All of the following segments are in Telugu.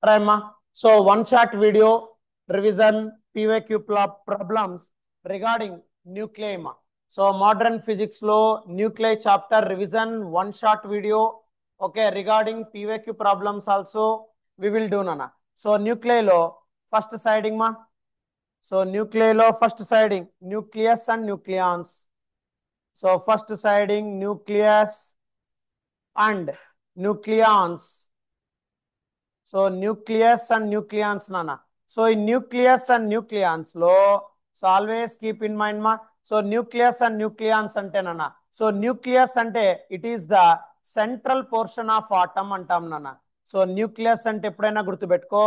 Prima. So one short video revision PVQ problems regarding nuclei. So modern physics lo nuclei chapter revision one short video. Okay, regarding PVQ problems also we will do nana. So nuclei lo first siding ma. So nuclei lo first siding nucleus and nucleons. So first siding nucleus and nucleons. So nucleus and nucleons nana. So in nucleus and nucleons lo, so always keep in mind ma. So nucleus and nucleons ante nana. So nucleus ante it is the central portion of atom antam nana. So nucleus ante eppudaina gurtu pettuko.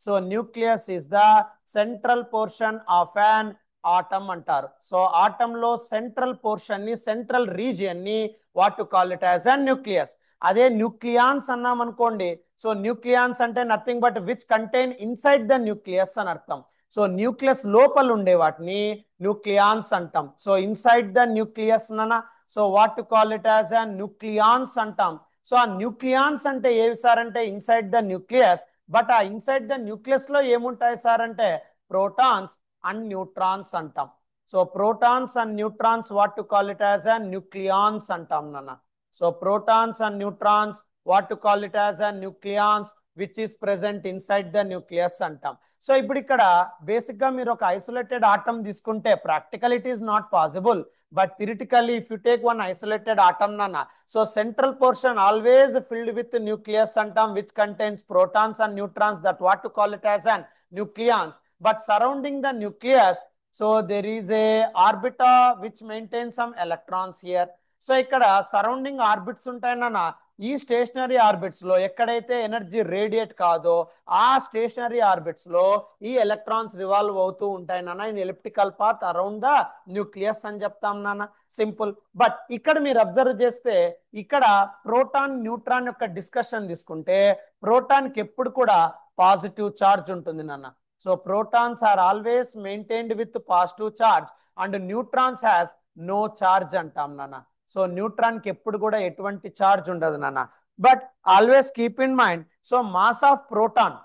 So nucleus is the central portion of an atom antaru. So atom lo central portion ni, central region ni what to call it as a nucleus. అదే న్యూక్లియాన్స్ అన్నాం అనుకోండి. సో న్యూక్లియాన్స్ అంటే nothing but which contain inside the nucleus అని అర్థం. సో న్యూక్లియస్ లోపల ఉండే వాటిని న్యూక్లియాన్స్ అంటాం. సో ఇన్సైడ్ ద న్యూక్లియస్ అన్న so what to call it as a nucleons అంటాం. సో ఆ న్యూక్లియాన్స్ అంటే ఏవి సార్ అంటే ఇన్సైడ్ ద న్యూక్లియస్. బట్ ఆ ఇన్సైడ్ ద న్యూక్లియస్ లో ఏముంటాయి సార్ అంటే ప్రోటాన్స్ అండ్ న్యూట్రాన్స్ అంటాం. So protons and neutrons what to call it as a nucleons అంటాం నాన్న. So protons and neutrons, what to call it as a nucleons, which is present inside the nucleus antam. So ఇప్పుడు ఇక్కడ బేసిక్ గా మీరు ఒక ఐసోలేటెడ్ ఆటమ్ తీసుకుంటే practical it is not possible, but theoretically if you take one isolated atom నాన్న, so central portion always filled with nucleus అంటాం which contains protons and neutrons, that what to call it as an nucleons. But surrounding the nucleus, so there is a orbita which maintains some electrons here. So ఇక్కడ సరౌండింగ్ ఆర్బిట్స్ ఉంటాయన్న, ఈ స్టేషనరీ ఆర్బిట్స్ లో ఎక్కడైతే ఎనర్జీ రేడియేట్ కాదో ఆ స్టేషనరీ ఆర్బిట్స్ లో ఈ ఎలక్ట్రాన్స్ రివాల్వ్ అవుతూ ఉంటాయి నాన్న in elliptical path around the nucleus అని చెప్తాం నాన్న. సింపుల్. బట్ ఇక్కడ మీరు అబ్జర్వ్ చేస్తే ఇక్కడ ప్రోటాన్ న్యూట్రాన్ యొక్క డిస్కషన్ తీసుకుంటే ప్రోటాన్ కి ఎప్పుడు కూడా పాజిటివ్ చార్జ్ ఉంటుంది నాన్న. So protons are always maintained with positive charge and neutrons has no charge అంటాం నాన్న. సో న్యూట్రాన్ కి ఎప్పుడు కూడా ఎటువంటి చార్జ్ ఉండదు నాన్న. But always keep in mind, so mass of proton,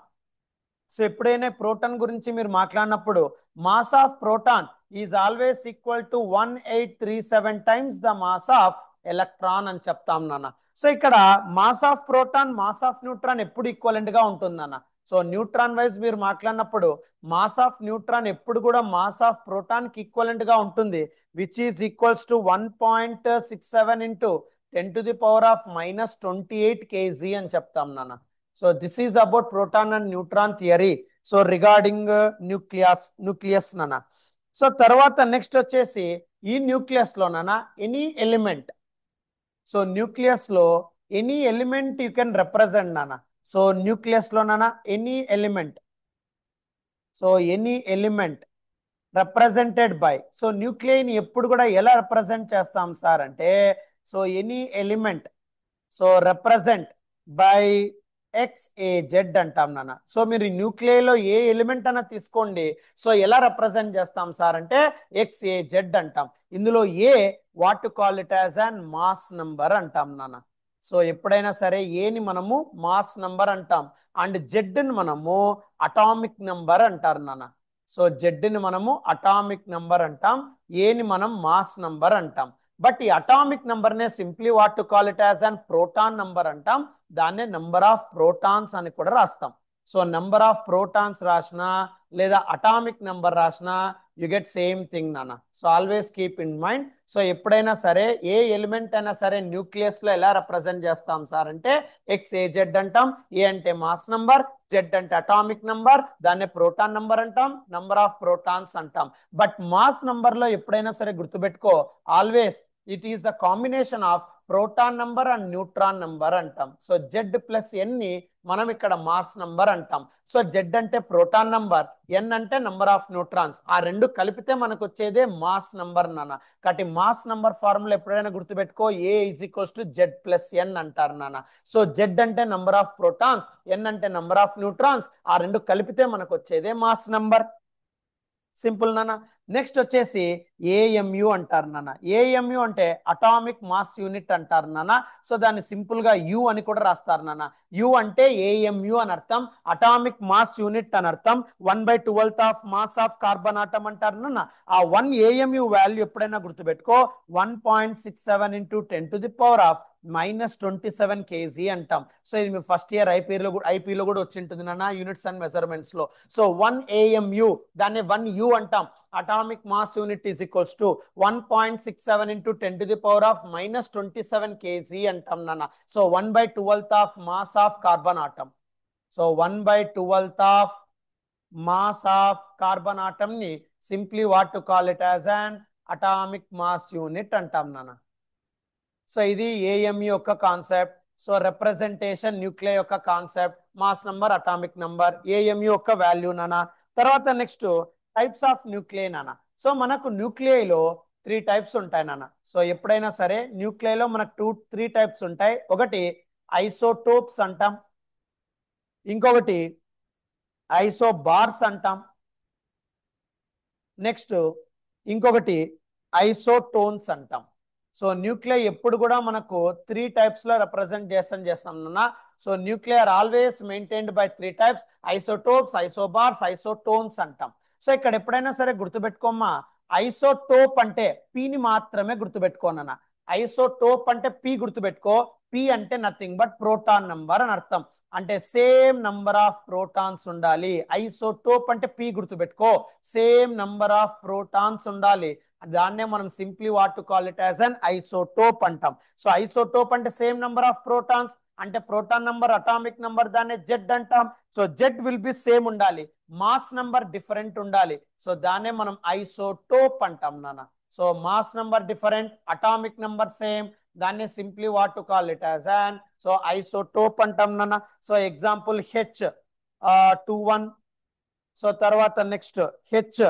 so ఎప్పుడైనా ప్రోటాన్ గురించి మీరు మాట్లాడినప్పుడు mass of proton is always equal to 1837 times the mass of electron అని చెప్తాం నాన్న. సో ఇక్కడ mass of proton mass of neutron ఎప్పుడు ఈక్వలెంట్ గా ఉంటుంది నాన్న. సో న్యూట్రాన్ వైజ్ మీరు మాట్లాడినప్పుడు మాస్ ఆఫ్ న్యూట్రాన్ ఎప్పుడు కూడా మాస్ ఆఫ్ ప్రోటాన్ కి ఈక్వలెంట్ గా ఉంటుంది, which is equals to 1.67 into 10⁻⁻28 kg అని చెప్తాం నాన్న. So this is about proton and neutron theory. So regarding nucleus నాన్న. సో తర్వాత నెక్స్ట్ వచ్చేసి ఈ న్యూక్లియస్ లో నాన్న ఎనీ ఎలిమెంట్, సో న్యూక్లియస్ లో any element you can represent నాన్న. సో న్యూక్లియస్ లో నాన్న any element, so any element represented by, so న్యూక్లియైని ఎప్పుడు కూడా ఎలా రిప్రజెంట్ చేస్తాం సార్ అంటే so any element so represent by XAZ అంటాం నాన్న. సో మీరు న్యూక్లియైలో ఏ ఎలిమెంట్ అన్న తీసుకోండి, సో ఎలా రిప్రజెంట్ చేస్తాం సార్ అంటే XAZ అంటాం. ఇందులో A what to call it as an mass number అంటాం నాన్న. సో ఎప్పుడైనా సరే ఏని మనము మాస్ నంబర్ అంటాం అండ్ జెడ్ని మనము అటామిక్ నంబర్ అంటారు నాన్న. సో జెడ్ని మనము అటామిక్ నంబర్ అంటాం, ఏని మనం మాస్ నంబర్ అంటాం. బట్ ఈ అటామిక్ నంబర్ నే simply what to call it as an proton number అంటాం, దాన్నే నంబర్ ఆఫ్ ప్రోటాన్స్ అని కూడా రాస్తాం. సో నంబర్ ఆఫ్ ప్రోటాన్స్ రాసినా లేదా అటామిక్ నంబర్ రాసినా యు గెట్ సేమ్ థింగ్ నాన్న. So always keep in mind. So ఎప్పుడైనా సరే ఏ ఎలిమెంట్ అయినా సరే న్యూక్లియస్ లో ఎలా రిప్రజెంట్ చేస్తాం సార్ అంటే XAZ అంటాం. ఏ అంటే మాస్ నంబర్, జెడ్ అంటే అటామిక్ నంబర్, దాన్నే ప్రోటాన్ నంబర్ అంటాం, నంబర్ ఆఫ్ ప్రోటాన్స్ అంటాం. బట్ మాస్ నంబర్ లో ఎప్పుడైనా సరే గుర్తుపెట్టుకో always it is the combination of proton number and neutron number అంటాం. సో జెడ్ ప్లస్ ఎన్ ని మనం ఇక్కడ మాస్ నంబర్ అంటాం. సో జెడ్ అంటే ప్రోటాన్ నంబర్, ఎన్ అంటే నంబర్ ఆఫ్ న్యూట్రాన్స్, ఆ రెండు కలిపితే మనకు వచ్చేదే మాస్ నంబర్ నాన్న. కాబట్టి మాస్ నంబర్ ఫార్ములా ఎప్పుడైనా గుర్తుపెట్టుకో A is equals to Z plus N అంటారు నాన్న. సో జెడ్ అంటే నంబర్ ఆఫ్ ప్రోటాన్స్, ఎన్ అంటే నంబర్ ఆఫ్ న్యూట్రాన్స్, ఆ రెండు కలిపితే మనకు వచ్చేదే మాస్ నంబర్. సింపుల్ నాన్న. నెక్స్ట్ వచ్చేసి ఏఎంయు అంటారు నాన్న. ఏఎంయు అంటే అటామిక్ మాస్ యూనిట్ అంటారు నాన్న. సో దాన్ని సింపుల్ గా యు అని కూడా రాస్తారు నాన్న. యు అంటే ఏఎంయు అని అర్థం, అటామిక్ మాస్ యూనిట్ అని అర్థం. 1/12 of mass of carbon atom అంటారు నాన్న. ఆ 1 ఏఎంయు వాల్యూ ఎప్పుడైనా గుర్తుపెట్టుకో, 1.67 ఇంటూ 10⁻⁻⁻ -27 kg అంటాం. సో ఇది మీ ఫస్ట్ ఇయర్ ఐపీలో కూడా వచ్చి ఉంటుంది నాన్న, యూనిట్స్ అండ్ మెజర్మెంట్స్ లో. సో 1 ఏఎంయు, దాన్ని 1 U అంటాం. Atomic mass unit is equals to 1.67 into 10⁻⁻27 kg అంటాం నాన్న. So 1/12 of mass of carbon atom. So 1/12 of mass of carbon atom ని simply what to call it as an atomic mass unit అంటాం నాన్న. సో ఇది ఏఎంయు యొక్క కాన్సెప్ట్. సో రిప్రజెంటేషన్ న్యూక్లియర్ యొక్క concept, mass number, atomic number, AMU యొక్క వాల్యూ నాన్న. తర్వాత నెక్స్ట్ టైప్స్ ఆఫ్ న్యూక్లియై నాన్న. సో మనకు న్యూక్లియైలో 3 టైప్స్ ఉంటాయి నాన్న. సో ఎప్పుడైనా సరే న్యూక్లియైలో మనకు 3 టైప్స్ ఉంటాయి. ఒకటి ఐసోటోప్స్ అంటాం, ఇంకొకటి ఐసోబార్స్ అంటాం, నెక్స్ట్ ఇంకొకటి ఐసోటోన్స్ అంటాం. సో న్యూక్లియర్ ఎప్పుడు కూడా మనకు 3 టైప్స్ లో రిప్రజెంటేషన్ చేస్తాం నాన్న. So nuclear always maintained by 3 types, isotopes, isobars, isotones అంటాం. సో ఇక్కడ ఎప్పుడైనా సరే గుర్తుపెట్టుకోమ్మా, ఐసోటోప్ అంటే పీని మాత్రమే గుర్తుపెట్టుకోనన్నా. ఐసోటోప్ అంటే పి గుర్తుపెట్టుకో. పి అంటే నథింగ్ బట్ ప్రోటాన్ నంబర్ అని అర్థం. అంటే సేమ్ నంబర్ ఆఫ్ ప్రోటాన్స్ ఉండాలి. ఐసోటోప్ అంటే పి గుర్తుపెట్టుకో, సేమ్ నంబర్ ఆఫ్ ప్రోటాన్స్ ఉండాలి. దాన్నే మనం simply what to call it as an isotope అంటాం. సో ఐసోటోప్ అంటే సేమ్ నంబర్ ఆఫ్ ప్రోటాన్స్, అంటే ప్రోటాన్ నంబర్, అటామిక్ నంబర్, దాన్నే జెడ్ అంటాం. So Z will be same ఉండాలి, మాస్ నంబర్ డిఫరెంట్ ఉండాలి. సో దాన్నే మనం ఐసోటోప్ అంటాం నాన్న. So mass number different, atomic number same, దాన్ని simply what to call it as an so isotope అంటాం నాన్న. సో ఎగ్జాంపుల్ H21, సో తర్వాత నెక్స్ట్ హెచ్,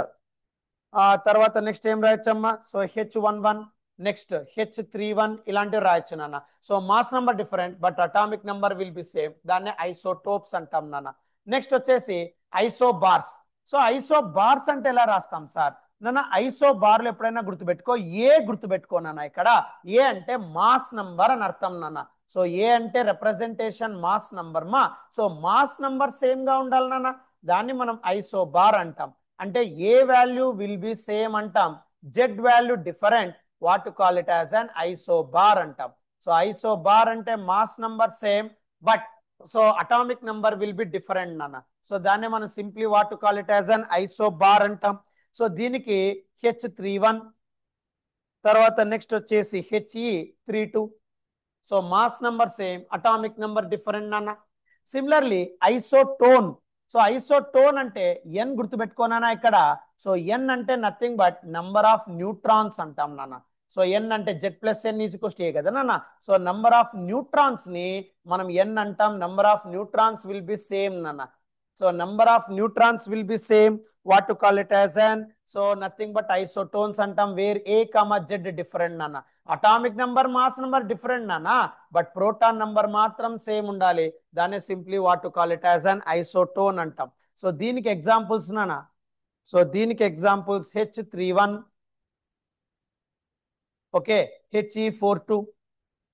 తర్వాత నెక్స్ట్ ఏం రాయొచ్చమ్మా, సో H11, నెక్స్ట్ H31, ఇలాంటివి రాయొచ్చు నాన్న. So mass number different but atomic number will be same, దాన్నే ఐసోటోప్స్ అంటాం నాన్న. నెక్స్ట్ వచ్చేసి ఐసోబార్స్. సో ఐసోబార్స్ అంటే ఎలా రాస్తాం సార్ నాన్న? ఐసోబార్లు ఎప్పుడైనా గుర్తుపెట్టుకో, ఏ గుర్తుపెట్టుకో నాన్న. ఇక్కడ ఏ అంటే మాస్ నంబర్ అని అర్థం నాన్న. సో ఏ అంటే రిప్రజెంటేషన్ మాస్ నంబర్ మా. సో మాస్ నంబర్ సేమ్ గా ఉండాలి నాన్న, దాన్ని మనం ఐసోబార్ అంటాం. అంటే ఏ వాల్యూ విల్ బి సేమ్ అంటాం, Z value different, what to call it as an isobar అంటాం. సో ఐసోబార్ అంటే mass number same but so atomic number will be different నాన్న. సో దాన్ని మనం simply what to call it as an isobar అంటాం. సో దీనికి H31, తర్వాత నెక్స్ట్ వచ్చేసి He32. So mass number same, atomic number different నాన్న. సిమిలర్లీ ఐసోటోన్. సో ఐసోటోన్ అంటే ఎన్ గుర్తుపెట్టుకోనా ఇక్కడ. సో ఎన్ అంటే nothing but number of neutrons అంటాం నాన్న. సో ఎన్ అంటే Z+N = A కదా నాన్న. సో నంబర్ ఆఫ్ న్యూట్రాన్స్ ని మనం ఎన్ అంటాం. Number of neutrons will be same నాన్న. So number of neutrons will be same, what to call it as an so nothing but isotones అంటాం, వేర్ A, Z డిఫరెంట్ నాన్న. Atomic number, mass number different నాన్న, బట్ ప్రోటాన్ నంబర్ మాత్రం సేమ్ ఉండాలి. దాన్ని simply what to call it as an isotone అంటాం. సో దీనికి ఎగ్జాంపుల్స్ నాన్న. సో దీనికి examples H31, okay, He42.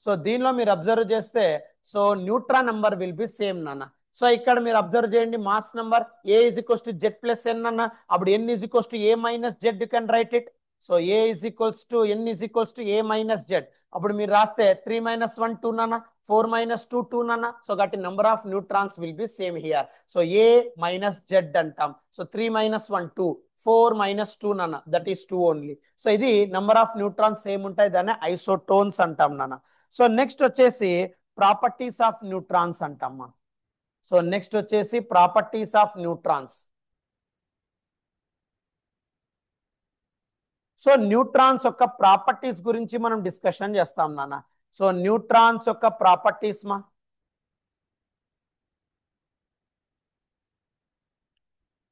So దీనిలో మీరు అబ్జర్వ్ చేస్తే so neutron number will be same నాన్న. సో ఇక్కడ మీరు అబ్జర్వ్ చేయండి, మాస్ నంబర్ A = Z+N అన్న, అప్పుడు N = A - Z, you can write it. So A = N = A - Z. అప్పుడు మీరు రాస్తే 3 - 1 2 నాన్న, 4 - 2 2 నాన్న. సో కాబట్టి number of neutrons will be same here. So A - Z అంటాం. సో 3 - 1 2, 4 - 2 నాన్న, దట్ ఈస్ 2 ఓన్లీ. సో ఇది నంబర్ ఆఫ్ న్యూట్రాన్స్ సేమ్ ఉంటాయి, దాన్ని ఐసోటోన్స్ అంటాం నాన్న. సో నెక్స్ట్ వచ్చేసి ప్రాపర్టీస్ ఆఫ్ న్యూట్రాన్స్ అంటాం. సో నెక్స్ట్ వచ్చేసి properties of neutrons. So neutrons యొక్క ప్రాపర్టీస్ గురించి మనం డిస్కషన్ చేస్తాం నాన్న. సో న్యూట్రాన్స్ యొక్క ప్రాపర్టీస్ మా.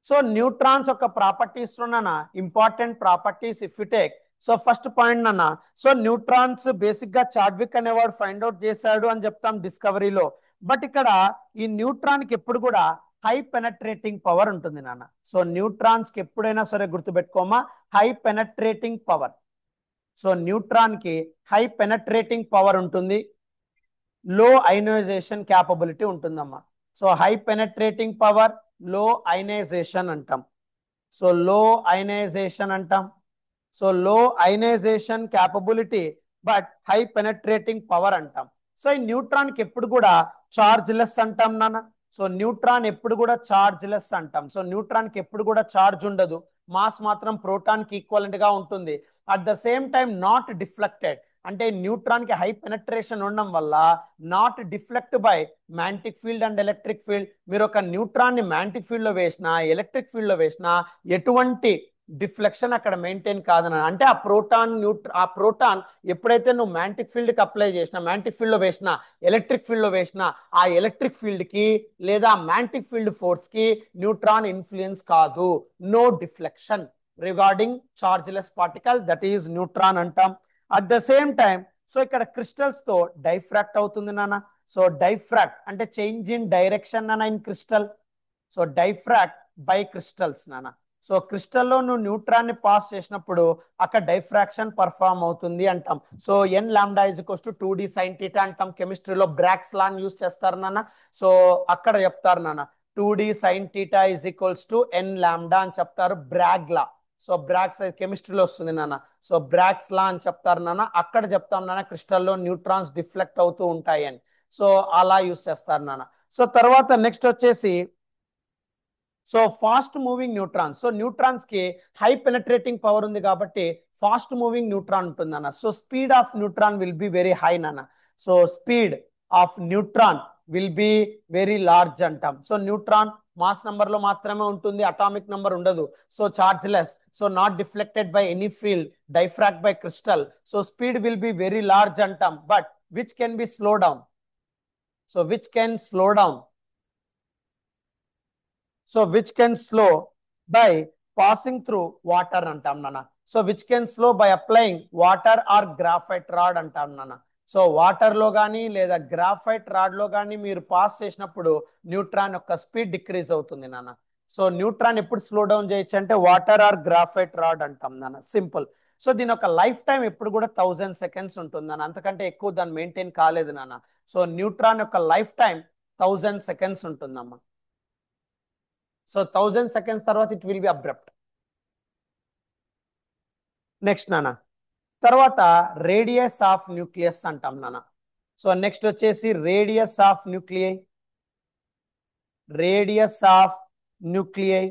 సో న్యూట్రాన్స్ యొక్క ప్రాపర్టీస్ నాన్న, important properties if you take. So first point నాన్న, సో న్యూట్రాన్స్ బేసిక్ గా చాడ్విక్ అనేవాడు ఫైండ్ అవుట్ చేశాడు అని చెప్తాం డిస్కవరీలో. బట్ ఇక్కడ ఈ న్యూట్రాన్ కి ఎప్పుడు కూడా హై పెనట్రేటింగ్ పవర్ ఉంటుంది నాన్న. సో న్యూట్రాన్స్ కి ఎప్పుడైనా సరే గుర్తుపెట్టుకోమా, high penetrating power. So neutron కి హై పెనట్రేటింగ్ పవర్ ఉంటుంది, లో అయనైజేషన్ క్యాపబిలిటీ ఉంటుందమ్మా. So high penetrating power, low ionization అంటాం. సో లో అయనైజేషన్ అంటాం. So low ionization capability but high penetrating power అంటాం. సో ఈ న్యూట్రాన్ కి ఎప్పుడు కూడా చార్జ్ లెస్ అంటాం నాన్న. సో న్యూట్రాన్ ఎప్పుడు కూడా చార్జ్ లెస్ అంటాం. సో న్యూట్రాన్ కి ఎప్పుడు కూడా చార్జ్ ఉండదు, మాస్ మాత్రం ప్రోటాన్ కి ఈక్వలెంట్ గా ఉంటుంది. At the same time not deflected, అంటే న్యూట్రాన్ కి హై పెనట్రేషన్ ఉండడం వల్ల not deflect by magnetic field and electric field. మీరు ఒక న్యూట్రాన్ ని మ్యాగ్నెటిక్ ఫీల్డ్ లో వేసినా, ఎలక్ట్రిక్ ఫీల్డ్ లో వేసినా ఎటువంటి డిఫ్లెక్షన్ అక్కడ మెయింటైన్ కాదని. అంటే ఆ ప్రోటాన్ ఎప్పుడైతే నువ్వు మ్యాగ్నెటిక్ ఫీల్డ్ కి అప్లై చేసినా, మ్యాగ్నెటిక్ ఫీల్డ్ లో వేసినా, ఎలక్ట్రిక్ ఫీల్డ్ లో వేసినా, ఆ ఎలక్ట్రిక్ ఫీల్డ్ కి లేదా మ్యాగ్నెటిక్ ఫీల్డ్ ఫోర్స్ కి న్యూట్రాన్ ఇన్ఫ్లుయెన్స్ కాదు. No deflection regarding chargeless particle, that is neutron అంటాం. At the same time so ఇక్కడ క్రిస్టల్స్ తో డైఫ్రాక్ట్ అవుతుంది నాన్న. సో డైఫ్రాక్ట్ అంటే చేంజ్ ఇన్ డైరెక్షన్ నాన్న in crystal. So diffract by crystals నాన్న. సో క్రిస్టల్లో నువ్వు న్యూట్రాన్ ని పాస్ చేసినప్పుడు అక్కడ డైఫ్రాక్షన్ పర్ఫామ్ అవుతుంది అంటాం. So N lambda is equals to 2d sin θ అంటాం. కెమిస్ట్రీలో బ్రాగ్స్ లా యూస్ చేస్తారు నాన్న. సో అక్కడ చెప్తారు నాన్న 2d sin θ is equals to N lambda అని చెప్తారు, బ్రాగ్ లా. సో బ్రాగ్స్ కెమిస్ట్రీలో వస్తుంది నాన్న. సో బ్రాగ్స్ లా అని చెప్తారు నాన్న. అక్కడ చెప్తాం నాన్న క్రిస్టల్లో న్యూట్రాన్స్ డిఫ్లెక్ట్ అవుతూ ఉంటాయి అని. సో అలా యూస్ చేస్తారు నాన్న. సో తర్వాత నెక్స్ట్ వచ్చేసి so fast moving neutrons. So neutrons కి హై పెనట్రేటింగ్ పవర్ ఉంది కాబట్టి ఫాస్ట్ మూవింగ్ న్యూట్రాన్ ఉంటుంది అన్న. So speed of neutron will be very high నాన్న. So speed of neutron will be very large అంటాం. సో న్యూట్రాన్ మాస్ నంబర్ లో మాత్రమే ఉంటుంది, అటామిక్ నంబర్ ఉండదు. So chargeless, so not deflected by any field, diffract by crystal. So speed will be very large అంటాం. But which can be slow down. So which can slow down. So which can slow by passing through water అంటాం నాన్న. So which can slow by applying water or graphite rod అంటాం నాన్న. సో వాటర్ లో కానీ లేదా గ్రాఫైట్ రాడ్ లో కానీ మీరు పాస్ చేసినప్పుడు న్యూట్రాన్ యొక్క స్పీడ్ డిక్రీజ్ అవుతుంది నాన్న. సో న్యూట్రాన్ ఎప్పుడు స్లో డౌన్ చేయొచ్చు అంటే వాటర్ ఆర్ గ్రాఫైట్ రాడ్ అంటాం నాన్న, సింపుల్. సో దీని యొక్క లైఫ్ టైం ఎప్పుడు కూడా 1000 సెకండ్స్ ఉంటుంది నాన్న, అంతకంటే ఎక్కువ దాన్ని మెయింటైన్ కాలేదు నాన్న. సో న్యూట్రాన్ యొక్క లైఫ్ టైం 1000 సెకండ్స్ ఉంటుందమ్మా. సో 1000 సెకండ్స్ తర్వాత it will B abrupt. Next నాన్న తర్వాత రేడియస్ ఆఫ్ న్యూక్లియస్ అంటాం నాన్న. సో నెక్స్ట్ వచ్చేసి radius of nuclei. Radius of nuclei.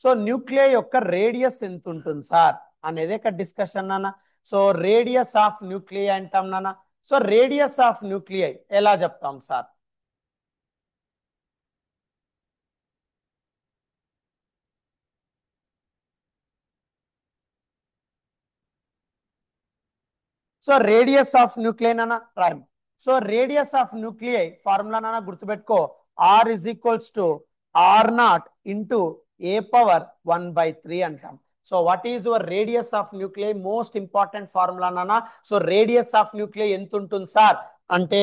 So nuclei యొక్క రేడియస్ ఎంత ఉంటుంది సార్ అనేది ఇక్కడ డిస్కషన్ నాన్న. సో రేడియస్ ఆఫ్ న్యూక్లియై అంటాం నాన్న. సో రేడియస్ ఆఫ్ న్యూక్లియై ఎలా చెప్తాం sir? So radius of nuclei నాన్న prime. So radius of nuclei formula నాన్న గుర్తుపెట్టుకో, R is equals to R naught into A power 1/3 అంటాం. So what is your radius of nuclei? Most important formula నాన్న. సో రేడియస్ ఆఫ్ న్యూక్లియై ఎంత ఉంటుంది సార్ అంటే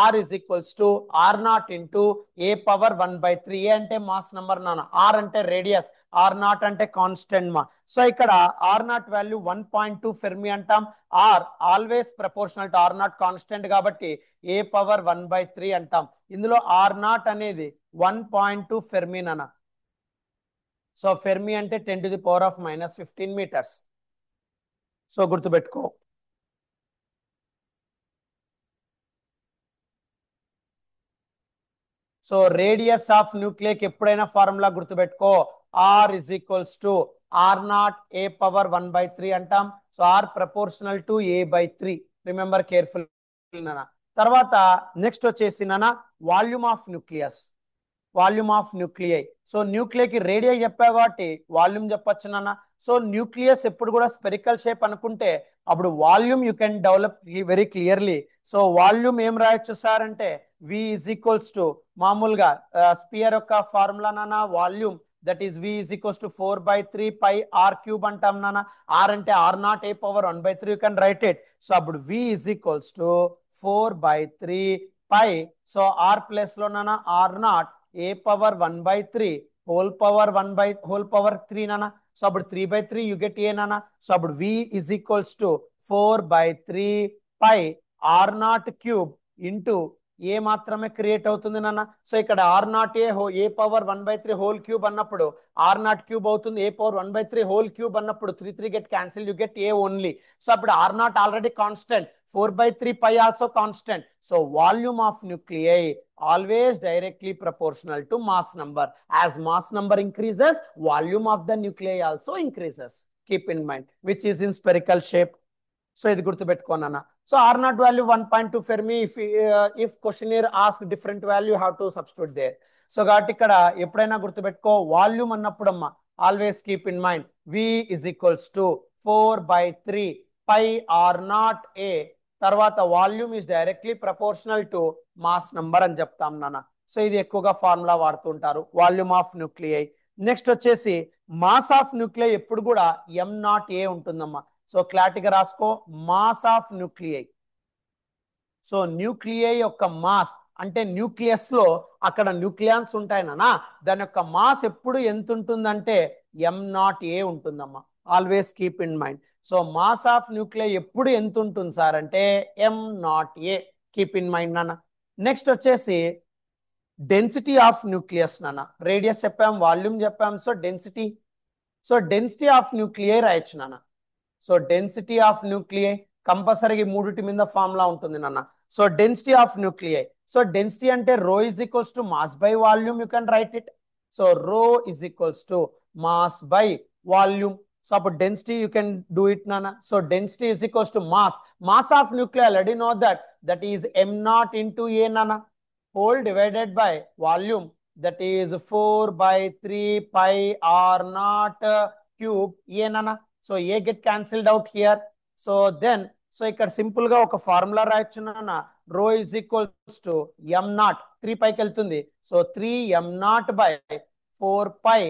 R is equals to R naught into A power 1/3. A అంటే మాస్ నంబర్ నాన్న, ఆర్ అంటే రేడియస్, ఆర్ నాట్ అంటే కాన్స్టెంట్ మా. సో ఇక్కడ ఆర్ నాట్ వాల్యూ 1.2 ఫెర్మి అంటాం. R always proportional to R naught constant కాబట్టి ఏ పవర్ 1/3 అంటాం. ఇందులో ఆర్ నాట్ అనేది 1.2 ఫెర్మి నాన్న. సో ఫెర్మి అంటే 10⁻⁻15 మీటర్స్. సో గుర్తుపెట్టుకో. సో రేడియస్ ఆఫ్ న్యూక్లియర్ ఎప్పుడైనా ఫార్ములా గుర్తుపెట్టుకో, R is equals to R naught A power 1/3 అంటాం. So R proportional to A/3. Remember careful నాన్న. తర్వాత నెక్స్ట్ వచ్చేసి నాన్న volume of nucleus. Volume of nuclei. So న్యూక్లియర్కి రేడియా చెప్పా కాబట్టి వాల్యూమ్ చెప్పొచ్చు నాన్న. సో న్యూక్లియస్ ఎప్పుడు కూడా స్పెరికల్ షేప్ అనుకుంటే అప్పుడు volume you can develop very clearly. So volume ఏం రాయొచ్చు సార్ అంటే V ఇజ్ ఈక్వల్స్ టు మామూలుగా స్పియర్ యొక్క ఫార్ములా నాన్న volume, that is V is equals to 4/3 pi R cube అంటాం నాన్న. ఆర్ అంటే R naught A power 1/3, you can write it. So అప్పుడు V is equals to 4/3 pi. So R place లో నాన్న R naught A power 1/3 whole power 3 నానా. సో అప్పుడు 3/3 యూ గెట్ ఏ నానా. సో అప్పుడు v is equals to 4/3 pi R naught cube into A మాత్రమే క్రియేట్ అవుతుంది నాన్న. సో ఇక్కడ R naught A power 1/3 whole cube అన్నప్పుడు ఆర్ నాట్ క్యూబ్ అవుతుంది. ఏ పవర్ 1/3 హోల్ క్యూబ్ అన్నప్పుడు 3 get cancel, you get A only. So అప్పుడు R naught already constant, 4/3 pi also constant. So volume of nuclei always directly proportional to mass number. As mass number increases, volume of the nuclei also increases. Keep in mind, which is in spherical shape. So ఇది గుర్తుపెట్టుకోనన్నా. So R naught value 1.2 Fermi. If questionnaire ask different value, you have to substitute there. So కాబట్టి ఇక్కడ ఎప్పుడైనా గుర్తుపెట్టుకో, వాల్యూమ్ అన్నప్పుడమ్మా always keep in mind V is equals to 4/3 pi R naught A. తర్వాత volume is directly proportional to mass number అని చెప్తాం నాన్న. సో ఇది ఎక్కువగా ఫార్ములా వాడుతుంటారు, వాల్యూమ్ ఆఫ్ న్యూక్లియై. నెక్స్ట్ వచ్చేసి మాస్ ఆఫ్ న్యూక్లియై ఎప్పుడు కూడా m0a ఉంటుందమ్మా. సో క్లారిటీగా రాసుకో, mass of nuclei. So nuclei యొక్క మాస్ అంటే న్యూక్లియస్ లో అక్కడ న్యూక్లియాన్స్ ఉంటాయి నానా, దాని యొక్క మాస్ ఎప్పుడు ఎంత ఉంటుందంటే m0a ఉంటుందమ్మా. Always keep in mind. So mass of nuclei ఎప్పుడు ఎంత ఉంటుంది సార్ అంటే m0a. కీప్ ఇన్ మైండ్ నాన్న. నెక్స్ట్ వచ్చేసి డెన్సిటీ ఆఫ్ న్యూక్లియస్ నాన్న. రేడియస్ చెప్పాం, వాల్యూమ్ చెప్పాం. So density, so density of nuclei రాయొచ్చు నాన్న. సో డెన్సిటీ ఆఫ్ న్యూక్లియై కంపల్సరీగా మూడిటి మీద ఫార్ములా ఉంటుంది నాన్న. So density of nuclei, so density అంటే rho is equals to mass by volume. You can write it. So rho is equals to mass by volume. So అప్పుడు density you can do it నాన్న. So density is equals to mass of nuclei already know that is m0 into A నాన్న, whole divided by volume, that is 4/3 pi r naught cube a nana. So a get cancelled out here. So then so ఇక్కడ సింపుల్ గా ఒక ఫార్ములా రాయొచ్చు నాన్న. రో ఇస్ ఈక్వల్స్ టు m0, 3 పైకి వెళ్తుంది. So 3m0 by 4 pi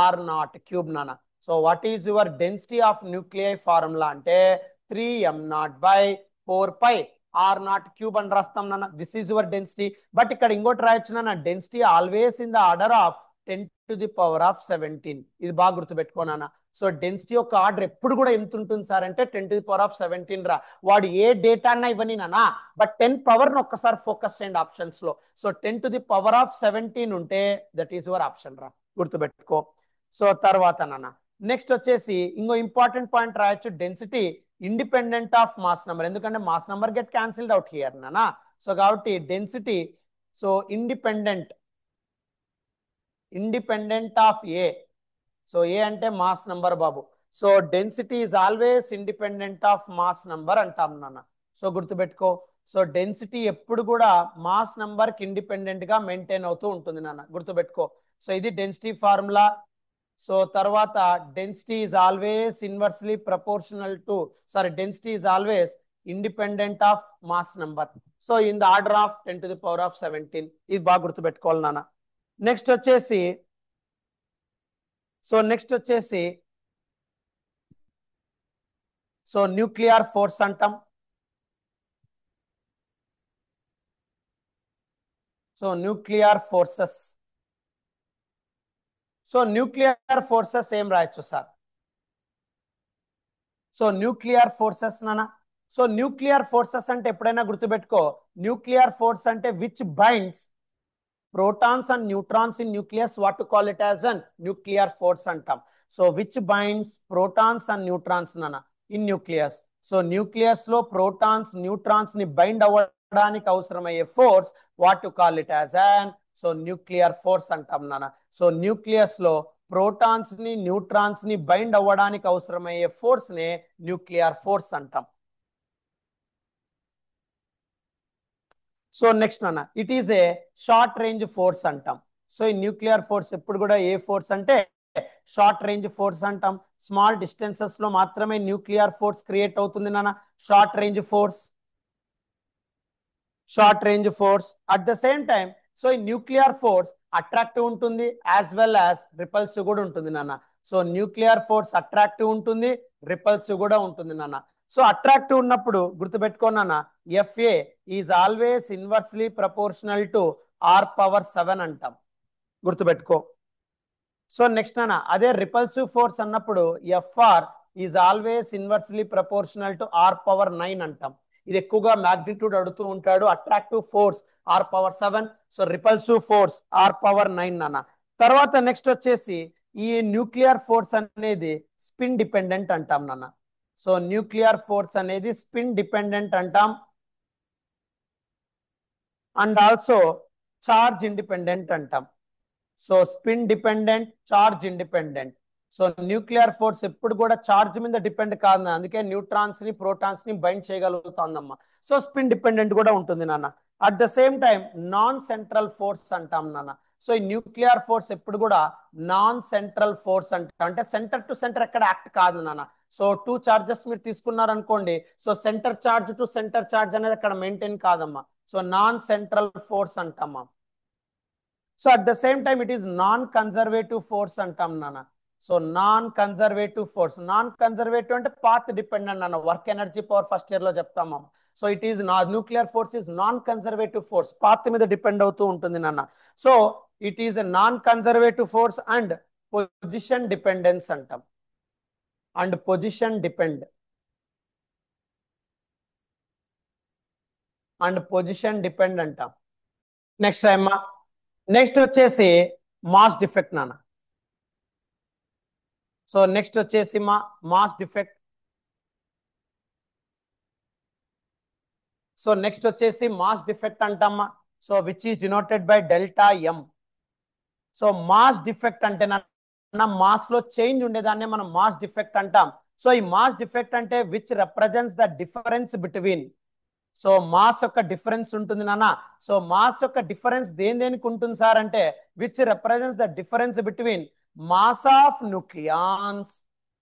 r naught cube నాన్న. So what is your density of nuclei formula అంటే 3m0 by 4 pi R naught cube అని రాస్తాం నాన్న. This is your density. But ఇక్కడ ఇంకోటి రాయొచ్చు నాన్న, density always in the order of 10⁻17. ఇది బాగా గుర్తుపెట్టుకోనా. సో డెన్సిటీ యొక్క ఆర్డర్ ఎప్పుడు కూడా ఎంత ఉంటుంది సార్ అంటే 10⁻17 రా. వాడు ఏ డేటా అన్నా ఇవ్వని నానా, బట్ 10 పవర్ ని ఒక్కసారి ఫోకస్ చేయండి ఆప్షన్స్ లో. సో 10⁻17 ఉంటే దట్ ఈస్ యువర్ ఆప్షన్ రా, గుర్తుపెట్టుకో. సో తర్వాత నాన్న నెక్స్ట్ వచ్చేసి ఇంకో ఇంపార్టెంట్ పాయింట్ రాయొచ్చు, density independent of mass number. ఎందుకంటే mass number get cancelled out here నానా. సో కాబట్టి density, so independent of A. So A అంటే మాస్ నెంబర్ బాబు. So density is always independent of mass number అంటాం నాన్న. సో గుర్తుపెట్టుకో. సో డెన్సిటీ ఎప్పుడు కూడా మాస్ నెంబర్ కి ఇండిపెండెంట్ గా మెయింటైన్ అవుతూ ఉంటుంది నాన్న, గుర్తుపెట్టుకో. సో ఇది డెన్సిటీ ఫార్ములా. సో తర్వాత density is always inversely proportional to density is always independent of mass number. So in the order of 10⁻17. ఇది బాగా గుర్తుపెట్టుకోవాలి నాన్న. నెక్స్ట్ వచ్చేసి సో న్యూక్లియర్ ఫోర్స్ అంటాం. So nuclear forces. So nuclear forces ఏం రాయొచ్చు సార్? సో న్యూక్లియర్ ఫోర్సెస్ నానా. సో న్యూక్లియర్ ఫోర్సెస్ అంటే ఎప్పుడైనా గుర్తుపెట్టుకో, న్యూక్లియర్ ఫోర్స్ అంటే which binds protons and neutrons in nucleus, what to call it as an nuclear force antam. So which binds protons and neutrons nana in nucleus. So nucleus lo protons neutrons ni bind avvadaniki avasaramaye force, what to call it as an nuclear force antam nana. So nucleus lo protons ni neutrons ni bind avvadaniki avasaramaye force ne nuclear force antam. So next అన్న, it is a short range force అంటాం. సో ఈ న్యూక్లియర్ ఫోర్స్ ఎప్పుడు కూడా ఏ ఫోర్స్ అంటే షార్ట్ రేంజ్ ఫోర్స్ అంటాం. స్మాల్ డిస్టెన్సెస్ లో మాత్రమే న్యూక్లియర్ ఫోర్స్ క్రియేట్ అవుతుంది నాన్న, short range force. At the same time so ఈ న్యూక్లియర్ ఫోర్స్ అట్రాక్టివ్ ఉంటుంది యాజ్ వెల్ యాజ్ రిపల్సివ్ కూడా ఉంటుంది నాన్న. సో న్యూక్లియర్ ఫోర్స్ అట్రాక్టివ్ ఉంటుంది, రిపల్సివ్ కూడా ఉంటుంది నాన్న. సో అట్రాక్టివ్ ఉన్నప్పుడు గుర్తుపెట్టుకోనా, FA is always inversely proportional to r⁻7 అంటాం. గుర్తుపెట్టుకో. సో నెక్స్ట్ అన్న అదే రిపల్సివ్ ఫోర్స్ అన్నప్పుడు FR is always inversely proportional to R power 9 అంటాం. ఇది ఎక్కువగా మ్యాగ్నిట్యూడ్ అడుగుతూ ఉంటాడు. Attractive force R power 7, so repulsive force R power 9 అన్న. తర్వాత నెక్స్ట్ వచ్చేసి ఈ న్యూక్లియర్ ఫోర్స్ అనేది స్పిన్ డిపెండెంట్ అంటాం నాన్న. సో న్యూక్లియర్ ఫోర్స్ అనేది స్పిన్ డిపెండెంట్ అంటాం అండ్ ఆల్సో చార్జ్ ఇండిపెండెంట్ అంటాం. So spin dependent, charge independent. So nuclear force ఎప్పుడు కూడా చార్జ్ మీద డిపెండ్ కాదు, అందుకే న్యూట్రాన్స్ ని ప్రోటాన్స్ ని బైండ్ చేయగలుగుతుందమ్మా. సో స్పిన్ డిపెండెంట్ కూడా ఉంటుంది నాన్న. At the same time non central force అంటాం నాన్న. సో ఈ న్యూక్లియర్ ఫోర్స్ ఎప్పుడు కూడా నాన్ సెంట్రల్ ఫోర్స్ అంటాం, అంటే సెంటర్ టు సెంటర్ ఎక్కడ యాక్ట్ కాదు నాన్న. సో టూ చార్జెస్ మీరు తీసుకున్నారనుకోండి, so centre charge to centre charge అనేది అక్కడ మెయింటైన్ కాదమ్మా. సో నాన్ సెంట్రల్ ఫోర్స్ అంటామా. So at the same time it is non conservative force అంటాం నాన్న. So non conservative force, non conservative అంటే పాత్ డిపెండెంట్ అన్న. Work energy power first year లో చెప్తాము. So it is nuclear force is non conservative force, path మీద డిపెండ్ అవుతూ ఉంటుంది నాన్న. So it is a non conservative force and position dependence అంటాం. అండ్ పొజిషన్ డిపెండ్ అంటాం. నెక్స్ట్ టైమ్ నెక్స్ట్ వచ్చేసి మాస్ డిఫెక్ట్ నాన్న. సో నెక్స్ట్ వచ్చేసి మాస్ డిఫెక్ట్. సో నెక్స్ట్ వచ్చేసి మాస్ డిఫెక్ట్ అంటామా. So which is denoted by delta M. So mass defect అంటే మాస్ లో చేంజ్ ఉండేదాన్ని మనం మాస్ డిఫెక్ట్ అంటాం. సో ఈ మాస్ డిఫెక్ట్ అంటే which represents the difference between. So mass యొక్క డిఫరెన్స్ ఉంటుంది నాన్న. సో మాస్ యొక్క డిఫరెన్స్ దేనికి ఉంటుంది సార్ అంటే which represents the difference between mass of nucleons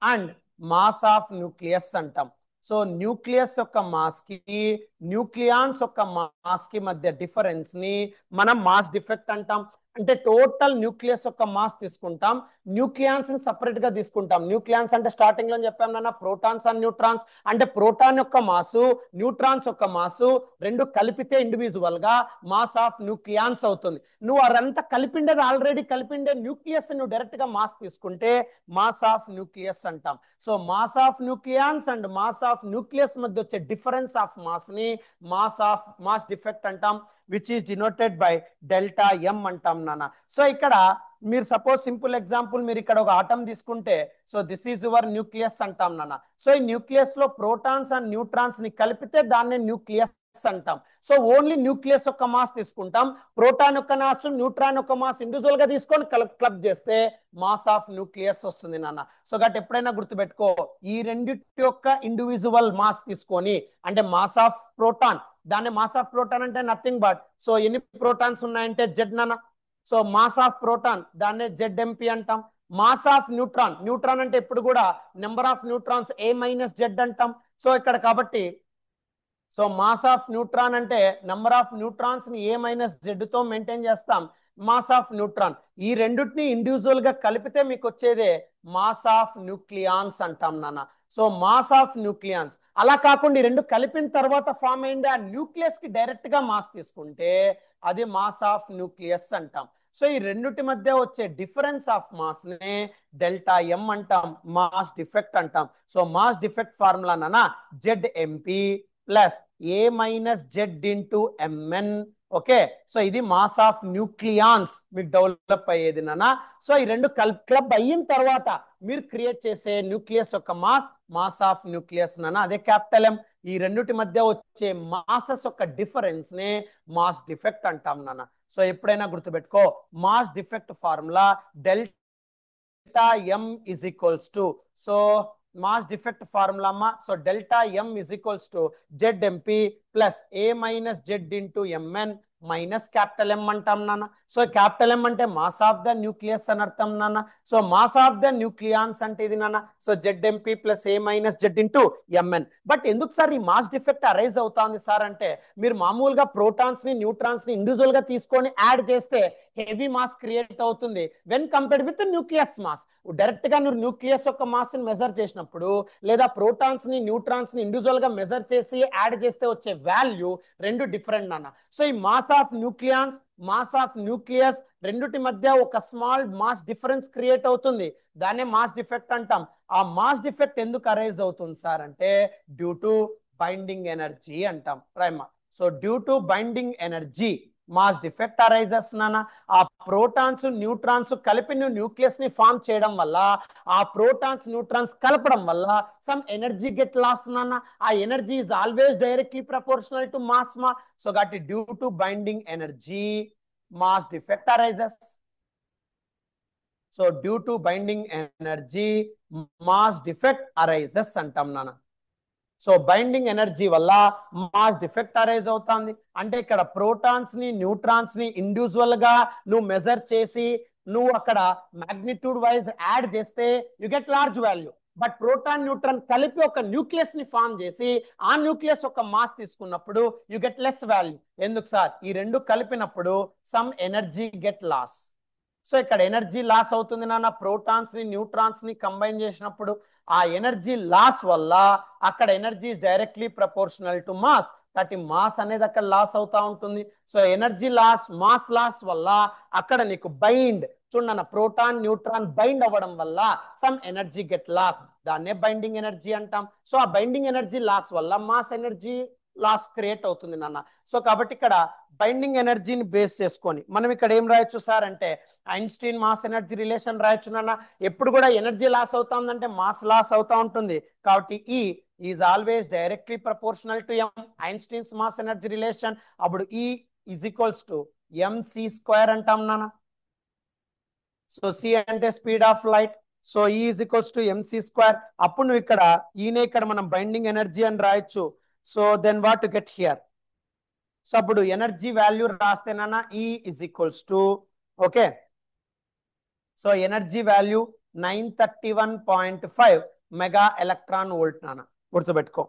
and mass of nucleus అంటాం. సో న్యూక్లియస్ యొక్క మాస్ కి న్యూక్లియాన్స్ యొక్క మాస్ కి మధ్య డిఫరెన్స్ ని మనం మాస్ డిఫెక్ట్ అంటాం. అంటే టోటల్ న్యూక్లియస్ యొక్క మాస్ తీసుకుంటాం, న్యూక్లియాన్స్ ని సపరేట్ గా తీసుకుంటాం. న్యూక్లియాన్స్ అంటే స్టార్టింగ్ లో చెప్పాం నాన్న, ప్రోటాన్స్ అండ్ న్యూట్రాన్స్. అంటే ప్రోటాన్ యొక్క మాసు, న్యూట్రాన్స్ యొక్క మాసు రెండు కలిపితే ఇండివిజువల్ గా మాస్ ఆఫ్ న్యూక్లియాన్స్ అవుతుంది. నువ్వు అదంతా కలిపిండేది ఆల్రెడీ కలిపిండే న్యూక్లియస్ నువ్వు డైరెక్ట్ గా మాస్ తీసుకుంటే మాస్ ఆఫ్ న్యూక్లియస్ అంటాం. So mass of nucleons and mass of nucleus మధ్య వచ్చే డిఫరెన్స్ ఆఫ్ మాస్ ని మాస్ డిఫెక్ట్ అంటాం, which is denoted by delta M అంటాం నాన్న. సో ఇక్కడ మీరు సపోజ్ సింపుల్ ఎగ్జాంపుల్, మీరు ఇక్కడ ఒక ఆటం తీసుకుంటే, so this is your nucleus అంటాం నాన్న. సో ఈ న్యూక్లియస్ లో ప్రోటాన్స్ అండ్ న్యూట్రాన్స్ ని కలిపితే దాన్ని న్యూక్లియస్ అంటాం. సో ఓన్లీ న్యూక్లియస్ యొక్క మాస్ తీసుకుంటాం, ప్రోటాన్ యొక్క మాస్ న్యూట్రాన్ యొక్క మాస్ ఇండివిజువల్ గా తీసుకొని క్లబ్ చేస్తే మాస్ ఆఫ్ న్యూక్లియస్ వస్తుంది నాన్న. సో గట్ ఎప్పుడైనా గుర్తుపెట్టుకో, ఈ రెండిటి యొక్క ఇండివిజువల్ మాస్ తీసుకొని, అంటే మాస్ ఆఫ్ ప్రోటాన్, దాన్ని మాస్ ఆఫ్ ప్రోటాన్ అంటే నథింగ్ బట్, సో ఎన్ని ప్రోటాన్స్ ఉన్నాయంటే జెడ్ నాన్న. సో మాస్ ఆఫ్ ప్రోటాన్ దాన్నే జెడ్ ఎంపీ అంటాం. మాస్ ఆఫ్ న్యూట్రాన్, న్యూట్రాన్ అంటే ఎప్పుడు కూడా number of neutrons A minus Z అంటాం. సో ఇక్కడ కాబట్టి సో మాస్ ఆఫ్ న్యూట్రాన్ అంటే నెంబర్ ఆఫ్ న్యూట్రాన్స్ ని ఏ మైనస్ జెడ్ తో మెయింటైన్ చేస్తాం, మాస్ ఆఫ్ న్యూట్రాన్. ఈ రెండింటిని ఇండివిజువల్ గా కలిపితే మీకు వచ్చేదే మాస్ ఆఫ్ న్యూక్లియాన్స్ అంటాం నాన్న. So mass of nucleons. అలా కాకుండా ఈ రెండు కలిపిన తర్వాత ఫామ్ అయింది ఆ న్యూక్లియస్ కి డైరెక్ట్ గా మాస్ తీసుకుంటే అది మాస్ ఆఫ్ న్యూక్లియస్ అంటాం. సో ఈ రెండిటి మధ్య వచ్చే డిఫరెన్స్ ఆఫ్ మాస్ నే డెల్టా ఎం అంటాం, మాస్ డిఫెక్ట్ అంటాం. సో మాస్ డిఫెక్ట్ ఫార్ములా నాన్న Z MP plus A minus Z into MN. Okay, so ఇది మాస్ ఆఫ్ న్యూక్లియాన్స్ మీకు డెవలప్ అయ్యేది నాన్న. సో ఈ రెండు క్లబ్ అయిన తర్వాత మీరు క్రియేట్ చేసే న్యూక్లియస్ యొక్క మాస్ ఆఫ్ న్యూక్లియస్ నాన్న, అదే క్యాపిటల్ ఎం. ఈ రెండిటి మధ్య వచ్చే మాసెస్ యొక్క డిఫరెన్స్ నే మాస్ డిఫెక్ట్ అంటాం నాన్న. సో ఎప్పుడైనా గుర్తుపెట్టుకో, mass defect formula delta M is equals to, so mass defect formula అమ్మా. So delta M is equals to Z MP plus A minus Z into MN minus capital M అంటాం నాన్న. సో క్యాపిటల్ ఎం అంటే మాస్ ఆఫ్ ద న్యూక్లియస్ అని అర్థం నాన్న. So mass of the nucleons అంటే ఇది నాన్న. So Z MP plus A minus Z into MN. But ఎందుకు సార్ ఈ మాస్ డిఫెక్ట్ అరైజ్ అవుతుంది సార్ అంటే, మీరు మామూలుగా ప్రోటాన్స్ ని న్యూట్రాన్స్ ని ఇండివిజువల్ గా తీసుకొని యాడ్ చేస్తే హెవీ మాస్ క్రియేట్ అవుతుంది when compared with nucleus mass. Direct గా నువ్వు న్యూక్లియస్ యొక్క మాస్ ని మెజర్ చేసినప్పుడు, లేదా ప్రోటాన్స్ ని న్యూట్రాన్స్ ని ఇండివిజువల్ గా మెజర్ చేసి యాడ్ చేస్తే వచ్చే వాల్యూ రెండు డిఫరెంట్ నాన్న. సో ఈ mass of nucleons mass of nucleus రెండిటి మధ్య ఒక స్మాల్ మాస్ డిఫరెన్స్ క్రియేట్ అవుతుంది, దాన్నే మాస్ డిఫెక్ట్ అంటాం. ఆ మాస్ డిఫెక్ట్ ఎందుకు అరైజ్ అవుతుంది సార్ అంటే డ్యూ టు బైండింగ్ ఎనర్జీ అంటాం రైమా. So due to binding energy mass defect arises నాన్న. ఆ ప్రోటాన్స్ న్యూట్రాన్స్ కలిపి న్యూక్లియస్ ని ఫామ్ చేయడం వల్ల, ఆ ప్రోటాన్స్ న్యూట్రాన్స్ కలపడం వల్ల సమ్ ఎనర్జీ గెట్ లాస్ నాన్న. ఆ energy is always directly proportional to mass మా. So that due to binding energy mass defect arises. So due to binding energy mass defect arises అంటాం నాన్న. సో బైండింగ్ ఎనర్జీ వల్ల మాస్ డిఫెక్ట్ అరైజ్ అవుతుంది. అంటే ఇక్కడ ప్రోటాన్స్ ని న్యూట్రాన్స్ ని ఇండివిజువల్ గా నువ్వు మెజర్ చేసి నువ్వు అక్కడ మాగ్నిట్యూడ్ వైజ్ యాడ్ చేస్తే you get large value. But proton neutron కలిపి ఒక న్యూక్లియస్ ని ఫామ్ చేసి ఆ న్యూక్లియస్ ఒక మాస్ తీసుకున్నప్పుడు యు గెట్ లెస్ వాల్యూ. ఎందుకు సార్? ఈ రెండు కలిపినప్పుడు some energy get loss. So ఇక్కడ ఎనర్జీ లాస్ అవుతుంది నాన్న. ప్రోటాన్స్ ని న్యూట్రాన్స్ ని కంబైన్ చేసినప్పుడు ఆ ఎనర్జీ లాస్ వల్ల అక్కడ energy directly proportional to mass, కాబట్టి మాస్ అనేది అక్కడ లాస్ అవుతా ఉంటుంది. So energy loss mass loss వల్ల అక్కడ నీకు బైండ్ చూడన్న ప్రోటాన్ న్యూట్రాన్ బైండ్ అవ్వడం వల్ల సమ్ ఎనర్జీ గెట్ లాస్, దాన్నే బైండింగ్ ఎనర్జీ అంటాం. సో ఆ బైండింగ్ ఎనర్జీ లాస్ వల్ల మాస్ ఎనర్జీ లాస్ క్రియేట్ అవుతుంది నాన్న. సో కాబట్టి ఇక్కడ బైండింగ్ ఎనర్జీని బేస్ చేసుకొని మనం ఇక్కడ ఏం రాయొచ్చు సార్ అంటే ఐన్స్టీన్ మాస్ ఎనర్జీ రిలేషన్ రాయొచ్చు నాన్న. ఎప్పుడు కూడా ఎనర్జీ లాస్ అవుతుందంటే మాస్ లాస్ అవుతా ఉంటుంది, కాబట్టి E is always directly proportional to M, Einstein's mass energy relation. అప్పుడు E is equals to MC square అంటాం నాన్న. సో సి అంటే speed of light, so E is equals to MC square. అప్పుడు నువ్వు ఇక్కడ ఈయన ఇక్కడ మనం బైండింగ్ ఎనర్జీ అని రాయొచ్చు. So then what to get here? So అప్పుడు ఎనర్జీ వాల్యూ రాస్తేనన్నా E is equals to okay. So energy value 931.5 mega electron volt నాన్న, గుర్తుపెట్టుకో.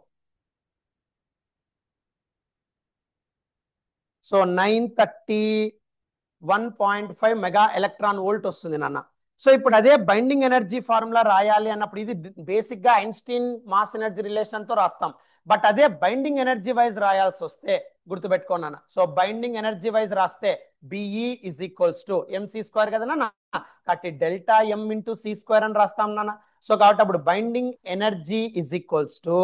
సో 931.5 మెగా ఎలక్ట్రాన్ వోల్ట్ వస్తుంది నాన్న. సో ఇప్పుడు అదే బైండింగ్ ఎనర్జీ ఫార్ములా రాయాలి అన్నప్పుడు ఇది బేసిక్ గా ఐన్స్టీన్ మాస్ ఎనర్జీ రిలేషన్ తో రాస్తాం. బట్ అదే బైండింగ్ ఎనర్జీ వైజ్ రాయాల్సి వస్తే గుర్తుపెట్టుకోనా. సో బైండింగ్ ఎనర్జీ వైజ్ రాస్తే BE is equals to MC square కదా నాన్న, కాబట్టి delta M into C square అని రాస్తాం నాన్న. సో కాబట్టి అప్పుడు binding energy is equals to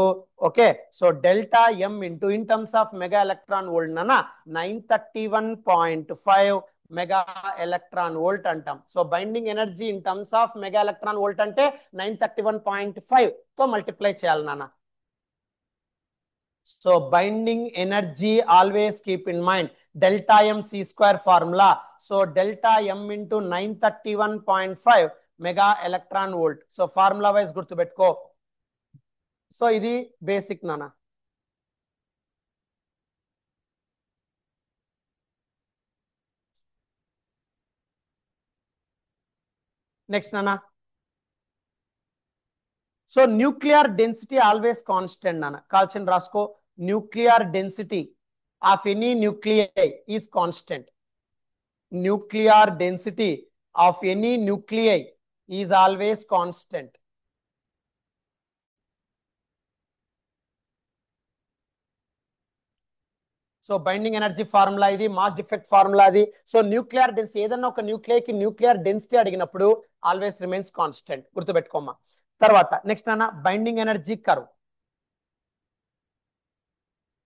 okay. So delta M into in terms of mega electron volt నాన్న 931.5 మెగా ఎలక్ట్రాన్ వోల్ట్ అంటాం. So binding energy in terms of mega electron volt అంటే 931.5 తో మల్టిప్లై చేయాలి నాన్న. So binding energy always keep in mind delta M C square formula. So delta M into 931.5 mega electron volt. So formula wise గుర్తుపెట్టుకో. సో ఇది బేసిక్ నాన్న. నెక్స్ట్ నాన్న, so nuclear density always constant నాన్న. కాల్చిన రాసుకో, nuclear density of any nuclei is constant. Nuclear density of any nuclei is always constant. So binding energy formula ఇది, మాస్ డిఫెక్ట్ ఫార్ములా అది. సో న్యూక్లియర్ డెన్సిటీ ఏదన్నా ఒక న్యూక్లియైకి న్యూక్లియర్ డెన్సిటీ అడిగినప్పుడు ఆల్వేస్ రిమైన్స్ కాన్స్టెంట్, గుర్తుపెట్టుకోమ్మా. తర్వాత నెక్స్ట్ అన్న binding energy curve.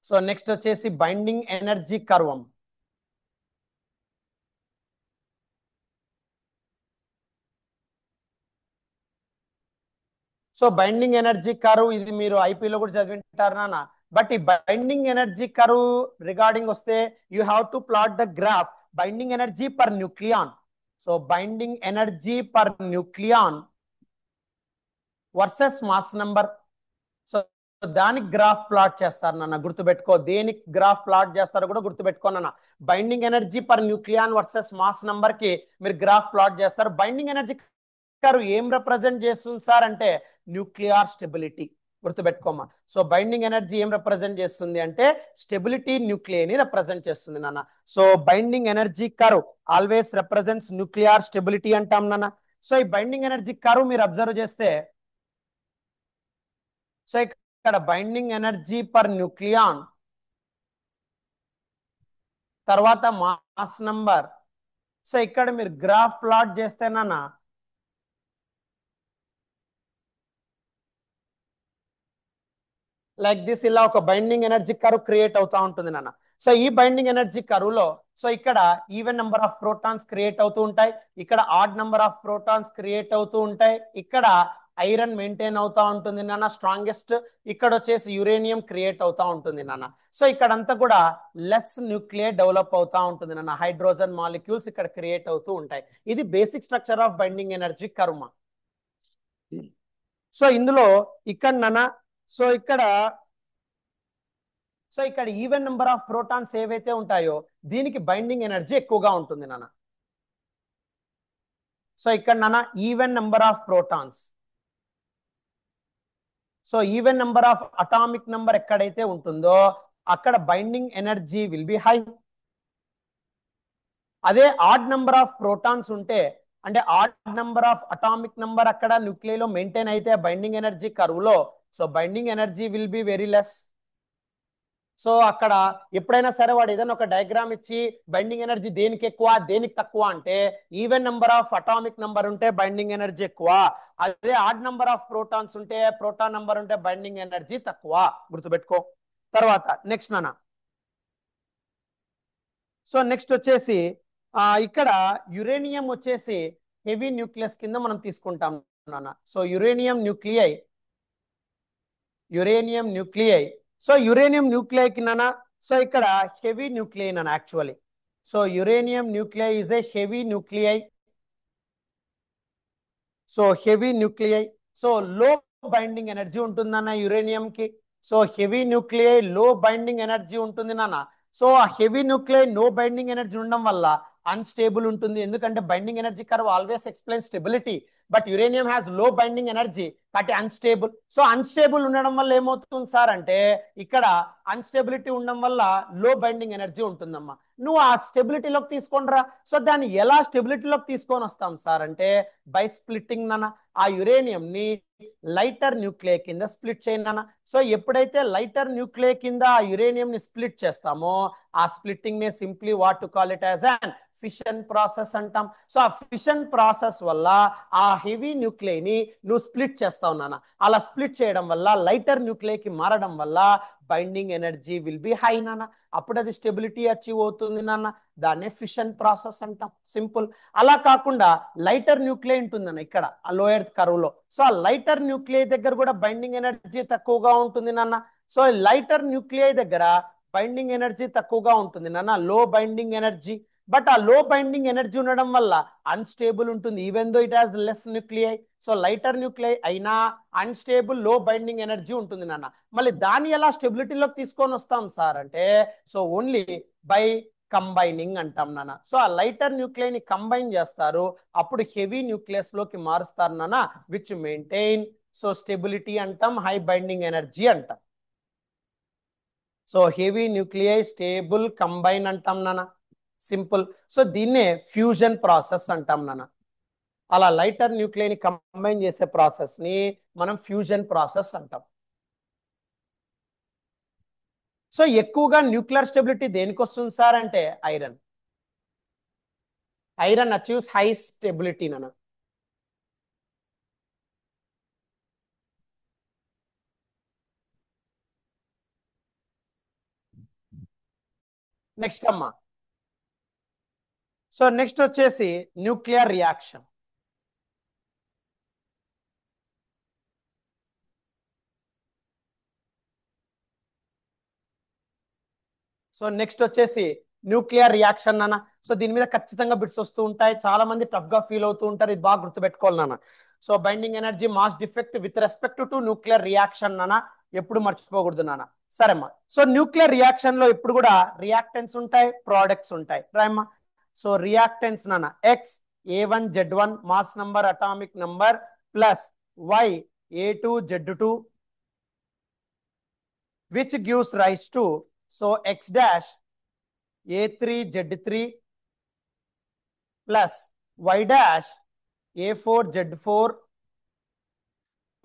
So next వచ్చేసి binding energy curve. So binding energy curve ఇది మీరు ఐపీలో కూడా చదివింటారు నాన్న. బట్ ఈ బైండింగ్ ఎనర్జీ కర్వ్ రిగార్డింగ్ వస్తే you have to plot the graph binding energy per nucleon. So binding energy per nucleon versus mass number. So దానికి గ్రాఫ్ ప్లాట్ చేస్తారు నాన్న, గుర్తుపెట్టుకో. దేనికి గ్రాఫ్ ప్లాట్ చేస్తారో కూడా గుర్తుపెట్టుకో నాన్న. Binding energy per nucleon versus mass number కి మీరు గ్రాఫ్ ప్లాట్ చేస్తారు. బైండింగ్ ఎనర్జీ కర్వ్ ఏం రిప్రజెంట్ చేస్తుంది సార్ అంటే న్యూక్లియర్ స్టెబిలిటీ, గుర్తుపెట్టుకోమా. సో బైండింగ్ ఎనర్జీ ఏం రిప్రజెంట్ చేస్తుంది అంటే స్టెబిలిటీ న్యూక్లియైని రిప్రజెంట్ చేస్తుంది నాన్న. So binding energy curve always represents nuclear stability అంటాం నాన్న. సో ఈ బైండింగ్ ఎనర్జీ కర్వ్ మీరు అబ్జర్వ్ చేస్తే, సో ఇక్కడ బైండింగ్ ఎనర్జీ పర్ న్యూక్లియాన్, తర్వాత మాస్ నంబర్. సో ఇక్కడ మీరు గ్రాఫ్ ప్లాట్ చేస్తేనన్నా లైక్ దిస్ ఇలా ఒక బైండింగ్ ఎనర్జీ కర్వ్ క్రియేట్ అవుతా ఉంటుంది నాన్న. సో ఈ బైండింగ్ ఎనర్జీ కర్వ్ లో సో ఇక్కడ even number of protons create అవుతూ ఉంటాయి, ఇక్కడ odd number of protons create అవుతూ ఉంటాయి, ఇక్కడ ఐరన్ మెయింటైన్ అవుతా ఉంటుంది నాన్న స్ట్రాంగెస్ట్, ఇక్కడ వచ్చేసి యురేనియం క్రియేట్ అవుతా ఉంటుంది నాన్న. సో ఇక్కడంతా కూడా లెస్ న్యూక్లియర్ డెవలప్ అవుతా ఉంటుంది నాన్న, హైడ్రోజన్ మాలిక్యూల్స్ ఇక్కడ క్రియేట్ అవుతూ ఉంటాయి. ఇది basic structure of binding energy curve. So ఇందులో ఇక్కడ నాన్న సో ఇక్కడ ఈవెన్ నెంబర్ ఆఫ్ ప్రోటాన్స్ ఏవైతే ఉంటాయో దీనికి బైండింగ్ ఎనర్జీ ఎక్కువగా ఉంటుంది నాన్న. సో ఇక్కడ నాన్న even number of protons, so even number of atomic number ఎక్కడైతే ఉంటుందో అక్కడ binding energy will be high. అదే ఆడ్ నెంబర్ ఆఫ్ ప్రోటాన్స్ ఉంటే అంటే odd number of atomic number అక్కడ న్యూక్లియర్ లో మెయింటైన్ అయితే బైండింగ్ ఎనర్జీ కర్వ్ లో so binding energy will be very less. So అక్కడ ఎప్పుడైనా సరే వాడు ఏదైనా ఒక డయాగ్రామ్ ఇచ్చి బైండింగ్ ఎనర్జీ దేనికి ఎక్కువ దేనికి తక్కువ అంటే even number of atomic number ఉంటే బైండింగ్ ఎనర్జీ ఎక్కువ, అదే ఆడ్ నెంబర్ ఆఫ్ ప్రోటాన్స్ ఉంటే ప్రోటాన్ నెంబర్ ఉంటే బైండింగ్ ఎనర్జీ తక్కువ, గుర్తుపెట్టుకో. తర్వాత నెక్స్ట్ నాన్న, సో నెక్స్ట్ వచ్చేసి ఇక్కడ యురేనియం వచ్చేసి హెవీ న్యూక్లియస్ కింద మనం తీసుకుంటాం నాన్న. So uranium nuclei so uranium nuclei కింద సో ఇక్కడ హెవీ న్యూక్లియై నాన్న actually. So uranium nuclei is a heavy nuclei. So heavy nuclei so low binding energy ఉంటుంది నాన్న యురేనియం కి. So heavy nuclei low binding energy ఉంటుంది నాన్న. సో ఆ heavy nuclei no binding energy ఉండడం వల్ల అన్స్టేబుల్ ఉంటుంది, ఎందుకంటే binding energy curve always explain stability, but uranium has low binding energy కాబట్టి అన్స్టేబుల్. సో అన్స్టేబుల్ ఉండడం వల్ల ఏమవుతుంది సార్ అంటే ఇక్కడ అన్స్టెబిలిటీ ఉండడం వల్ల లో బైండింగ్ ఎనర్జీ ఉంటుందమ్మా. నువ్వు ఆ స్టెబిలిటీలోకి తీసుకొని రా. సో దాన్ని ఎలా స్టెబిలిటీలోకి తీసుకొని వస్తాం సార్ అంటే బై స్ప్లిట్టింగ్ నాన్న. ఆ యురేనియం ని లైటర్ న్యూక్లియై కింద స్ప్లిట్ చేయండి. సో ఎప్పుడైతే లైటర్ న్యూక్లియై కింద ఆ యురేనియం ని స్ప్లిట్ చేస్తామో ఆ స్ప్లిట్టింగ్ ని simply what to call it as an fission process అంటాం. సో ఆ ఫిషన్ ప్రాసెస్ వల్ల ఆ హెవీ న్యూక్లియై ని నువ్వు స్ప్లిట్ చేస్తావు నాన్న. అలా స్ప్లిట్ చేయడం వల్ల లైటర్ న్యూక్లియై కి మారడం వల్ల binding energy will be high నాన్న. అప్పుడు అది స్టెబిలిటీ అచీవ్ అవుతుంది నాన్న, దాన్నే ఫిషన్ ప్రాసెస్ అంటాం, సింపుల్. అలా కాకుండా లైటర్ న్యూక్లియై ఉంటుందన్న ఇక్కడ ఆ లోయర్ కర్వ్ లో. సో ఆ లైటర్ న్యూక్లియై దగ్గర కూడా బైండింగ్ ఎనర్జీ తక్కువగా ఉంటుంది నాన్న. సో లైటర్ న్యూక్లియై దగ్గర బైండింగ్ ఎనర్జీ తక్కువగా ఉంటుంది నాన్న, లో బైండింగ్ ఎనర్జీ. బట్ ఆ లో బైండింగ్ ఎనర్జీ ఉండడం వల్ల అన్స్టేబుల్ ఉంటుంది even though it has less nuclei. So lighter nuclei అయినా అన్స్టేబుల్ లో బైండింగ్ ఎనర్జీ ఉంటుంది నాన్న. మళ్ళీ దాన్ని ఎలా స్టెబిలిటీలోకి తీసుకొని వస్తాం సార్ అంటే సో ఓన్లీ బై కంబైనింగ్ అంటాం నాన్న. సో ఆ లైటర్ న్యూక్లియై ని కంబైన్ చేస్తారు, అప్పుడు హెవీ న్యూక్లియస్ లోకి మారుస్తారు నాన్న, విచ్ మెయింటైన్ సో స్టెబిలిటీ అంటాం, హై బైండింగ్ ఎనర్జీ అంటాం. So heavy nuclei stable combine అంటాం నాన్న, సింపుల్. సో దీన్నే ఫ్యూజన్ ప్రాసెస్ అంటాం నాన్న. అలా లైటర్ న్యూక్లియై ని కంబైన్ చేసే ప్రాసెస్ ని మనం ఫ్యూజన్ ప్రాసెస్ అంటాం. సో ఎక్కువగా న్యూక్లియర్ స్టెబిలిటీ దేనికి వస్తుంది సార్ అంటే iron. Iron achieves high stability నాన్న. నెక్స్ట్ అమ్మా, సో నెక్స్ట్ వచ్చేసి న్యూక్లియర్ రియాక్షన్. సో నెక్స్ట్ వచ్చేసి న్యూక్లియర్ రియాక్షన్ నాన్న. సో దీని మీద ఖచ్చితంగా బిట్స్ వస్తూ ఉంటాయి, చాలా మంది టఫ్ గా ఫీల్ అవుతూ ఉంటారు, ఇది బాగా గుర్తుపెట్టుకోవాలి నాన్న. So binding energy mass defect with respect to nuclear reaction నాన్న, ఎప్పుడు మర్చిపోకూడదు నాన్న. సరేమ్మా, సో న్యూక్లియర్ రియాక్షన్ లో ఇప్పుడు కూడా రియాక్టెన్స్ ఉంటాయి, ప్రోడక్ట్స్ ఉంటాయి రాయమ్మా. సో రియాక్టెన్స్ నాన్న X A1Z1 mass number atomic number plus Y A2Z2 which gives rise to so X dash A3Z3 plus Y dash A4Z4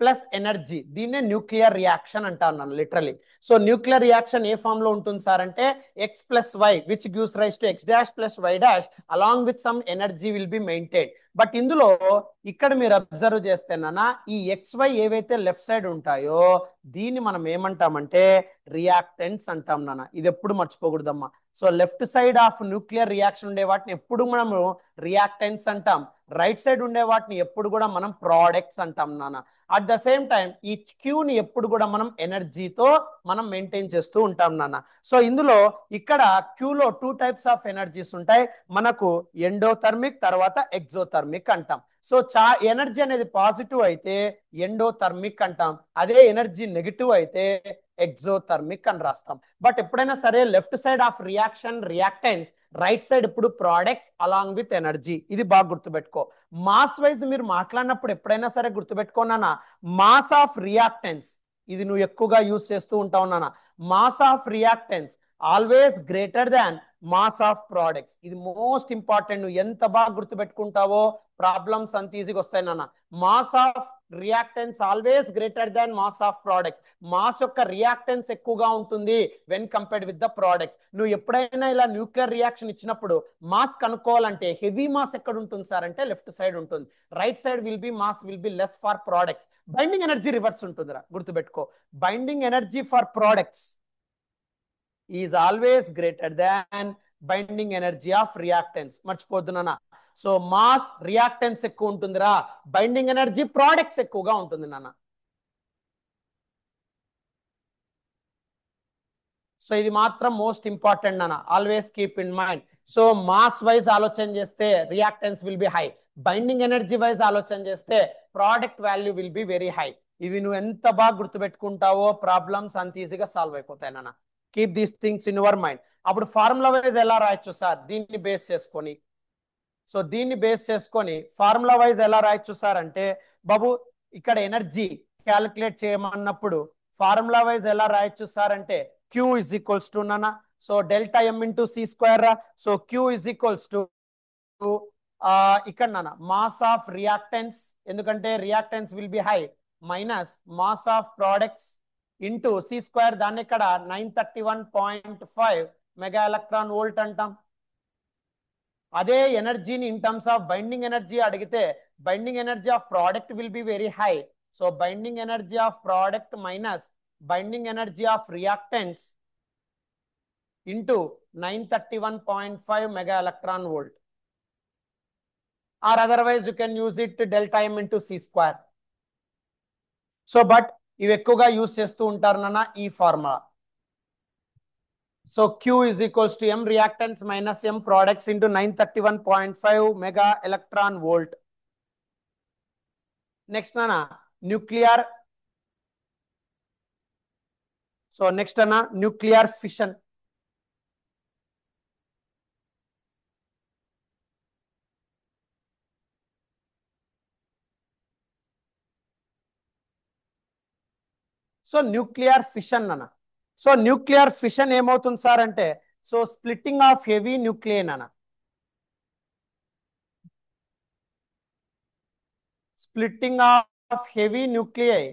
plus energy, దీన్నే న్యూక్లియర్ రియాక్షన్ అంటాను నేను లిటరలీ. సో న్యూక్లియర్ రియాక్షన్ ఏ ఫామ్ లో ఉంటుంది సార్ అంటే X plus Y which gives rise to X dash plus Y dash along with some energy will be maintain. But ఇందులో ఇక్కడ మీరు అబ్జర్వ్ చేస్తేనా ఈ ఎక్స్ వై ఏవైతే లెఫ్ట్ సైడ్ ఉంటాయో దీన్ని మనం ఏమంటామంటే రియాక్టెంట్స్ అంటాం నాన్న. ఇది ఎప్పుడు మర్చిపోకూడదమ్మా. So left side of nuclear reaction ఉండే వాటిని ఎప్పుడు మనము రియాక్టెంట్స్ అంటాం, రైట్ సైడ్ ఉండే వాటిని ఎప్పుడు కూడా మనం ప్రోడక్ట్స్ అంటాం నాన్న. అట్ ద సేమ్ టైం ఈ క్యూని ఎప్పుడు కూడా మనం ఎనర్జీతో మనం మెయింటైన్ చేస్తూ ఉంటాం నాన్న. సో ఇందులో ఇక్కడ క్యూలో 2 టైప్స్ ఆఫ్ ఎనర్జీస్ ఉంటాయి మనకు, ఎండోథర్మిక్ తర్వాత ఎగ్జోథర్మిక్ అంటాం. సో ఎనర్జీ అనేది పాజిటివ్ అయితే ఎండోథర్మిక్ అంటాం, అదే ఎనర్జీ నెగిటివ్ అయితే ఎగ్జోథర్మిక్ అని రాస్తాం. బట్ ఎప్పుడైనా సరే left side of reaction reactance, right side ఇప్పుడు ప్రోడక్ట్స్ అలాంగ్ విత్ ఎనర్జీ. ఇది బాగా గుర్తుపెట్టుకో. మాస్ వైజ్ మీరు మాట్లాడినప్పుడు ఎప్పుడైనా సరే గుర్తుపెట్టుకోనా, మాస్ ఆఫ్ రియాక్టెన్స్ ఇది నువ్వు ఎక్కువగా యూజ్ చేస్తూ ఉంటావు నాన్న. Mass of reactance always greater than mass of products. ఇది మోస్ట్ ఇంపార్టెంట్. నువ్వు ఎంత బాగా గుర్తుపెట్టుకుంటావో ప్రాబ్లమ్స్ అంత ఈజీగా వస్తాయి నాన్న. Mass of reactance always greater than mass of products. Mass యొక్క రియాక్టెన్స్ ఎక్కువగా ఉంటుంది when compared with the products. నువ్వు ఎప్పుడైనా ఇలా న్యూక్లియర్ రియాక్షన్ ఇచ్చినప్పుడు మాస్ కనుక్కోవాలంటే హెవీ మాస్ ఎక్కడ ఉంటుంది సార్ అంటే లెఫ్ట్ సైడ్ ఉంటుంది, right side will be mass will be less for products. Binding energy reverse ఉంటుందిరా, గుర్తుపెట్టుకో. Binding energy for products is always greater than binding energy of reactants. మర్చిపోతున్నానా? సో మాస్ రియాక్టెన్స్ ఎక్కువ ఉంటుందిరా, బైండింగ్ ఎనర్జీ ప్రోడక్ట్స్ ఎక్కువగా ఉంటుంది నాన్న. సో ఇది మాత్రం మోస్ట్ ఇంపార్టెంట్ నాన్న, always keep in mind. So mass wise ఆలోచన చేస్తే reactants will be high, binding energy wise ఆలోచన చేస్తే product value will be very high. ఇవి నువ్వు ఎంత బాగా గుర్తుపెట్టుకుంటావో ప్రాబ్లమ్స్ అంత ఈజీగా సాల్వ్ అయిపోతాయి నాన్న. Keep these things in your mind. అప్పుడు ఫార్ములా వైజ్ ఎలా రాయొచ్చు సార్, దీన్ని బేస్ చేసుకొని. సో దీన్ని బేస్ చేసుకొని ఫార్ములా వైజ్ ఎలా రాయొచ్చు సార్ అంటే బాబు ఇక్కడ ఎనర్జీ క్యాలిక్యులేట్ చేయమన్నప్పుడు ఫార్ములా వైజ్ ఎలా రాయొచ్చు సార్ అంటే క్యూ ఇజ్ ఈక్వల్స్ టు నాన్న, so delta M into C square రా. So Q is equals to ఇక్కడ నాన్న మాస్ ఆఫ్ రియాక్టెన్స్, ఎందుకంటే reactants will be high, minus mass of products into C square, దాన్ని ఇక్కడ 931.5 మెగా ఎలక్ట్రాన్ వోల్ట్ అంటాం. అదే ఎనర్జీని in terms of binding energy అడిగితే binding energy of product will be very high. So binding energy of product minus binding energy of reactants into 931.5 mega electron volt, or otherwise you can use it delta M into C square. So but ఇవి ఎక్కువగా యూజ్ చేస్తూ ఉంటారు నాన్న ఈ formula. So Q is equals to M reactants minus M products into 931.5 mega electron volt. Next nana nuclear. So next nana nuclear fission. So nuclear fission అన్న. సో న్యూక్లియర్ ఫిషన్ ఏమవుతుంది సార్ అంటే so splitting of heavy nuclei అన్న, splitting of heavy nuclei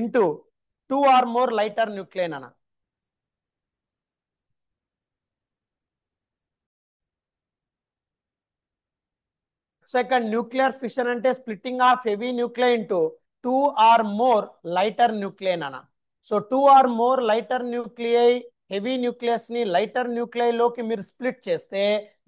into 2 or more lighter nuclei అన్న. సో ఇక్కడ న్యూక్లియర్ ఫిషన్ అంటే splitting of heavy nuclei into 2 or more lighter nuclei అన్న. So 2 or more lighter nuclei heavy nucleus ని లైటర్ న్యూక్లియై లోకి మీరు స్ప్లిట్ చేస్తే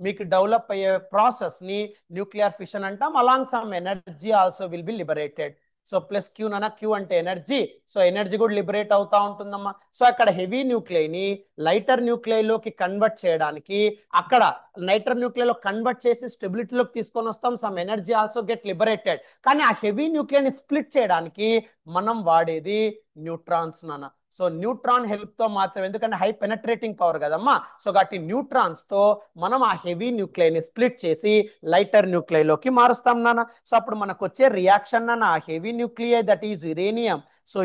మీకు డెవలప్ అయ్యే ప్రాసెస్ ని న్యూక్లియర్ ఫిషన్ అంటాం. Along some energy also will be liberated. So plus Q నాన్న, క్యూ అంటే ఎనర్జీ, సో ఎనర్జీ కూడా లిబరేట్ అవుతా ఉంటుందమ్మా. సో అక్కడ హెవీ న్యూక్లియైని లైటర్ న్యూక్లియైలోకి కన్వర్ట్ చేయడానికి అక్కడ లైటర్ న్యూక్లియైలో కన్వర్ట్ చేసి స్టెబిలిటీలోకి తీసుకొని వస్తాం. Some energy also get liberated. కానీ ఆ హెవీ న్యూక్లియైని స్ప్లిట్ చేయడానికి మనం వాడేది న్యూట్రాన్స్ నాన్న. సో న్యూట్రాన్ హెల్ప్ తో మాత్రం, ఎందుకంటే హై పెనట్రేటింగ్ పవర్ కదమ్మా. సో కాబట్టి న్యూట్రాన్స్ తో మనం ఆ హెవీ న్యూక్లియైని స్ప్లిట్ చేసి లైటర్ న్యూక్లియైలోకి మారుస్తాం నాన్న. సో అప్పుడు మనకు వచ్చే రియాక్షన్ నాన్న heavy nuclei that is uranium. So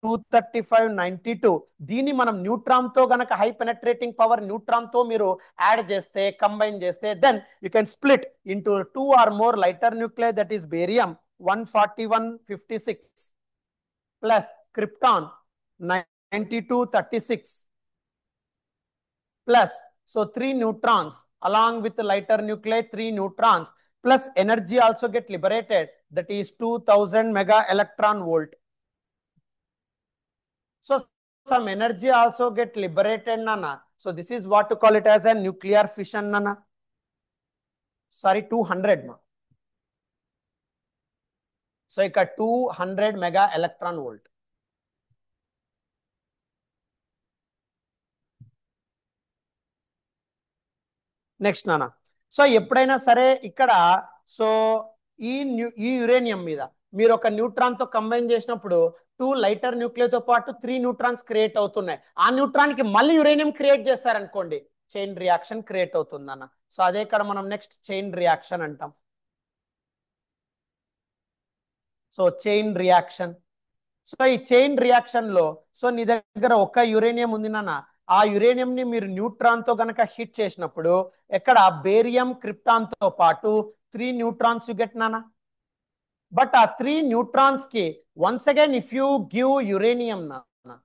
235 92 దీన్ని మనం న్యూట్రాన్ తో గనక హై పెనట్రేటింగ్ పవర్ న్యూట్రాన్ తో మీరు యాడ్ చేస్తే కంబైన్ చేస్తే then you can split into 2 or more lighter nuclei that is barium 14156 plus krypton 9236 plus so 3 neutrons along with the lighter nuclei 3 neutrons plus energy also get liberated that is 2000 mega electron volt. So some energy also get liberated nana, so this is what to call it as a nuclear fission nana, sorry 200 ma, so ika 200 mega electron volt. Next నాన్న, సో ఎప్పుడైనా సరే ఇక్కడ సో ఈ యురేనియం మీద మీరు ఒక న్యూట్రాన్ తో కంబైన్ చేసినప్పుడు 2 లైటర్ న్యూక్లియర్ పాటు 3 న్యూట్రాన్స్ క్రియేట్ అవుతున్నాయి. ఆ న్యూట్రాన్ కి మళ్ళీ యురేనియం క్రియేట్ చేస్తారనుకోండి, చైన్ రియాక్షన్ క్రియేట్ అవుతుంది అన్న. సో అదే ఇక్కడ మనం నెక్స్ట్ చైన్ రియాక్షన్ అంటాం. సో చైన్ రియాక్షన్, సో ఈ చైన్ రియాక్షన్ లో సో నీ దగ్గర ఒక యురేనియం ఉంది నాన్న, ఆ యురేనియం ని మీరు న్యూట్రాన్ తో గనక హిట్ చేసినప్పుడు ఎక్కడ బేరియం క్రిప్టాన్ తో పాటు 3 న్యూట్రాన్స్ యు గెట్ నానా. బట్ ఆ 3 న్యూట్రాన్స్ కి once again if you give uranium నానా,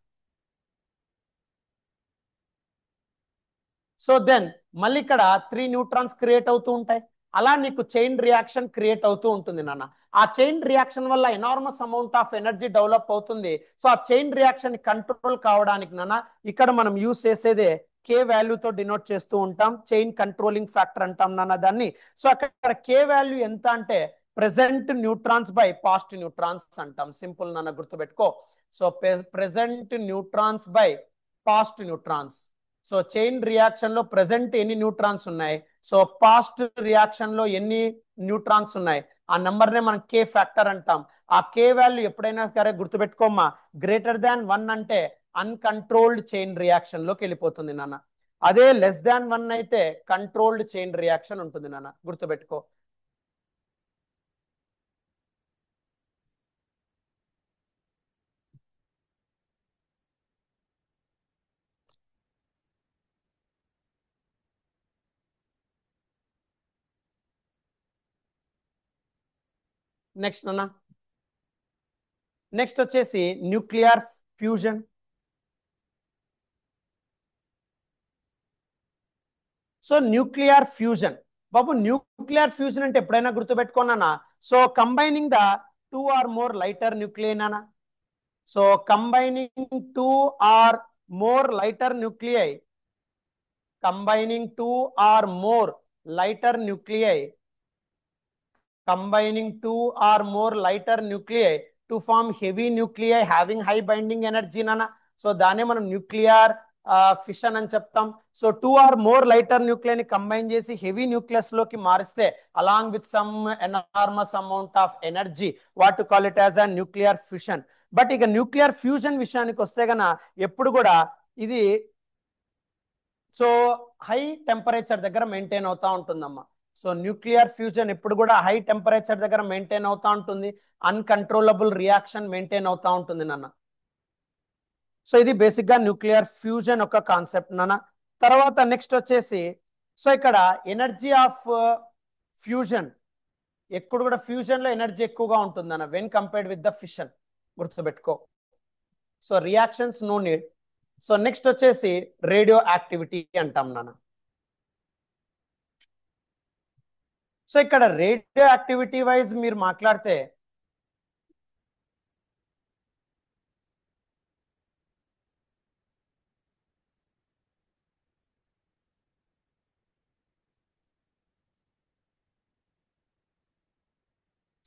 సో దెన్ మళ్ళీ ఇక్కడ 3 న్యూట్రాన్స్ క్రియేట్ అవుతూ ఉంటాయి. అలా నీకు చైన్ రియాక్షన్ క్రియేట్ అవుతూ ఉంటుంది నాన్న. ఆ చైన్ రియాక్షన్ వల్ల enormous amount of energy develop అవుతుంది. సో ఆ చైన్ రియాక్షన్ కంట్రోల్ కావడానికి నాన్న ఇక్కడ మనం యూస్ చేసేదే కే వాల్యూతో డినోట్ చేస్తూ ఉంటాం, చైన్ కంట్రోలింగ్ ఫ్యాక్టర్ అంటాం నాన్న దాన్ని. సో అక్కడ కే వాల్యూ ఎంత అంటే present neutrons by past neutrons అంటాం. సింపుల్ నాన్న, గుర్తుపెట్టుకో. So present neutrons by past neutrons. So chain reaction లో ప్రెసెంట్ ఎన్ని న్యూట్రాన్స్ ఉన్నాయి, సో పాస్ట్ రియాక్షన్ లో ఎన్ని న్యూట్రాన్స్ ఉన్నాయి, ఆ నంబర్ నే మనం కే ఫ్యాక్టర్ అంటాం. ఆ కే వాల్యూ ఎప్పుడైనా సరే గుర్తుపెట్టుకోమ్మా, గ్రేటర్ దాన్ 1 అంటే అన్కంట్రోల్డ్ చైన్ రియాక్షన్ లోకి వెళ్ళిపోతుంది నాన్న. అదే లెస్ దాన్ 1 అయితే కంట్రోల్డ్ చైన్ రియాక్షన్ ఉంటుంది నాన్న, గుర్తుపెట్టుకో. నెక్స్ట్ నాన్న, నెక్స్ట్ వచ్చేసి nuclear fusion. So nuclear fusion బాబు, న్యూక్లియర్ ఫ్యూజన్ అంటే ఎప్పుడైనా గుర్తుపెట్టుకున్నానా, so combining the 2 or more lighter nuclei నానా. So combining 2 or more lighter nuclei, combining 2 or more lighter nuclei, combining 2 or more lighter nuclei to form heavy nuclei having high binding energy nana. So దానే మనం న్యూక్లియర్ ఫిషన్ అని చెప్తాం. So 2 or more lighter nuclei ని కంబైన్ చేసి హెవీ న్యూక్లియస్ లోకి మారిస్తే along with some enormous amount of energy, what to call it as a nuclear fission. But ఇక న్యూక్లియర్ ఫ్యూజన్ విషయానికి వస్తే గన ఎప్పుడు కూడా ఇది సో హై టెంపరేచర్ దగ్గర మెయింటైన్ అవుతా ఉంటుందమ్మా. సో న్యూక్లియర్ ఫ్యూజన్ ఎప్పుడు కూడా హై టెంపరేచర్ దగ్గర మెయింటైన్ అవుతా ఉంటుంది, అన్కంట్రోలబుల్ రియాక్షన్ మెయింటైన్ అవుతా ఉంటుంది నాన్న. సో ఇది బేసిక్ గా న్యూక్లియర్ ఫ్యూజన్ ఒక కాన్సెప్ట్ నాన్న. తర్వాత నెక్స్ట్ వచ్చేసి సో ఇక్కడ ఎనర్జీ ఆఫ్ ఫ్యూజన్, ఎప్పుడు కూడా ఫ్యూజన్ లో ఎనర్జీ ఎక్కువగా ఉంటుంది అన్న when compared with the fission, గుర్తుపెట్టుకో. So reactions no need. So next వచ్చేసి రేడియో యాక్టివిటీ అంటాం నాన్న. సో ఇక్కడ రేడియో యాక్టివిటీ వైజ్ మీరు మాట్లాడితే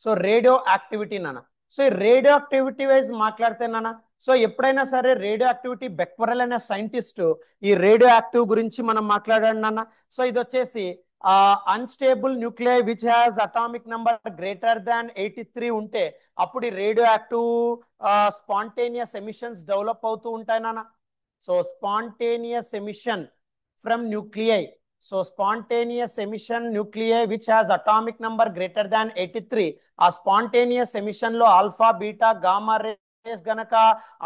సో రేడియో యాక్టివిటీ నాన్న. సో ఈ రేడియో యాక్టివిటీ వైజ్ మాట్లాడితే నాన్న, సో ఎప్పుడైనా సరే రేడియో యాక్టివిటీ బెక్వెరెల్ అనే సైంటిస్ట్ ఈ రేడియో యాక్టివ్ గురించి మనం మాట్లాడాడు నాన్న. సో ఇది వచ్చేసి unstable nuclei which has atomic number greater than 83 ఉంటే అప్పుడు ఈ radio active spontaneous emissions develop అవుతూ ఉంటాయి నాన్న. So spontaneous emission from nuclei, so spontaneous emission nuclei which has atomic number greater than 83, ఆ spontaneous emission లో alpha beta gamma ray rays గనక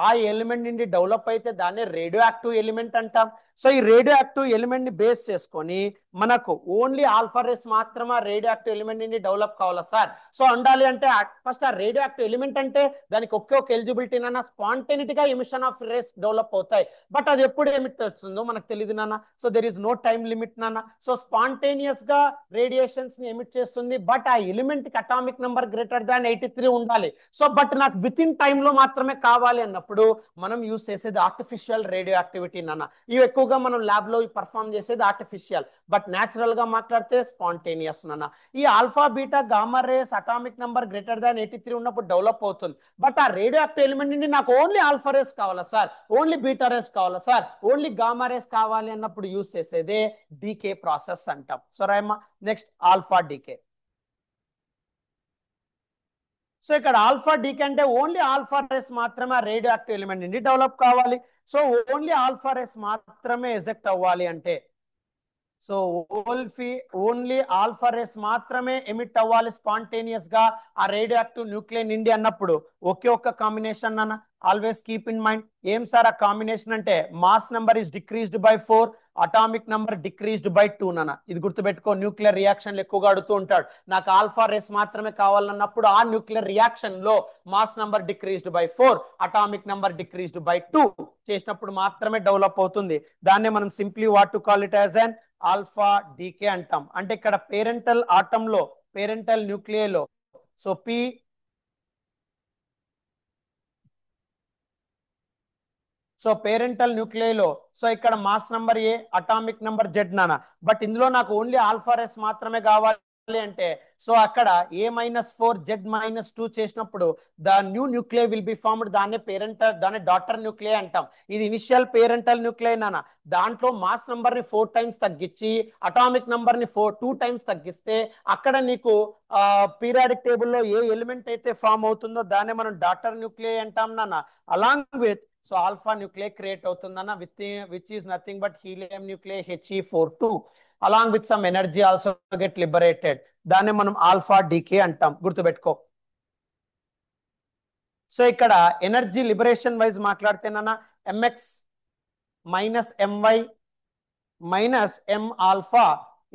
ఆ ఎలిమెంట్ నుండి డెవలప్ అయితే దాన్ని రేడియో యాక్టివ్ ఎలిమెంట్ అంటాం. సో ఈ రేడియో యాక్టివ్ ఎలిమెంట్ ని బేస్ చేసుకొని మనకు ఓన్లీ ఆల్ఫా రేస్ మాత్రమే రేడియో యాక్టివ్ ఎలిమెంట్ నుండి డెవలప్ కావాలా సార్? సో ఉండాలి అంటే ఫస్ట్ ఆ రేడియో యాక్టివ్ ఎలిమెంట్ అంటే దానికి ఒకే ఒక ఎలిజిబిలిటీ నాన్న, స్పాంటేనిటీగా ఎమిషన్ ఆఫ్ రేస్ డెవలప్ అవుతాయి. బట్ అది ఎప్పుడు ఎమిట్ అవుతుందో మనకు తెలియదు నాన్న. So there is no time limit నాన్న. సో స్పాంటేనియస్ గా రేడియేషన్స్ ని ఎమిట్ చేస్తుంది. బట్ ఆ ఎలిమెంట్ కి అటామిక్ నెంబర్ గ్రేటర్ దాన్ 83 ఉండాలి. సో బట్ నాకు విత్ ఇన్ టైమ్ లో మాత్రమే కావాలి అన్నప్పుడు మనం యూజ్ చేసేది ఆర్టిఫిషియల్ రేడియో యాక్టివిటీ నాన్న. ఇవి ఎక్కువగా మనం ల్యాబ్ లో పర్ఫామ్ చేసేది ఆర్టిఫిషియల్, బట్ న్యాచురల్ గా మాట్లాడితే స్పాంటేనియస్ నాన్న. ఈ alpha beta gamma rays atomic number greater than 83 ఉన్నప్పుడు డెవలప్ అవుతుంది. బట్ ఆ రేడియో యాక్టివ్ ఎలిమెంట్ నుండి నాకు ఓన్లీ ఆల్ఫా రేస్ కావాలా సార్, ఓన్లీ బీటా రేస్ కావాలా సార్, ఓన్లీ గామా రేస్ కావాలి అన్నప్పుడు యూజ్ చేసేదే డీకే ప్రాసెస్ అంటాం. సో రాయమ్మా నెక్స్ట్ ఆల్ఫా డీకే. సో ఇక్కడ ఆల్ఫా డీకే అంటే ఓన్లీ ఆల్ఫా రేస్ మాత్రమే ఆ రేడియో యాక్టివ్ ఎలిమెంట్ నుండి డెవలప్ కావాలి. సో ఓన్లీ ఆల్ఫా రేస్ మాత్రమే ఎజెక్ట్ అవ్వాలి అంటే, సో ఓన్లీ ఆల్ఫా రేస్ మాత్రమే ఎమిట్ అవ్వాలి స్పాంటేనియస్ గా ఆ రేడియో యాక్టివ్ న్యూక్లియర్ నుండి అన్నప్పుడు ఒకే ఒక్క కాంబినేషన్ అన్న. ఆల్వేస్ కీప్ ఇన్ మైండ్ ఏం సార్ ఆ కాంబినేషన్ అంటే mass number is decreased by 4, atomic number decreased by 2 నాన్న. ఇది గుర్తుపెట్టుకో, న్యూక్లియర్ రియాక్షన్లు ఎక్కువగా అడుగుతూ ఉంటాడు. నాకు ఆల్ఫా రేస్ మాత్రమే కావాలన్నప్పుడు ఆ న్యూక్లియర్ రియాక్షన్ లో mass number decreased by 4, atomic number decreased by 2 చేసినప్పుడు మాత్రమే డెవలప్ అవుతుంది. దాన్నే మనం simply what to call it as an alpha decay అంటాం. అంటే ఇక్కడ పేరెంటల్ ఆటమ్ లో, parental nuclear so P so parental న్యూక్లియలో సో ఇక్కడ mass number A, atomic number Z నానా. బట్ ఇందులో నాకు ఓన్లీ ఆల్ఫా రేస్ మాత్రమే కావాలి అంటే సో అక్కడ A-4 Z-2 చేసినప్పుడు the new nuclear will be formed. దాన్నే పేరెంటల్, దాన్ని డాటర్ న్యూక్లియర్ అంటాం. ఇది ఇనిషియల్ పేరెంటల్ న్యూక్లియర్ నానా. దాంట్లో మాస్ నంబర్ ని 4 టైమ్స్ తగ్గించి అటామిక్ నంబర్ ని 2 టైమ్స్ తగ్గిస్తే అక్కడ నీకు పీరియాడిక్ టేబుల్లో ఏ ఎలిమెంట్ అయితే ఫామ్ అవుతుందో దాన్ని మనం డాటర్ న్యూక్లియర్ అంటాం నాన్న. Along with so alpha nuclear create అవుతుందన్న which is nothing but helium nuclear He42 along with some energy also get liberated. దాన్ని మనం ఆల్ఫా డీకే అంటాం, గుర్తుపెట్టుకో. సో ఇక్కడ ఎనర్జీ లిబరేషన్ వైజ్ మాట్లాడితేనన్నా mx minus my minus m alpha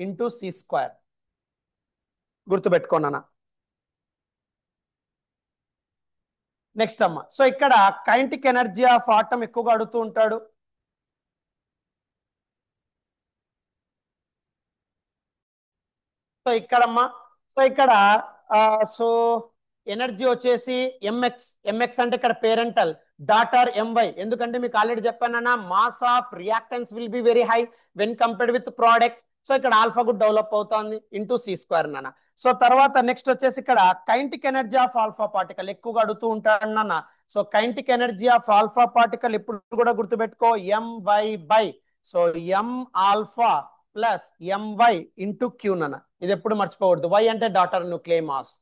into c², గుర్తుపెట్టుకోనన్నా. నెక్స్ట్ అమ్మ, సో ఇక్కడ కైనెటిక్ ఎనర్జీ ఆఫ్ ఆటమ్ ఎక్కువగా అడుగుతూ ఉంటాడు. సో ఇక్కడమ్మా, సో ఇక్కడ సో ఎనర్జీ వచ్చేసి ఎంఎక్స్ అంటే ఇక్కడ పేరెంటల్, డాటర్ ఎంవై. ఎందుకంటే మీకు ఆల్రెడీ చెప్పానన్నా mass of reactants will be very high when compared with products. So ఇక్కడ ఆల్ఫా కూడా డెవలప్ అవుతుంది ఇంటూ c² నాన్న. సో తర్వాత నెక్స్ట్ వచ్చేసి ఇక్కడ kinetic energy of alpha particle ఎక్కువగా అడుగుతూ ఉంటాడు నాన్న. So kinetic energy of alpha particle ఇప్పుడు కూడా గుర్తుపెట్టుకో MY by so M alpha plus MY into Q నాన్న. ఇది ఎప్పుడు మర్చిపోకూడదు. వై అంటే daughter nuclear mass.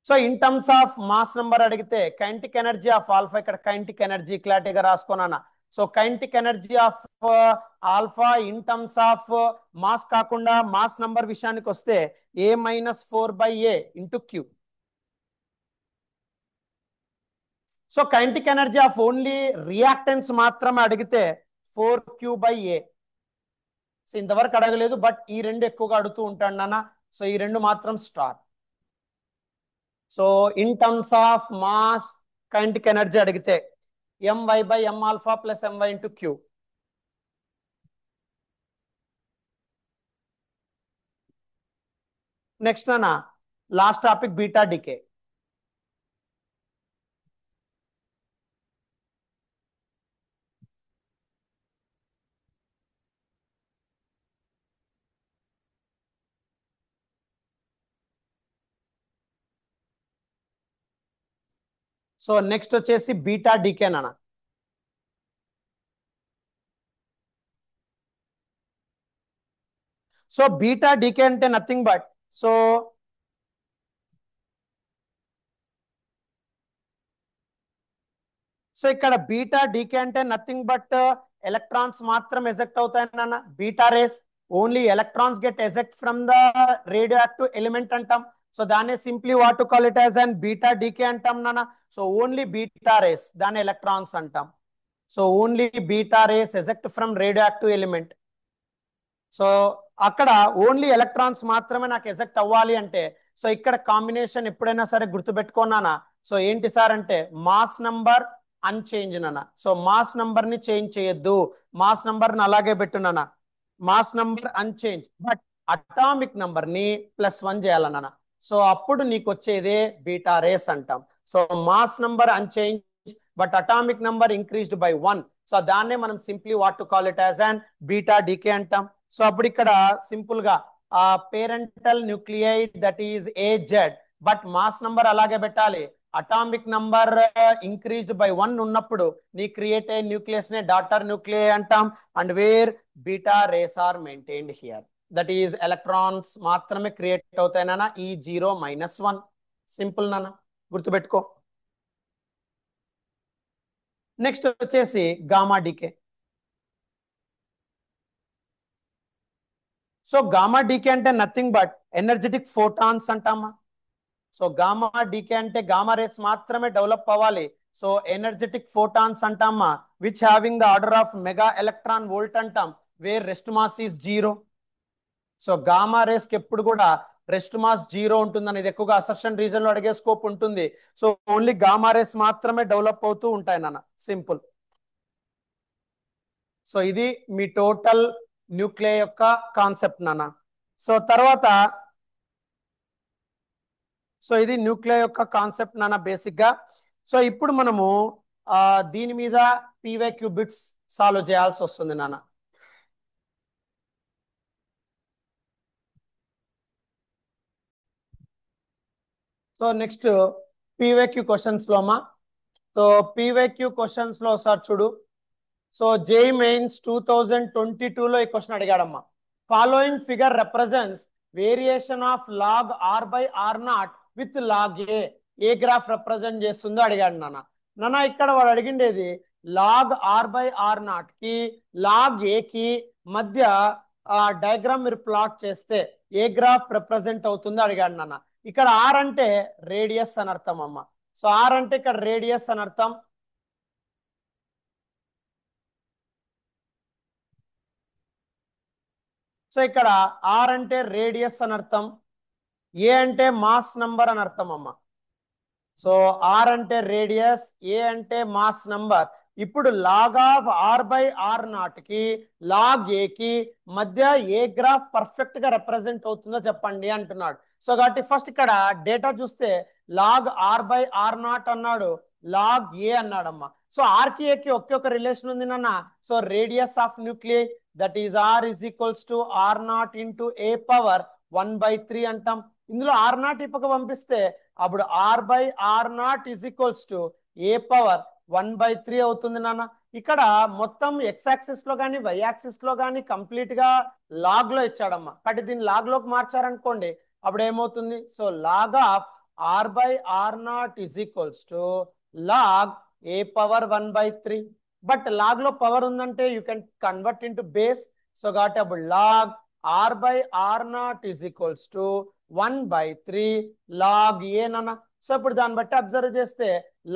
So in terms of mass number అడిగితే కైనెటిక్ ఎనర్జీ ఆఫ్ ఆల్ఫా, ఇక్కడ కైనెటిక్ ఎనర్జీ క్లారిటీగా రాసుకున్నాను. So kinetic energy of alpha in terms of mass కాకుండా మాస్ నంబర్ విషయానికి వస్తే A-4/A into Q. So kinetic energy of only reactants మాత్రమే అడిగితే 4Q/A. సో ఇంతవరకు అడగలేదు, బట్ ఈ రెండు ఎక్కువగా అడుగుతూ ఉంటాడు నాన్న. సో ఈ రెండు మాత్రం star. So in terms of mass kinetic energy అడిగితే my/m alpha plus my into Q. Next నాన్న last topic beta decay. So next వచ్చేసి బీటా డికే నాన్న. సో బీటా డికే అంటే నథింగ్ బట్ సో సో ఇక్కడ బీటా డికే అంటే నథింగ్ బట్ ఎలక్ట్రాన్స్ మాత్రం ఎజెక్ట్ అవుతాయి నాన్న. Beta rays only electrons get eject from the radioactive element అంటాం. సో దాన్ని simply what to call it as and beta decay అంటాం నాన్న. సో ఓన్లీ బీటా రేస్ దాన్ని ఎలక్ట్రాన్స్ అంటాం. So only beta rays eject from radioactive element. So అక్కడ ఓన్లీ ఎలక్ట్రాన్స్ మాత్రమే నాకు ఎజెక్ట్ అవ్వాలి అంటే సో ఇక్కడ కాంబినేషన్ ఎప్పుడైనా సరే గుర్తుపెట్టుకున్నానా. సో ఏంటి సార్ అంటే మాస్ నంబర్ అన్చేంజ్ నాన్న. సో మాస్ నంబర్ ని చేంజ్ చేయొద్దు, మాస్ నంబర్ ని అలాగే పెట్టున్నానా. Mass number unchange but atomic number ని +1 చేయాలన్నా. సో అప్పుడు నీకు వచ్చేదే బీటా రేస్ అంటాం. So mass number unchange but atomic number increased by 1. So దాన్నే మనం simply what to call it as and beta decay అంటాం. సో అప్పుడు ఇక్కడ సింపుల్ గా parental nuclei that is A Z but mass number అలాగే పెట్టాలి. అటామిక్ నంబర్ ఇంక్రీజ్డ్ బై 1 ఉన్నప్పుడు నీ క్రియేట్ అయ్యే న్యూక్లియస్ నే డాటర్ న్యూక్లియై అంటాం. And where beta rays are maintained here that is electrons మాత్రమే క్రియేట్ అవుతాయి నాన్న E0-1. సింపుల్ నాన్న, గుర్తుపెట్టుకో. నెక్స్ట్ వచ్చేసి gamma decay. So gamma decay అంటే నథింగ్ బట్ ఎనర్జెటిక్ ఫోటాన్స్ అంటామా. సో గామా డీకే అంటే గామా రేస్ మాత్రమే డెవలప్ అవ్వాలి. సో ఎనర్జెటిక్ ఫోటాన్స్ అంటామా which having the order of mega electron volt అంటాం where rest mass is 0. So gamma rays కి ఎప్పుడు కూడా రెస్ట్ మాస్ 0 ఉంటుందని ఇది ఎక్కువగా అసర్షన్ రీజన్ లో అడిగే స్కోప్ ఉంటుంది. సో ఓన్లీ గామా రేస్ మాత్రమే డెవలప్ అవుతూ ఉంటాయి నాన్న, సింపుల్. సో ఇది మీ టోటల్ న్యూక్లియర్ యొక్క కాన్సెప్ట్ నాన్న. సో తర్వాత సో ఇది న్యూక్లియర్ యొక్క కాన్సెప్ట్ నాన్న బేసిక్ గా. సో ఇప్పుడు మనము దీని మీద పీవైక్యూ బిట్స్ సాల్వ్ చేయాల్సి వస్తుంది నాన్న. సో నెక్స్ట్ పీవైక్యూ క్వశ్చన్స్ లో అమ్మా. సో పీవైక్యూ క్వశ్చన్స్ లో సార్ చూడు. సో జేఈ మెయిన్స్ 2022లో ఈ క్వశ్చన్ అడిగాడమ్మా. Following figure represents variation of log R/R0 with log A graph represent చేస్తుందో అడిగాడు నాన్న. ఇక్కడ వాడు అడిగిండేది లాగ్ R/R0 కి లాగ్ ఏ కి మధ్య డయాగ్రామ్ మీరు ప్లాట్ చేస్తే ఏ గ్రాఫ్ రిప్రజెంట్ అవుతుందో అడిగాడు నాన్న. ఇక్కడ ఆర్ అంటే రేడియస్ అని అర్థం అమ్మ. సో ఆర్ అంటే ఇక్కడ రేడియస్ అని అర్థం. సో ఇక్కడ ఆర్ అంటే రేడియస్ అని అర్థం, ఏ అంటే మాస్ నంబర్ అని అర్థం అమ్మ. సో ఆర్ అంటే రేడియస్, ఏ అంటే మాస్ నంబర్. ఇప్పుడు లాగ్ ఆఫ్ R/R0 కి లాగ్ ఏ కి మధ్య ఏ గ్రాఫ్ పర్ఫెక్ట్ గా రిప్రజెంట్ అవుతుందో చెప్పండి అంటున్నాడు. సో కాబట్టి ఫస్ట్ ఇక్కడ డేటా చూస్తే లాగ్ R/R0 అన్నాడు, లాగ్ ఏ అన్నాడమ్మా. సో ఆర్ కి ఏ కి ఒకే ఒక రిలేషన్ ఉంది నాన్న. So radius of nuclei that is R is equals to R0 into A power 1/3 అంటాం. ఇందులో R0 ఈ పక్క పంపిస్తే అప్పుడు R/R0 is equals to A power 1/3 అవుతుంది నాన్న. ఇక్కడ మొత్తం ఎక్స్ యాక్సిస్ లో కానీ వై యాక్సిస్ లో కానీ కంప్లీట్ గా లాగ్ లో ఇచ్చాడమ్మా. కాబట్టి దీన్ని లాగ్ లోకి మార్చారనుకోండి అప్పుడు ఏమవుతుంది. So log of R/R0 is equals to log A power 1/3. But log లో పవర్ ఉందంటే you can convert into base. So కాబట్టి అప్పుడు log R/R0 is equals to 1/3 log A నాన్న. సో ఇప్పుడు దాన్ని బట్టి అబ్జర్వ్ చేస్తే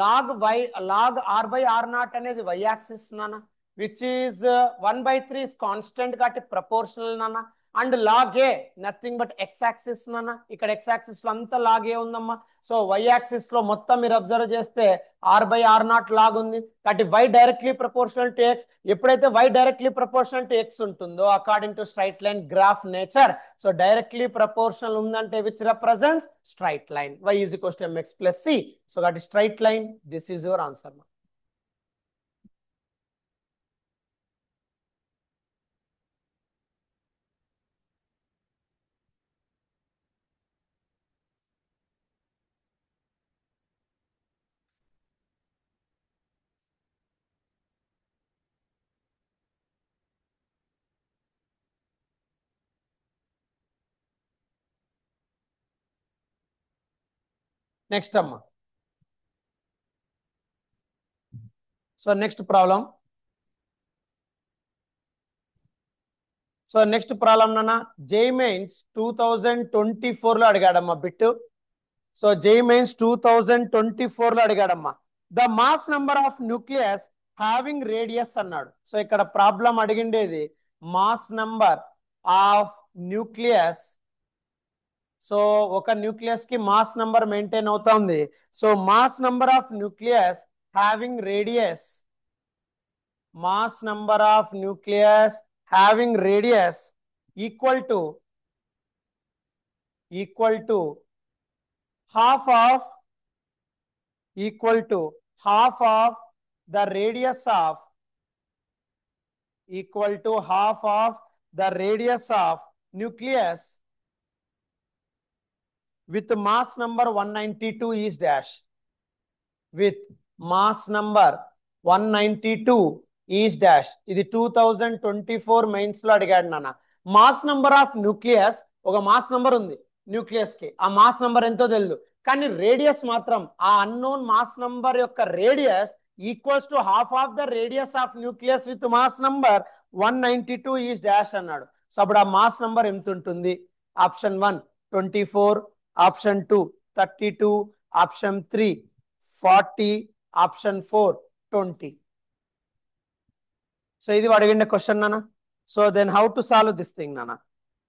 లాగ్ R/R0 అనేది వై యాక్సిస్ నాన్న, విచ్ ఈస్ 1/3 ఇస్ కాన్స్టెంట్ కాబట్టి ప్రపోర్షనల్ నాన్న. And log A nothing but X axis నాన్న. ఇక్కడ ఎక్స్ యాక్సిస్ లో అంతా లాగ్ ఏ ఉందమ్మా. సో వై యాక్సిస్ లో మొత్తం మీరు అబ్జర్వ్ చేస్తే R/R0 లాగ్ ఉంది కాబట్టి Y directly proportional to X. ఎప్పుడైతే Y directly proportional to X ఉంటుందో according to straight line graph nature, so directly proportional ఉందంటే which represents straight line y is equals to mx plus c. So కాబట్టి straight line, this is your answer. Next అమ్మా. So next problem. So next problem నాన్న జేఈ మెయిన్స్ 2024లో అడిగాడమ్మా బిట్టు. సో జేఈ మెయిన్స్ 2024 లో అడిగాడమ్మా. The mass number of nucleus having radius అన్నాడు. సో ఇక్కడ ప్రాబ్లం అడిగిండేది mass number of nucleus. So ఒక న్యూక్లియస్ కి మాస్ నంబర్ మెయింటైన్ అవుతుంది. So mass number of nucleus having radius, mass number of nucleus having radius equal to half of the radius of nucleus with mass number 192 is dash. With mass number 192 is dash. ఇది 2024 మెయిన్స్ లో అడిగాడు నాన్న. మాస్ నంబర్ ఆఫ్ న్యూక్లియస్, ఒక మాస్ నంబర్ ఉంది న్యూక్లియస్ కి, ఆ మాస్ నంబర్ ఎంతో తెలియదు, కానీ రేడియస్ మాత్రం ఆ అన్నోన్ మాస్ నంబర్ యొక్క radius equals to half of the radius of nucleus with mass number 192 is dash అన్నాడు. సో అప్పుడు ఆ మాస్ నంబర్ ఎంత ఉంటుంది? Option 1 24, option 2 32, option 3 40, option 4 20. So ఇది అడిగిన క్వశ్చన్ నాన్న. So then how to solve this thing నాన్న.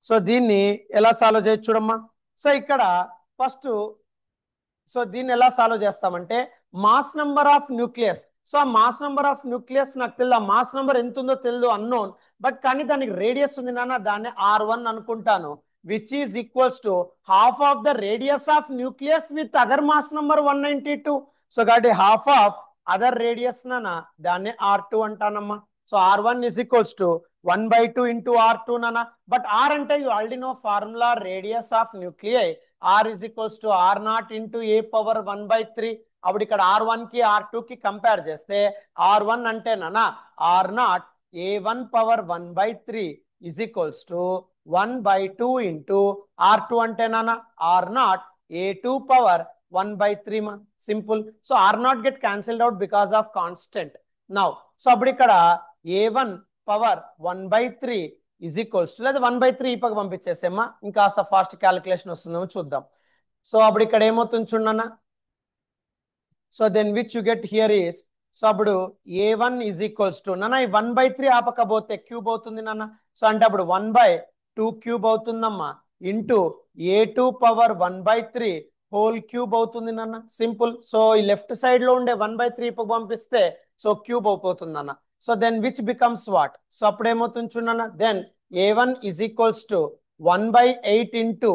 సో దీన్ని ఎలా సాల్వ్ చేయొచ్చు చూడమ్మా. సో ఇక్కడ ఫస్ట్ దీన్ని ఎలా సాల్వ్ చేస్తామంటే mass number of nucleus. So ఆ మాస్ నంబర్ ఆఫ్ న్యూక్లియస్ నాకు తెలియదు, ఆ మాస్ నంబర్ ఎంత ఉందో తెలియదు, అన్నోన్, బట్ కానీ దానికి రేడియస్ ఉంది నాన్న, దాన్ని R1 అనుకుంటాను, which is equals to half of the radius of nucleus with other mass number 192. So కాబట్టి హాఫ్ ఆఫ్ అదర్ రేడియస్ నాన్న, దాన్ని R2 అంటానమ్మా. So R1 is equals to 1/2 into R2 నాన్న. బట్ R అంటే you already know formula, radius of nuclei R is equals to R0 into A power 1/3. అప్పుడు ఇక్కడ R1 కి R2 కి కంపేర్ చేస్తే R1 అంటే నాన్న R0 A1 power 1/3 is equals to 1/2 into R2 అంటే నాన్న R0 A2 పవర్ 1/3 మా. Simple. So R0 get cancelled out because of constant. Now so అప్పుడు ఇక్కడ A1 power 1/3 is equals to, లేదా 1/3 ఈ పక్క పంపించేసేమ్మా, ఇంకా ఫాస్ట్ క్యాలిక్యులేషన్ వస్తుందేమో చూద్దాం. సో అప్పుడు ఇక్కడ ఏమవుతుంది చూడన్నా. So then which you get here is, so అప్పుడు A1 is equals to నాన్న ఈ 1/3 ఆ పక్క పోతే క్యూబ్ అవుతుంది నాన్న. సో అంటే అప్పుడు 1/2 క్యూబ్ అవుతుందమ్మా, into A2 power 1/3 whole cube అవుతుంది నాన్న. సింపుల్. సో ఈ లెఫ్ట్ సైడ్ లో ఉండే 1/3 పక్క పంపిస్తే సో క్యూబ్ అయిపోతుంది అన్న. So then which becomes what, so అప్పుడు ఏమవుతుంది చూడన్న, then A1 is equals to 1/8 into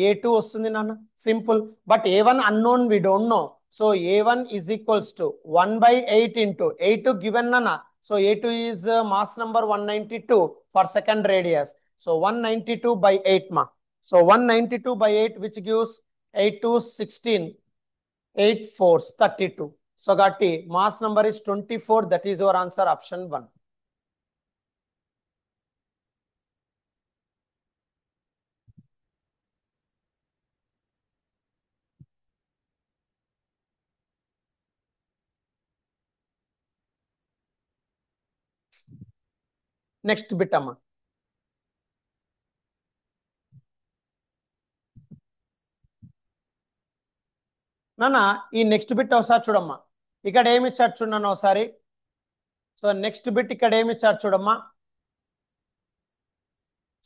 A2 వస్తుంది నాన్న. Simple. But A1 unknown, we don't know. So A1 is equals to 1/8 into A2 given నాన్న. So A2 is mass number 192 for second radius. So 192/8 ma. So 192/8 which gives 8 to 16, 8 4s 32. So gatti mass number is 24. That is your answer, option 1. Next bit amma. నానా ఈ నెక్స్ట్ బిట్ ఒకసారి చూడమ్మా. ఇక్కడ ఏమి ఇచ్చారు చూడన్నా ఒకసారి. సో నెక్స్ట్ బిట్ ఇక్కడ ఏమి ఇచ్చారు చూడమ్మా.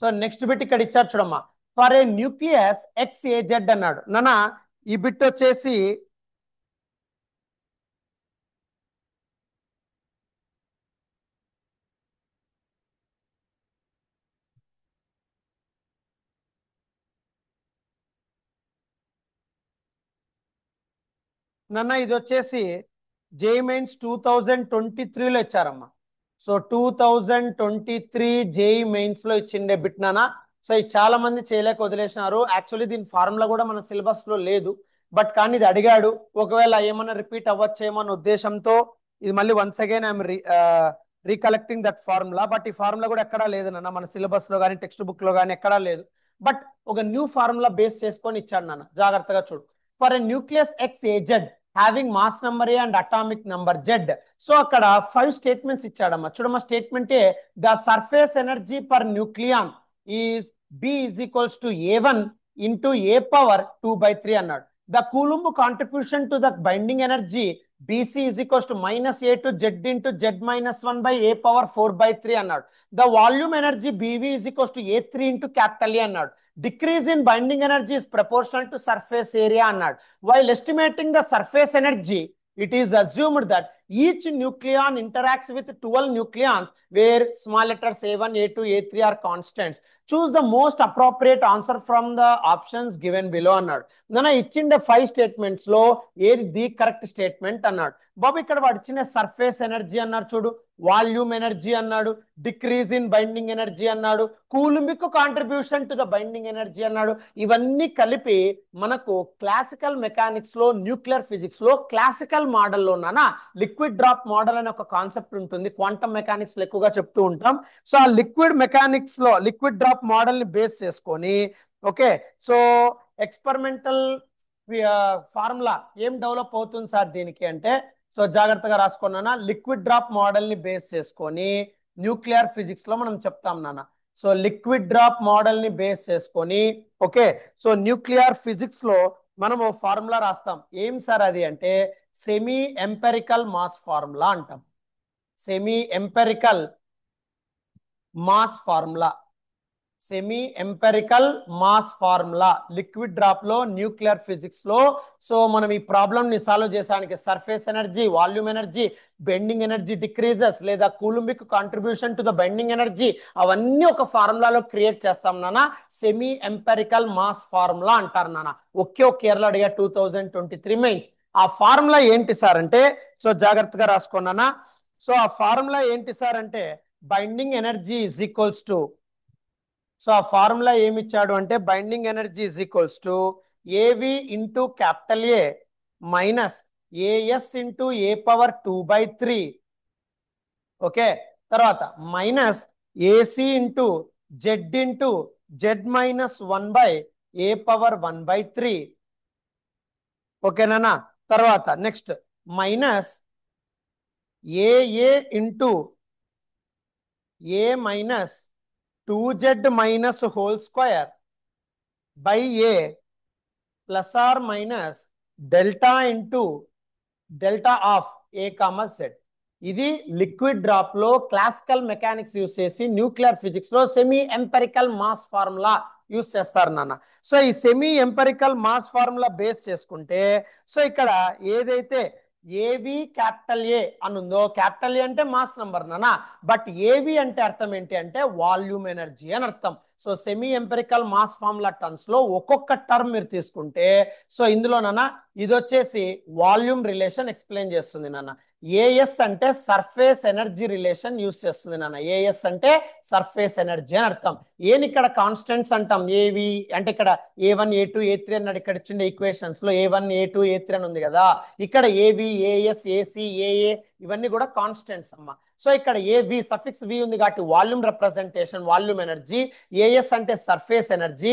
సో నెక్స్ట్ బిట్ ఇక్కడ ఇచ్చారు చూడమ్మా. ఫర్ ఏ న్యూక్లియస్ XAZ అన్నాడు. నానా ఈ బిట్ వచ్చేసి నాన్న ఇది వచ్చేసి జేఈ మెయిన్స్ 2023లో ఇచ్చారమ్మా. సో 2023 జేఈ మెయిన్స్ లో ఇచ్చిండే బిట్ నానా. సో ఇది చాలా మంది చేయలేక వదిలేసినారు. యాక్చువల్లీ దీని ఫార్ములా కూడా మన సిలబస్ లో లేదు, బట్ కానీ ఇది అడిగాడు, ఒకవేళ ఏమన్నా రిపీట్ అవ్వచ్చేమో అన్న ఉద్దేశంతో ఇది మళ్ళీ once again I'm recollecting that formula. But ఈ ఫార్ములా కూడా ఎక్కడా లేదు నాన్న, మన సిలబస్ లో కానీ టెక్స్ట్ బుక్ లో కానీ ఎక్కడా లేదు. బట్ ఒక న్యూ ఫార్ములా బేస్ చేసుకొని ఇచ్చాడు నాన్న, జాగ్రత్తగా చూడు. For a nucleus XAZ having mass number A and atomic number Z. So అక్కడ 5 స్టేట్మెంట్స్ ఇచ్చాడమ్మా. చూడమ్మా statement A, the surface energy per nucleon is B is equals to A1 into A power 2/3 అన్నాడు. the Coulomb contribution to the binding energy BC is equals to minus A to Z into Z minus 1 by A power 4 by 3 అన్నాడు. The volume energy BV is equals to A3 into capital A అన్నాడు. Decrease in binding energy is proportional to surface area అన్నాడు. While estimating the surface energy, it is assumed that each nucleon interacts with 12 nucleons where small letters A1, A2, A3 are constants. Choose the most appropriate answer from the options given below అన్నాడు. నన్ను ఇచ్చిండే 5 స్టేట్మెంట్స్ లో ఏది ది కరెక్ట్ స్టేట్మెంట్ అన్నాడు. బాబు ఇక్కడ వాడు ఇచ్చిన సర్ఫేస్ ఎనర్జీ అన్నాడు చూడు, వాల్యూమ్ ఎనర్జీ అన్నాడు, డిక్రీజ్ ఇన్ బైండింగ్ ఎనర్జీ అన్నాడు, coulombic contribution to the binding energy అన్నాడు. ఇవన్నీ కలిపి మనకు క్లాసికల్ మెకానిక్స్ లో, న్యూక్లియర్ ఫిజిక్స్ లో క్లాసికల్ మోడల్లో లిక్విడ్ డ్రాప్ మోడల్ అనే ఒక కాన్సెప్ట్ ఉంటుంది. క్వాంటమ్ మెకానిక్స్ లో ఎక్కువగా చెప్తూ ఉంటాం. సో ఆ లిక్విడ్ మెకానిక్స్ లో లిక్విడ్ డ్రాప్ మోడల్ ని బేస్ చేసుకొని ఓకే, సో ఎక్స్పెరిమెంటల్ ఫార్ములా ఏం డెవలప్ అవుతుంది సార్ దీనికి అంటే, సో జాగ్రత్తగా రాసుకున్నానా, లిక్విడ్ డ్రాప్ మోడల్ ని బేస్ చేసుకొని న్యూక్లియర్ ఫిజిక్స్ లో మనం చెప్తాం నాన్న. సో లిక్విడ్ డ్రాప్ మోడల్ ని బేస్ చేసుకొని ఓకే, సో న్యూక్లియర్ ఫిజిక్స్ లో మనము ఫార్ములా రాస్తాం. ఏం సార్ అది అంటే సెమీ ఎంపెరికల్ మాస్ ఫార్ములా అంటాం. Semi empirical mass formula, semi empirical mass formula liquid drop లో, న్యూక్లియర్ ఫిజిక్స్ లో. సో మనం ఈ ప్రాబ్లమ్ ని సాల్వ్ చేసానికి surface energy, volume energy, bending energy decreases లేదా coulombic contribution to the bending energy అవన్నీ ఒక ఫార్ములాలో క్రియేట్ చేస్తాం నాన్న. సెమీ ఎంపెరికల్ మాస్ ఫార్ములా అంటారు నాన్న. ఒకే ఒక ఇయర్ లో అడిగా 2023 మెయిన్స్. ఆ ఫార్ములా ఏంటి సార్ అంటే, సో జాగ్రత్తగా రాసుకున్నానా. సో ఆ ఫార్ములా ఏంటి సార్ అంటే binding energy is equals to, so ఆ ఫార్ములా ఏమి ఇచ్చాడు అంటే binding energy is equals to AV into capital A minus AS into A power 2/3 okay, తర్వాత minus AC into Z into Z minus 1 by A power 1/3 ఓకేనా. తర్వాత next minus AA into A minus 2z minus whole square by a plus or minus delta into delta of a comma z. ఇది లిక్విడ్ డ్రాప్ లో క్లాసికల్ మెకానిక్స్ యూస్ చేసి న్యూక్లియర్ ఫిజిక్స్ లో semi empirical mass formula use చేస్తారు నాన్న. సో ఈ semi empirical mass formula base చేసుకుంటే, సో ఇక్కడ ఏదైతే ఏవి క్యాపిటల్ ఏ అని ఉందో, క్యాపిటల్ ఏ అంటే మాస్ నంబర్ నాన్న, బట్ ఏవి అంటే అర్థం ఏంటి అంటే వాల్యూమ్ ఎనర్జీ అని అర్థం. So semi empirical mass formula terms లో ఒక్కొక్క టర్మ్ మీరు తీసుకుంటే, సో ఇందులో నాన్న ఇది వచ్చేసి వాల్యూమ్ రిలేషన్ ఎక్స్ప్లెయిన్ చేస్తుంది నాన్న. ఏఎస్ అంటే సర్ఫేస్ ఎనర్జీ రిలేషన్ యూస్ చేస్తుంది నాన్న. ఏఎస్ అంటే సర్ఫేస్ ఎనర్జీ అని అర్థం. ఏని ఇక్కడ కాన్స్టెంట్స్ అంటాం. ఏవి అంటే ఇక్కడ A1 A2 A3 అన్నాడు. ఇక్కడ ఇచ్చిన ఈక్వేషన్స్ లో A1 A2 A3 అని ఉంది కదా, ఇక్కడ ఏవి ఏఎస్ ఏసీ ఏఏ ఇవన్నీ కూడా కాన్స్టెంట్స్ అమ్మ. సో ఇక్కడ ఏవి సఫిక్స్ వి ఉంది కాబట్టి volume representation, volume energy. A S అంటే సర్ఫేస్ ఎనర్జీ,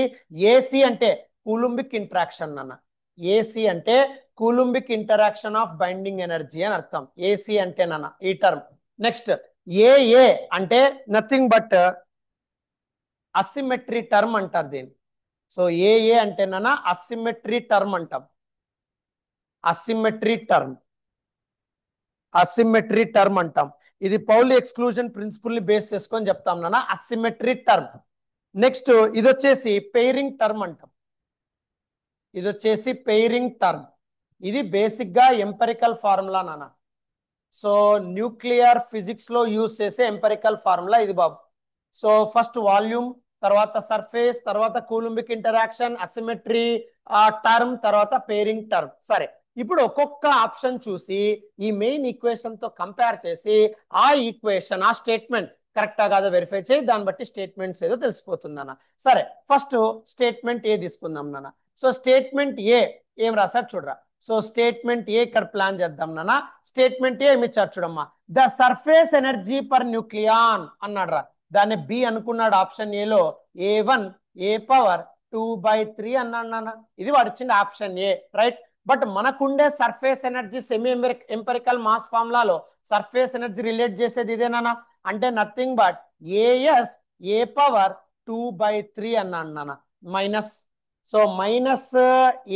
ఏసీ అంటే కూలుంబిక్ ఇంట్రాక్షన్ అన్న. ఏసీ అంటే coulombic interaction of binding energy అని అర్థం. ఏసీ అంటే నాన్న ఈ టర్మ్. నెక్స్ట్ ఏఏ అంటే నథింగ్ బట్ అసిమెట్రీ టర్మ్ అంటారు దీన్ని. సో ఏఏ అంటే నాన్న అసిమెట్రీ టర్మ్ అంటాం. అసిమెట్రీ టర్మ్, అసిమెట్రీ టర్మ్ అంటాం. ఇది పౌలి ఎక్స్క్లూజన్ ప్రిన్సిపల్ ని బేస్ చేసుకొని చెప్తాం నాన్న, అసిమెట్రీ టర్మ్. నెక్స్ట్ ఇది వచ్చేసి పెయిరింగ్ టర్మ్ అంటాం. ఇది వచ్చేసి పెయిరింగ్ టర్మ్. ఇది బేసిక్ గా ఎంపెరికల్ ఫార్ములా నాన్న. సో న్యూక్లియర్ ఫిజిక్స్ లో యూజ్ చేసే ఎంపెరికల్ ఫార్ములా ఇది బాబు. సో ఫస్ట్ వాల్యూమ్, తర్వాత సర్ఫేస్, తర్వాత కూలుంబిక్ ఇంటరాక్షన్, అసిమెట్రీ టర్మ్, తర్వాత పెయిరింగ్ టర్మ్. సరే, ఇప్పుడు ఒక్కొక్క ఆప్షన్ చూసి ఈ మెయిన్ ఈక్వేషన్ తో కంపేర్ చేసి ఆ ఈక్వేషన్, ఆ స్టేట్మెంట్ కరెక్టా కాదో వెరిఫై చేయి. దాన్ని బట్టి స్టేట్మెంట్స్ ఏదో తెలిసిపోతుంది అన్న. సరే, ఫస్ట్ స్టేట్మెంట్ ఏ తీసుకుందాం నాన్న. సో స్టేట్మెంట్ ఏ ఏం రాశారు చూడరా. సో స్టేట్మెంట్ ఏ ఇక్కడ ప్లాన్ చేద్దాం నాన్న. స్టేట్మెంట్ ఏ ఏమి ఇచ్చారు చూడమ్మా. The surface energy per nucleon అన్నాడు రా. దాన్ని బి అనుకున్నాడు ఆప్షన్ ఏలో. A1 ఏ పవర్ 2/3 అన్నాడు నాన్న. ఇది వాడు ఇచ్చిన ఆప్షన్ ఏ, రైట్. బట్ మనకుండే surface energy semi empirical mass ఫార్ములాలో సర్ఫేస్ ఎనర్జీ రిలేట్ చేసేది ఇదేనా అంటే nothing but AS A power 2/3 అన్నాడు నాన్న minus. So minus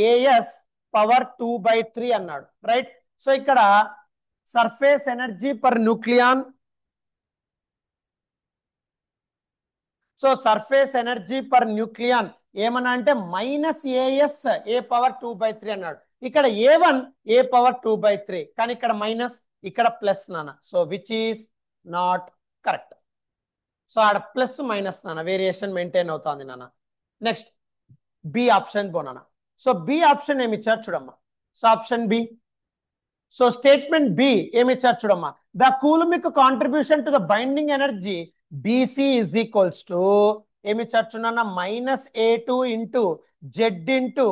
AS power 2/3 అన్నాడు, రైట్. సో ఇక్కడ surface energy per nucleon, so surface energy per nucleon ఏమన్నా అంటే -AS ఏ పవర్ 2/3 అన్నాడు. ఇక్కడ A1 ఏ పవర్ 2/3, కానీ ఇక్కడ మైనస్, ఇక్కడ ప్లస్ నాన్న. So which is not correct. So ఆడ ప్లస్ మైనస్ నాన్న వేరియేషన్ మెయింటైన్ అవుతుంది నాన్న. నెక్స్ట్ బి ఆప్షన్ పోనా. సో బి ఆప్షన్ ఏమి ఇచ్చారు చూడమ్మా. So option B, so statement B ఏమి ఇచ్చారు చూడమ్మా. The coulombic contribution to the binding energy BC is equals to ఏమి ఇచ్చారు చూడన్నా, -A2 into Z into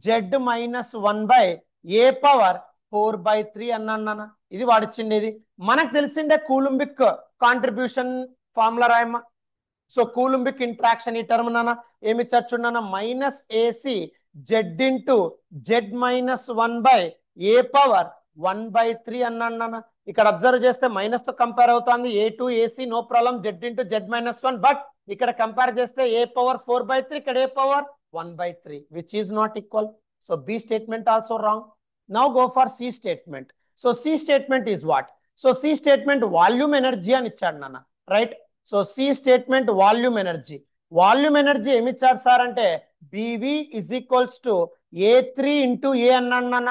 Z -1/A power 4/3 అన్నాను. ఇది వాడిచ్చిండేది. మనకు తెలిసిండే కూలుంబిక్ కాంట్రిబ్యూషన్ ఫార్ములా రాయమ్మా. సో కూలుంబిక్ ఇంట్రాక్షన్ ఈ టర్మ్ నాన్న ఏమి ఇచ్చారు చూడన్నా, -AC Z into Z -1/A power 1/3 అన్నాను. ఇక్కడ అబ్జర్వ్ చేస్తే మైనస్ తో కంపేర్ అవుతుంది. A2 AC no problem, Z into Z -1, but ఇక్కడ కంపేర్ చేస్తే A పవర్ 4/3, ఇక్కడ A power 1/3, which is not equal. So B statement also wrong. Now go for C statement. So C statement is what? So C statement volume energy అని ఇచ్చాడు నాన్న, right. So C statement volume energy. Volume energy ఏమి ఇచ్చాడు సార్ అంటే BV is equals to A3 into A అన్నాడు నాన్న.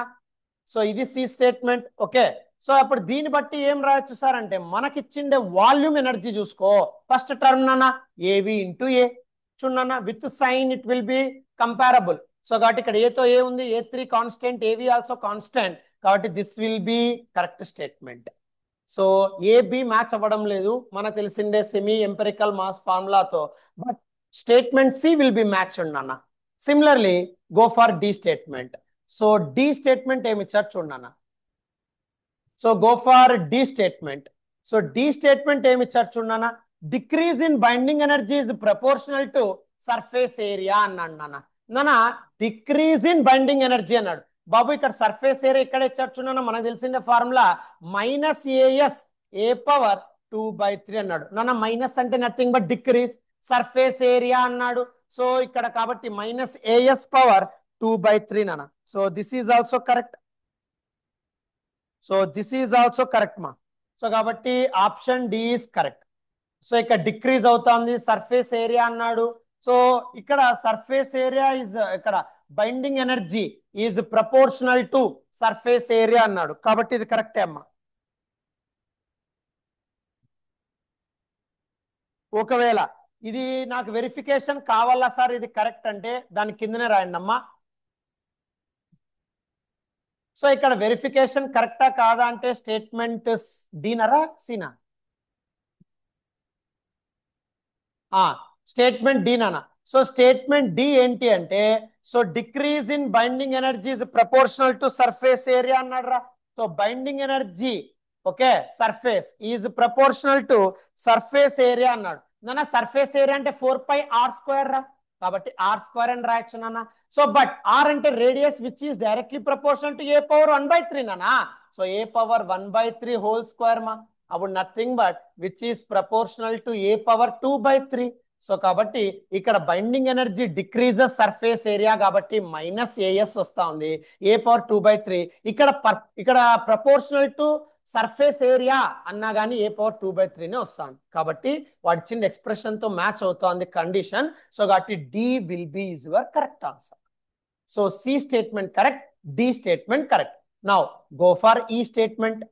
సో ఇది సి స్టేట్మెంట్, ఓకే. సో అప్పుడు దీన్ని బట్టి ఏం రాయొచ్చు సార్ అంటే మనకిచ్చిండే వాల్యూమ్ ఎనర్జీ చూసుకో. ఫస్ట్ టర్మ్ నాన్న AV ఇంటూ A చూడన్నా, with sign it will be comparable. So కాబట్టి ఇక్కడ ఏతో ఏ ఉంది, A3 constant, AV also constant, కాబట్టి this will be correct statement. So AB match అవ్వడం లేదు మనకు తెలిసిండే సెమీ ఎంపెరికల్ మాస్ ఫార్ములాతో, but statement C will be match నాన్న. Similarly go for D statement. So D statement ఏమి ఇచ్చారు చూడన్నా. So go for D statement. So D statement ఏమి ఇచ్చారు చూడన్నా, decrease in binding energy is proportional to surface area అన్నాడు నాన్న. డిక్రీజ్ ఇన్ బైండింగ్ ఎనర్జీ అన్నాడు. బాబు ఇక్కడ సర్ఫేస్ ఏరియా ఇక్కడ ఇచ్చారు చూడన్నా, మనకు తెలిసిన ఫార్ములా -AS A పవర్ 2/3 అన్నాడు నాన్న. మైనస్ అంటే nothing but decrease, surface area అన్నాడు. సో ఇక్కడ కాబట్టి -AS పవర్ 2/3 నాన్న. So this is also correct. So this is also correct మా. సో కాబట్టి option D is correct. So ఇక్కడ డిక్రీజ్ అవుతుంది, సర్ఫేస్ ఏరియా అన్నాడు. సో ఇక్కడ సర్ఫేస్ ఏరియా ఇస్, ఇక్కడ binding energy is proportional to surface area అన్నాడు, కాబట్టి ఇది కరెక్టే అమ్మా. ఒకవేళ ఇది నాకు వెరిఫికేషన్ కావాలా సార్ ఇది కరెక్ట్ అంటే దాని కిందనే రాయండి అమ్మా. సో ఇక్కడ వెరిఫికేషన్ కరెక్టా కాదా అంటే స్టేట్మెంట్ డీనరా సీనా? స్టేట్మెంట్ డి నానా. సో స్టేట్మెంట్ డి ఏంటి అంటే, so decrease in binding energy is proportional to surface area అన్నాడు రా. So binding energy okay surface is proportional to surface area అన్నాడు నాన్న. సర్ఫేస్ ఏరియా అంటే 4πr² రా, కాబట్టి r² అని రాయొచ్చు నాన్న. సో బట్ ఆర్ అంటే radius which is directly proportional to A power 1/3 నానా. So A power 1/3 whole square మా, అప్పుడు nothing but which is proportional to A power 2/3. So కాబట్టి ఇక్కడ binding energy decreases surface area కాబట్టి -AS వస్తా ఉంది, A పవర్ 2/3. ఇక్కడ ప్రపోర్షనల్ టు సర్ఫేస్ ఏరియా అన్నా కానీ A పవర్ 2/3 వస్తుంది, కాబట్టి వాడి చిన్న ఎక్స్ప్రెషన్ తో మ్యాచ్ అవుతోంది కండిషన్. సో కాబట్టి D will be is your correct answer. So C statement correct, D statement correct. Now go for E statement.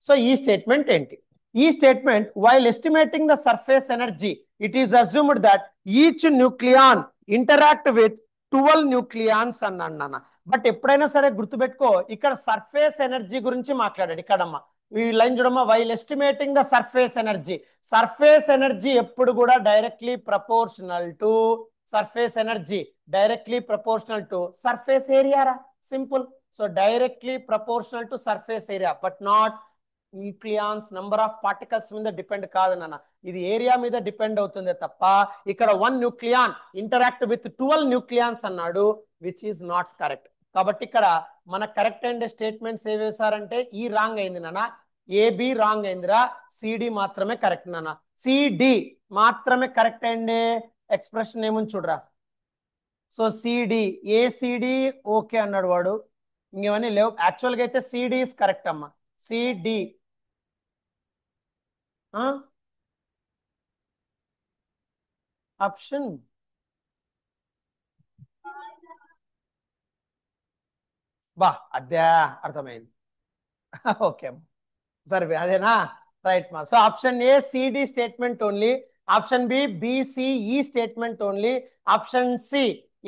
So E statement ఏంటి? E statement while estimating the surface energy it is assumed that each nucleon interact with 12 nucleons అన్నాడు నాన్న. బట్ ఎప్పుడైనా సరే గుర్తుపెట్టుకో, ఇక్కడ సర్ఫేస్ ఎనర్జీ గురించి మాట్లాడాడు ఇక్కడమ్మా. ఈ లైన్ చూడమ్మా, while estimating the surface energy. Surface energy ఎప్పుడు కూడా directly proportional to surface energy, directly proportional to surface area రా, simple. So directly proportional to surface area, but not nucleons number of particles మీద డిపెండ్ కాదు నాన్న. ఇది ఏరియా మీద డిపెండ్ అవుతుంది తప్ప ఇక్కడ 1 న్యూక్లియాన్ ఇంటరాక్ట్ విత్ 12 న్యూక్లియాన్స్ అన్నాడు, విచ్ ఈస్ నాట్ కరెక్ట్. కాబట్టి ఇక్కడ మన కరెక్ట్ అండ్ స్టేట్మెంట్స్ ఏ వేశారంటే ఈ రాంగ్ అయింది నాన్న, ఏబి రాంగ్ అయిందిరా, సిడి మాత్రమే కరెక్ట్ నాన్న. సిడి మాత్రమే కరెక్ట్ అండి. ఎక్స్ప్రెషన్ ఏముంది చూడరా. సో సిడి ఏసిడి ఓకే అన్నాడు వాడు, ఇంకేమన్నీ లేవు. యాక్చువల్గా అయితే సిడి ఇస్ కరెక్ట్ అమ్మా. సిడి ఆప్షన్ బా అదే అర్థమైంది. ఓకే సరే అదేనా రైట్ మా. So option A C D statement only, option B B C E statement only, option C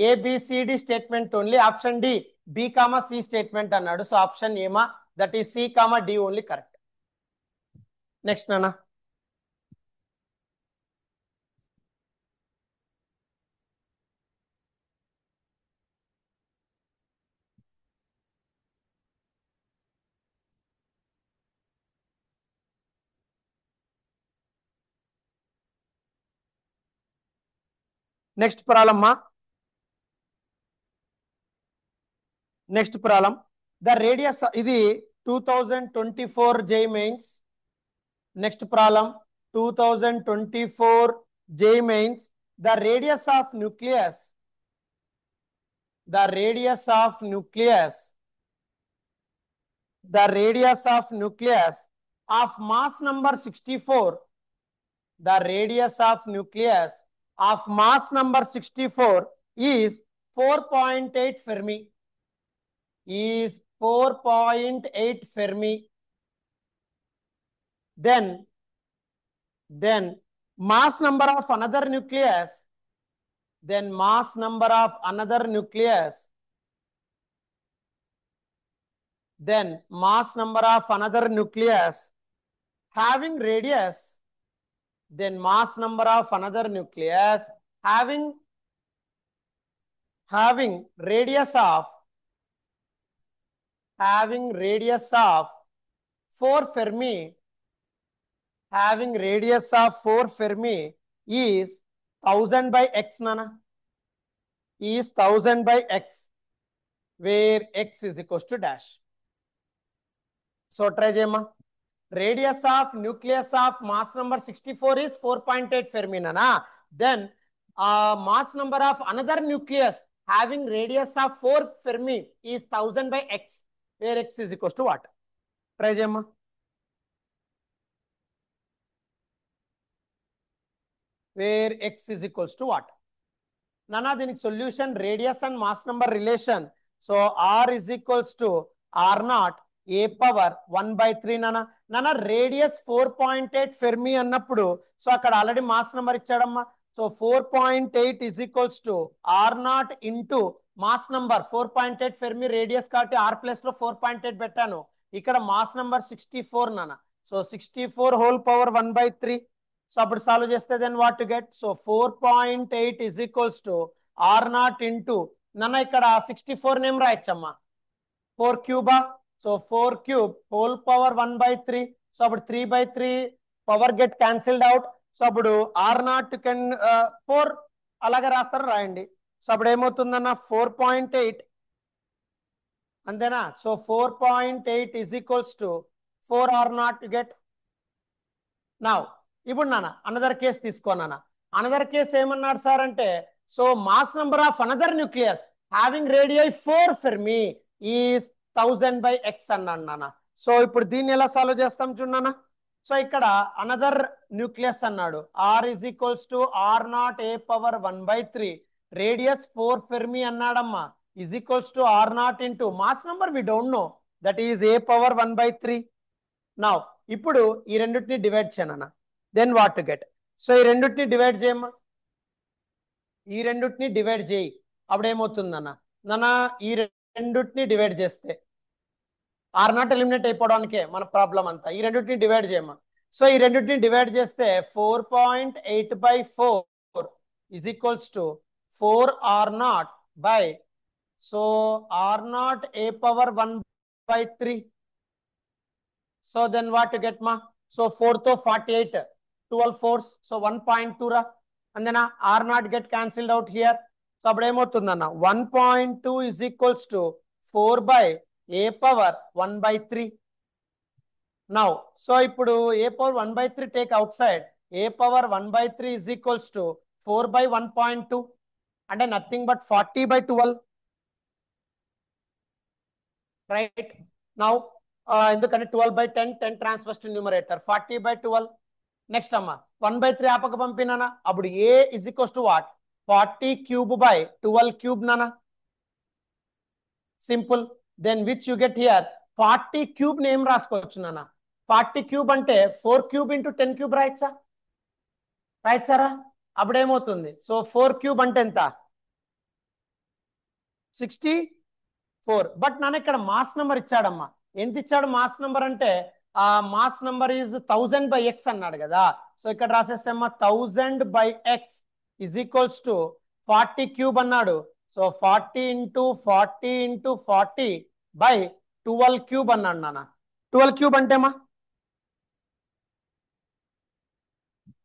A B C D statement only, option D B comma C statement అన్నాడు. సో ఆప్షన్ ఏమా that is C comma D only correct. Next నాన్న నెక్స్ట్ ప్రాబ్లం మా. నెక్స్ట్ ప్రాబ్లం ద రేడియస్ ఇది 2024 JEE mains. Next problem 2024 JEE mains. The radius of nucleus, the radius of nucleus, the radius of nucleus of mass number 64, the radius of nucleus of mass number 64 is 4.8 Fermi, is 4.8 Fermi. Then mass number of another nucleus, then mass number of another nucleus, then mass number of another nucleus having radius, then mass number of another nucleus having radius of 4 Fermi, having radius of 4 Fermi is 1000 by x nana, is 1000 by x, where x is equals to dash. So try jema. Radius of nucleus of mass number 64 is 4.8 Fermi nana. Then mass number of another nucleus having radius of 4 Fermi is 1000 by x, where x is equals to what? Try jema. Where x is equals to what? Nana దీనికి solution radius and mass number relation. So R is equals to R naught A power 1/3 నానా. నానా రేడియస్ 4.8 ఫెర్మి అన్నప్పుడు సో అక్కడ ఆల్రెడీ మాస్ నంబర్ ఇచ్చాడమ్మా. So 4.8 is equals to R naught into mass number 4.8 fermi radius కాబట్టి ఆర్ ప్లస్ లో 4.8 పెట్టాను. ఇక్కడ మాస్ నంబర్ 64 నానా. So 64 whole power 1/3. సో అప్పుడు సాల్వ్ చేస్తే then what to get. So 4.8 is equals to R naught into నన్న ఇక్కడ 64 నేమ్ రాయొచ్చమ్మా 4 క్యూబా. So 4 cube whole power 1/3. So అప్పుడు 3/3 power get cancelled out. So అప్పుడు ఆర్ నాట్ కెన్ 4 అలాగే రాస్తారు రాయండి. సో అప్పుడు ఏమవుతుందన్న 4.8 అంతేనా. So 4.8 is equals to 4 R naught get. నా ఇప్పుడు నాన్న అనదర్ కేసు తీసుకోనా. అనదర్ కేసు ఏమన్నాడు సార్ అంటే so mass number of another nucleus having radii 4 Fermi is 1000 by x అన్నాడు నాన్న. సో ఇప్పుడు దీన్ని ఎలా సాల్వ్ చేస్తాం చూడన్నా. సో ఇక్కడ అనదర్ న్యూక్లియస్ అన్నాడు. R is equals to R naught A power 1/3 radius 4 fermi అన్నాడమ్మా is equals to R naught into mass number we don't know that is A power 1/3. నా ఇప్పుడు ఈ రెండింటిని డివైడ్ చేయనన్నా. Then what to get. So ఈ రెండింటిని డివైడ్ చేయమ్మా. ఈ రెండింటిని డివైడ్ చేయి అప్పుడు ఏమవుతుందన్న నాన్న ఈ రెండింటిని డివైడ్ చేస్తే ఆర్ నాట్ ఎలిమినేట్ అయిపోవడానికే మన ప్రాబ్లం అంతా. ఈ రెండింటిని డివైడ్ చేయమ్మా. సో ఈ రెండింటిని డివైడ్ చేస్తే 4.8/4 is equals to 4 R naught by so R naught A power 1/3. So then what to get మా. సో 4 తో 48 12 4 సో 1.2 రా. అందేనా R naught get cancelled out here. So అప్పుడు ఏమవుతుందన్న 1.2 is equals to 4 by A power 1/3. Now so ఇప్పుడు A power 1/3 take outside. A power 1/3 is equals to 4 by 1.2 అంటే నథింగ్ బట్ 40/12. రైట్ నౌ ఎందుకంటే 12/10 10 ట్రాన్స్ఫర్స్ టు న్యూమరేటర్ 40/12 నెక్స్ట్ అమ్మా 1/3 ఆపక పంపినానా అప్పుడు A is equals to what 40 cube by 12 cube నానా simple then which you get here 40 cube నేమ్ రాసుకోవచ్చు నానా 40 క్యూబ్ అంటే 4 క్యూబ్ ఇంటూ 10 క్యూబ్ రాయచ్చారా అప్పుడు ఏమవుతుంది సో 4 క్యూబ్ అంటే ఎంత 64 బట్ నాన్న ఇక్కడ మాస్ నెంబర్ ఇచ్చాడమ్మా ఎంత ఇచ్చాడు మాస్ నెంబర్ అంటే ఆ మాస్ నెంబర్ ఈజ్ 1000/x అన్నాడు కదా సో ఇక్కడ రాసేస్తామా 1000/x is equals to 40 cube అన్నాడు సో 40 ఇంటూ 40 ఇంటూ 40/12 క్యూబ్ అన్నాడు నాన్న 12 క్యూబ్ అంటే మా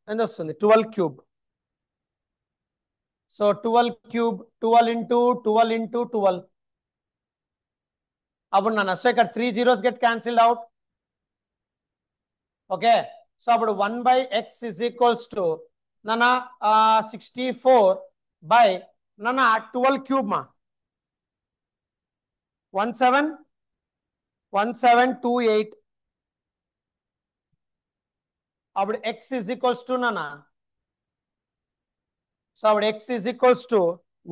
ఎంత వస్తుంది 12 cube so 12 cube 12 into 12 into 12 అప్పుడు నాన్న సో ఇక్కడ 3 zeros get cancelled out okay so అప్పుడు 1/x ఇజ్ ఈక్వల్స్ టు నాన్న 64 నాన్న 12 క్యూబ్ మా 1728 అప్పుడు x ఇజ్ ఈక్వల్స్ టు నాన్న సో అప్పుడు x is equals to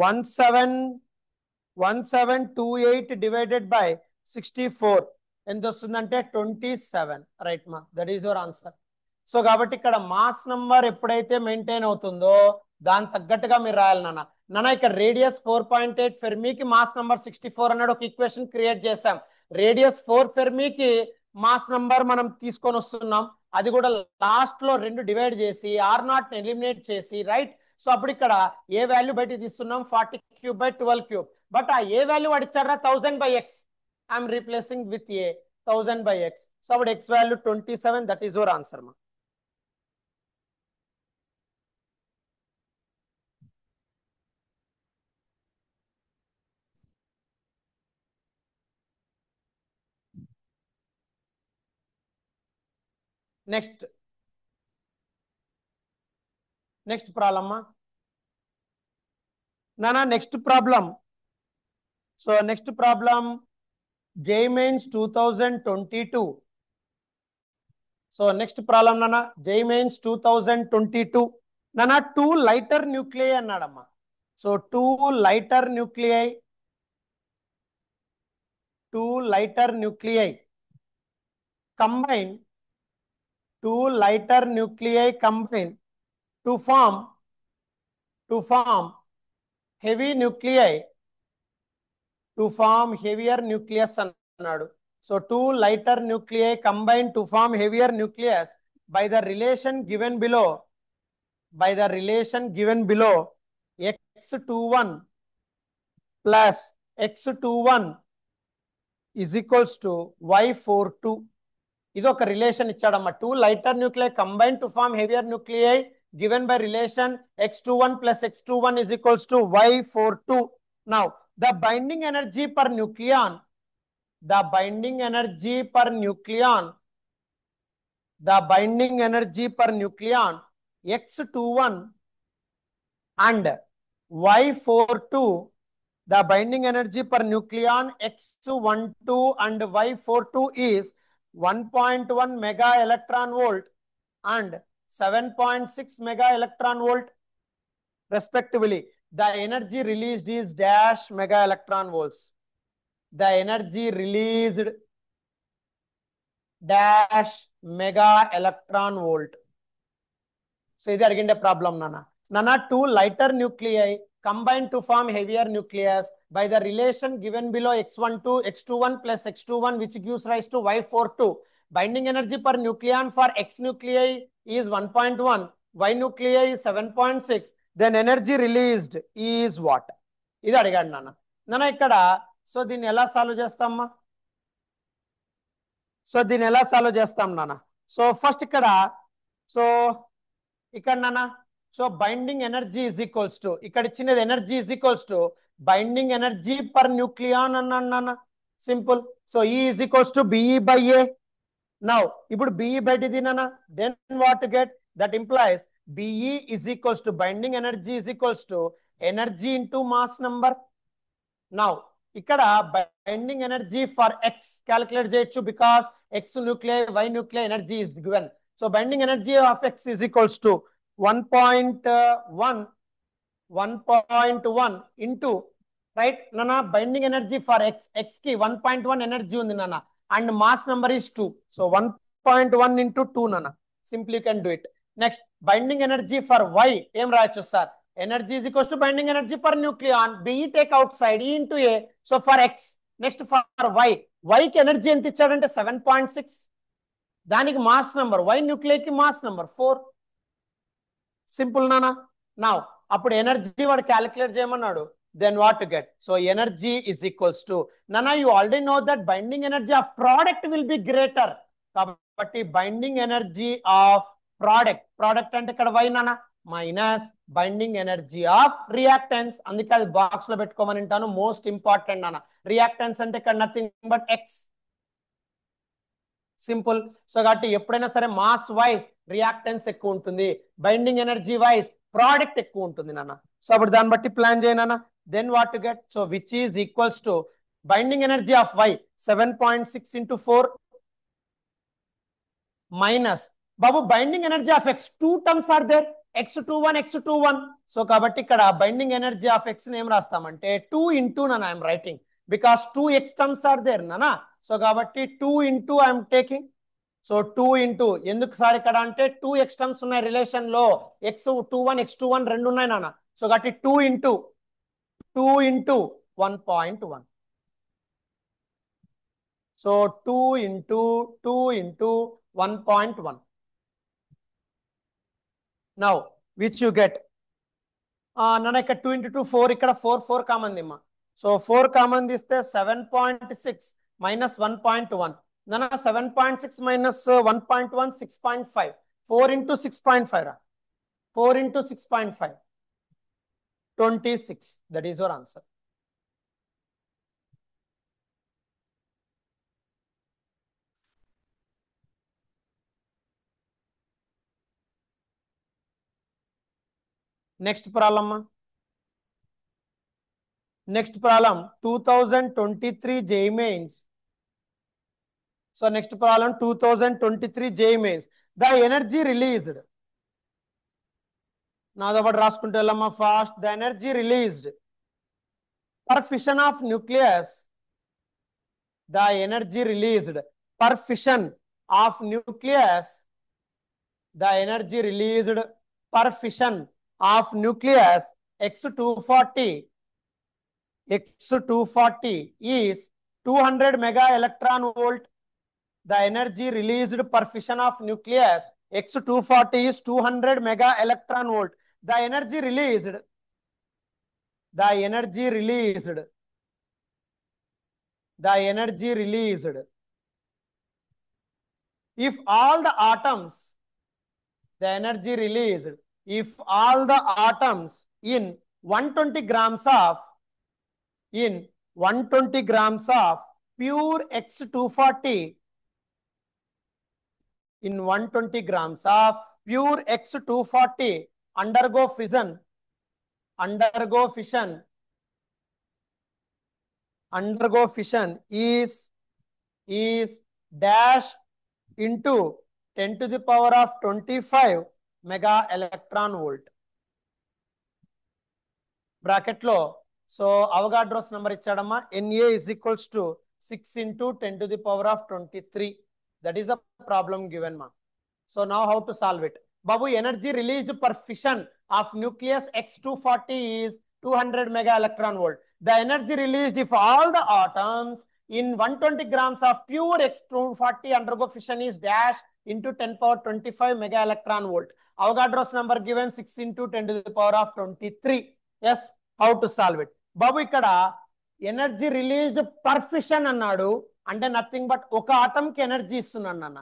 1728 divided by 64 ఎంత వస్తుందంటే 27 రైట్ మా that is your answer so కాబట్టి ఇక్కడ మాస్ నంబర్ ఎప్పుడైతే మెయింటైన్ అవుతుందో దాని తగ్గట్టుగా మీరు రాయాలి నాన్న ఇక్కడ రేడియస్ 4.8 ఫెర్మీకి మాస్ నంబర్ 64 అన్నాడు ఒక ఈక్వేషన్ క్రియేట్ చేసాం రేడియస్ 4 ఫెర్మీకి మాస్ నంబర్ మనం తీసుకొని వస్తున్నాం అది కూడా లాస్ట్ లో 2 డివైడ్ చేసి R0 ని ఎలిమినేట్ చేసి రైట్ సో అప్పుడు ఇక్కడ ఏ వాల్యూ బయట తీస్తున్నాం 40 క్యూబ్ బై 12 క్యూబ్ బట్ ఆ ఏ వాల్యూ వాడిచ్చారా 1000/x I'm replacing with A 1000/x so అప్పుడు x value 27 that is your answer మా నెక్స్ట్ ప్రాబ్లమ్ నానా next problem so next problem JEE Mains 2022 so next problem నానా JEE Mains 2022 నానా 2 లైటర్ న్యూక్లియై అన్నాడమ్మా so 2 lighter nuclei combine 2 lighter nuclei combine to form heavy nuclei to form heavier nucleus అన్నాడు so 2 lighter nuclei combine to form heavier nucleus by the relation given below x21 plus x21 is equals to y42 ఇది ఒక రిలేషన్ ఇచ్చాడమ్మా 2 lighter nuclei combine to form heavier nuclei given by relation x21 plus x21 is equals to y42 now the binding energy per nucleon x21 and y42 the binding energy per nucleon x12 and y42 is 1.1 mega electron volt and 7.6 mega electron volt respectively. The energy released is dash mega electron volts. The energy released dash mega electron volt. So ఇది అడిగిండే ప్రాబ్లం నానా 2 lighter nuclei combine to form heavier nucleus by the relation given below x21 plus x21 which gives rise to y42. Binding energy per nucleon for x nuclei is 1.1, y nuclei is 7.6. Then energy released is what? ఇది అడిగాడు నాన్న ఇక్కడ సో దీన్ని ఎలా సాల్వ్ చేస్తామా సో దీన్ని ఎలా సాల్వ్ చేస్తాం నాన్న సో ఫస్ట్ ఇక్కడ నాన్న so binding energy is equals to ఇక్కడ ఇచ్చినది energy is equals to binding energy per nucleon అన్నాడు నాన్న simple so E is equals to BE by A now ఇప్పుడు బిఈ బయటిది నాన్న then what get that implies BE is equals to binding energy is equals to energy into mass number now ఇక్కడ binding energy for X calculate చేయొచ్చు because X nuclei Y nuclei energy is given. So binding energy of X is equals to 1.1 into right నాన్న binding energy for X, X కి 1.1 ఎనర్జీ ఉంది నాన్న and mass number is 2. So 1.1 into 2 నాన్న, simply can do it. Next binding energy for Y ఏం రాయొచ్చు sir, energy is equals to binding energy per nucleon, B take outside, E into A. So for X, next for Y, Y ki energy enti ichadante 7.6, daniki mass number, Y nuclei ki mass number 4. Simple nana. Now appudu energy vadu calculate cheyamannadu, then what to get? So energy is equals to, nana you already know that binding energy of product will be greater, kabatti binding energy of product ante ikkada Y nana minus binding energy of reactance. అందుకే అది బాక్స్ లో పెట్టుకోమని అంటాను, మోస్ట్ ఇంపార్టెంట్ అన్న. రియాక్టెన్స్ అంటే ఇక్కడ nothing but X, simple. So కాబట్టి ఎప్పుడైనా సరే మాస్ వైజ్ రియాక్టెన్స్ ఎక్కువ ఉంటుంది, బైండింగ్ ఎనర్జీ వైజ్ ప్రోడక్ట్ ఎక్కువ ఉంటుంది నాన్న. సో అప్పుడు దాన్ని బట్టి ప్లాన్ చేయనా. Then what to get, so which is equals to binding energy of Y 7.6 into 4 minus బాబు binding energy of X, 2 terms are there, x21 x21. So కాబట్టి ఇక్కడ బైండింగ్ ఎనర్జీ ఆఫ్ ఎక్స్ ని ఏం రాస్తామంటే 2 ఇంటూ నన్ను I'm writing because 2 x terms are there నానా. సో కాబట్టి 2 into I'm taking. So 2 into ఎందుకు సార్ ఇక్కడ అంటే 2 x టర్మ్స్ ఉన్నాయి రిలేషన్ లో, x21 x21 రెండు ఉన్నాయి నాన్న. సో కాబట్టి 2 into 1.1. So 2 into 1.1. Now which you get, nana ikkada 2 into 2 4, ikkada 4 common దిమ్మా. So 4 common తీస్తే 7.6 minus 1.1, nana 7.6 minus 1.1 6.5, 4 into 6.5 ra, 4 into 6.5 26. That is your answer. Next problem. Next problem 2023 JEE Mains. So next problem 2023 JEE Mains. The energy released. Now the word raskunte vellamma fast. The energy released per fission of nucleus. The energy released per fission of nucleus. The energy released per fission of nucleus x240 is 200 mega electron volt. The energy released per fission of nucleus x240 is 200 mega electron volt. The energy released if all the atoms, the energy released if all the atoms in 120 grams of pure x240 in 120 grams of pure x240 undergo fission is dash into 10 to the power of 25 mega electron volt. Bracket lo, so Avogadro's number ichadamma, Na is equals to 6 into 10 to the power of 23. That is the problem given ma. So now how to solve it? Babu, energy released per fission of nucleus x240 is 200 mega electron volt. The energy released if all the atoms in 120 grams of pure x240 undergo fission is dash into 10 power 25 mega electron volt. Avogadro's number given 6 into 10 to the power of 23. Yes, how to solve it? Babu, ikkada energy released per fission annadu అంటే నథింగ్ బట్ ఒక ఆటమ్ కి ఎనర్జీ ఇస్తున్నాడు నాన్న,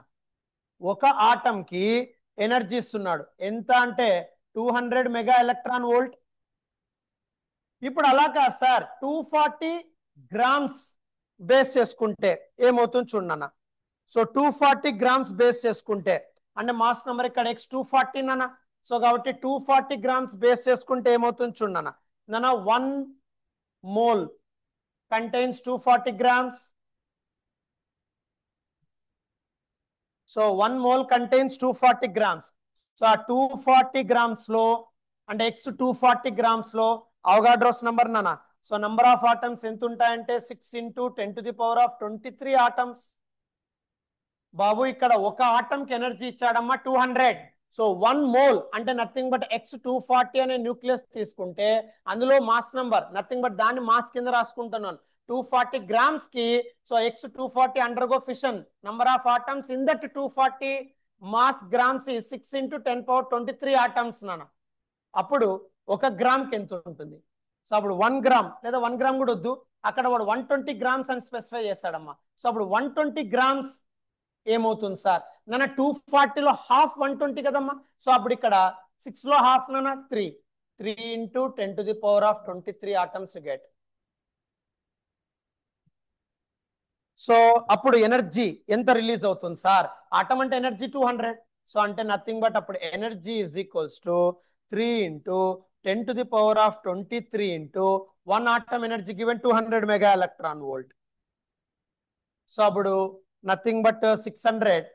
ఒక ఆటమ్ కి ఎనర్జీ ఇస్తున్నాడు. ఎంత అంటే 200 మెగా ఎలక్ట్రాన్ వోల్ట్. ఇప్పుడు అలా కాదు సార్, 240 గ్రామ్స్ బేస్ చేసుకుంటే ఏమవుతుంది చూడన్న. సో 240 గ్రామ్స్ బేస్ చేసుకుంటే అంటే మాస్ నెంబర్ ఇక్కడ x240 నాన్న. సో కాబట్టి 240 గ్రామ్స్ బేస్ చేసుకుంటే ఏమవుతుంది చూడన్న నాన్న, 1 mole contains 240 grams. So 1 mole contains 240 grams. So 240 grams lo and x 240 grams lo Avogadro's number nana. So number of atoms ఎంత ఉంటాయంటే 6 into 10 to the power of 23 atoms. బాబు ఇక్కడ ఒక ఆటం కి ఎనర్జీ ఇచ్చాడమ్మా 200. సో 1 మోల్ అంటే నథింగ్ బట్ x 240 అనే న్యూక్లియస్ తీసుకుంటే అందులో మాస్ నంబర్ నథింగ్ బట్ దాన్ని మాస్ కింద రాసుకుంటున్నాను 240 grams ki. So x 240 undergo fission. Number of atoms in that 240 mass grams is 6 into 10 power 23 atoms nana. అప్పుడు 1 గ్రామ్ కి ఎంత ఉంటుంది? సో అప్పుడు 1 గ్రామ్ లేదా 1 గ్రామ్ కూడా వద్దు, అక్కడ వాడు 120 grams అని స్పెసిఫై చేస్తాడమ్మా. సో అప్పుడు 120 grams ఏమవుతుంది సార్? నన్న 240లో హాఫ్ 120 కదమ్మా. సో అప్పుడు ఇక్కడ 6లో హాఫ్ నన్న 3 into 10 to the power of 23 atoms you get. So అప్పుడు ఎనర్జీ ఎంత రిలీజ్ అవుతుంది సార్? ఆటం అంటే ఎనర్జీ 200. సో అంటే నథింగ్ బట్ అప్పుడు energy is equals to 3 into 10 to the power of 23 into 1 atom energy given 200 mega electron volt. So అప్పుడు నథింగ్ బట్ 600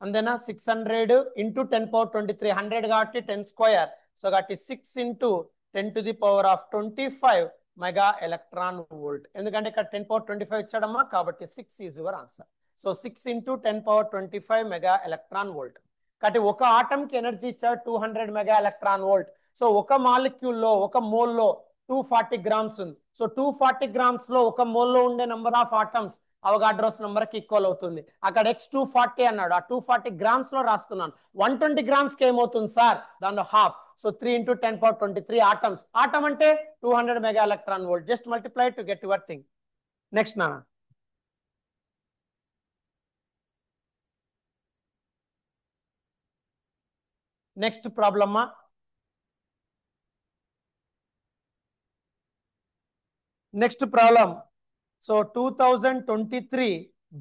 అంతేనా? 600 into 10 power 23 100 కాబట్టి 10 స్క్వేర్. సో కాబట్టి 6 into 10 to the power of 25 mega electron volt. ఎందుకంటే ఇక్కడ 10 power 25 ఇచ్చాడమ్మా కాబట్టి 6 is your answer. So 6 into 10 power 25 mega electron volt. కాబట్టి ఒక ఆటం కి ఎనర్జీ ఇచ్చాడు 200 మెగా ఎలక్ట్రాన్ వోల్ట్. సో ఒక మాలిక్యూల్ లో ఒక మోల్ లో 240 grams ఉంది. సో 240 grams లో ఒక మోల్ లో ఉండే number of atoms Avogadro's number కి ఈక్వల్ అవుతుంది. అక్కడ x 240 అన్నాడు, ఆ 240 grams లో రాస్తున్నాను. 120 grams కి ఏమవుతుంది సార్? దానిలో half. So 3 into 10 power 23 atoms. Atom అంటే 200 mega electron volt. Just multiply to get your thing. Next నా next problem. Next problem. So 2023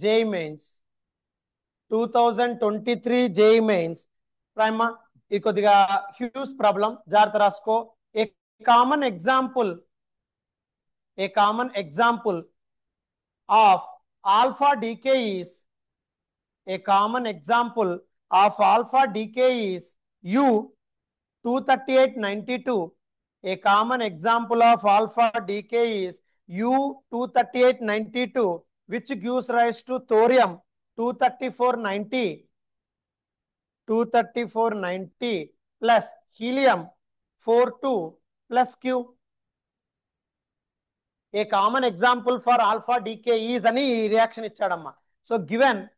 JEE Mains 2023 JEE Mains ప్రైమా ఇది కొద్దిగా హ్యూజ్ ప్రాబ్లం, జాగ్రత్త రాసుకో. A common example of alpha decay is U 23892. A common example of alpha decay is U 23892, which gives rise to thorium 23490 plus helium 42 plus Q. A common example for alpha decay is ani reaction ichadamma. So given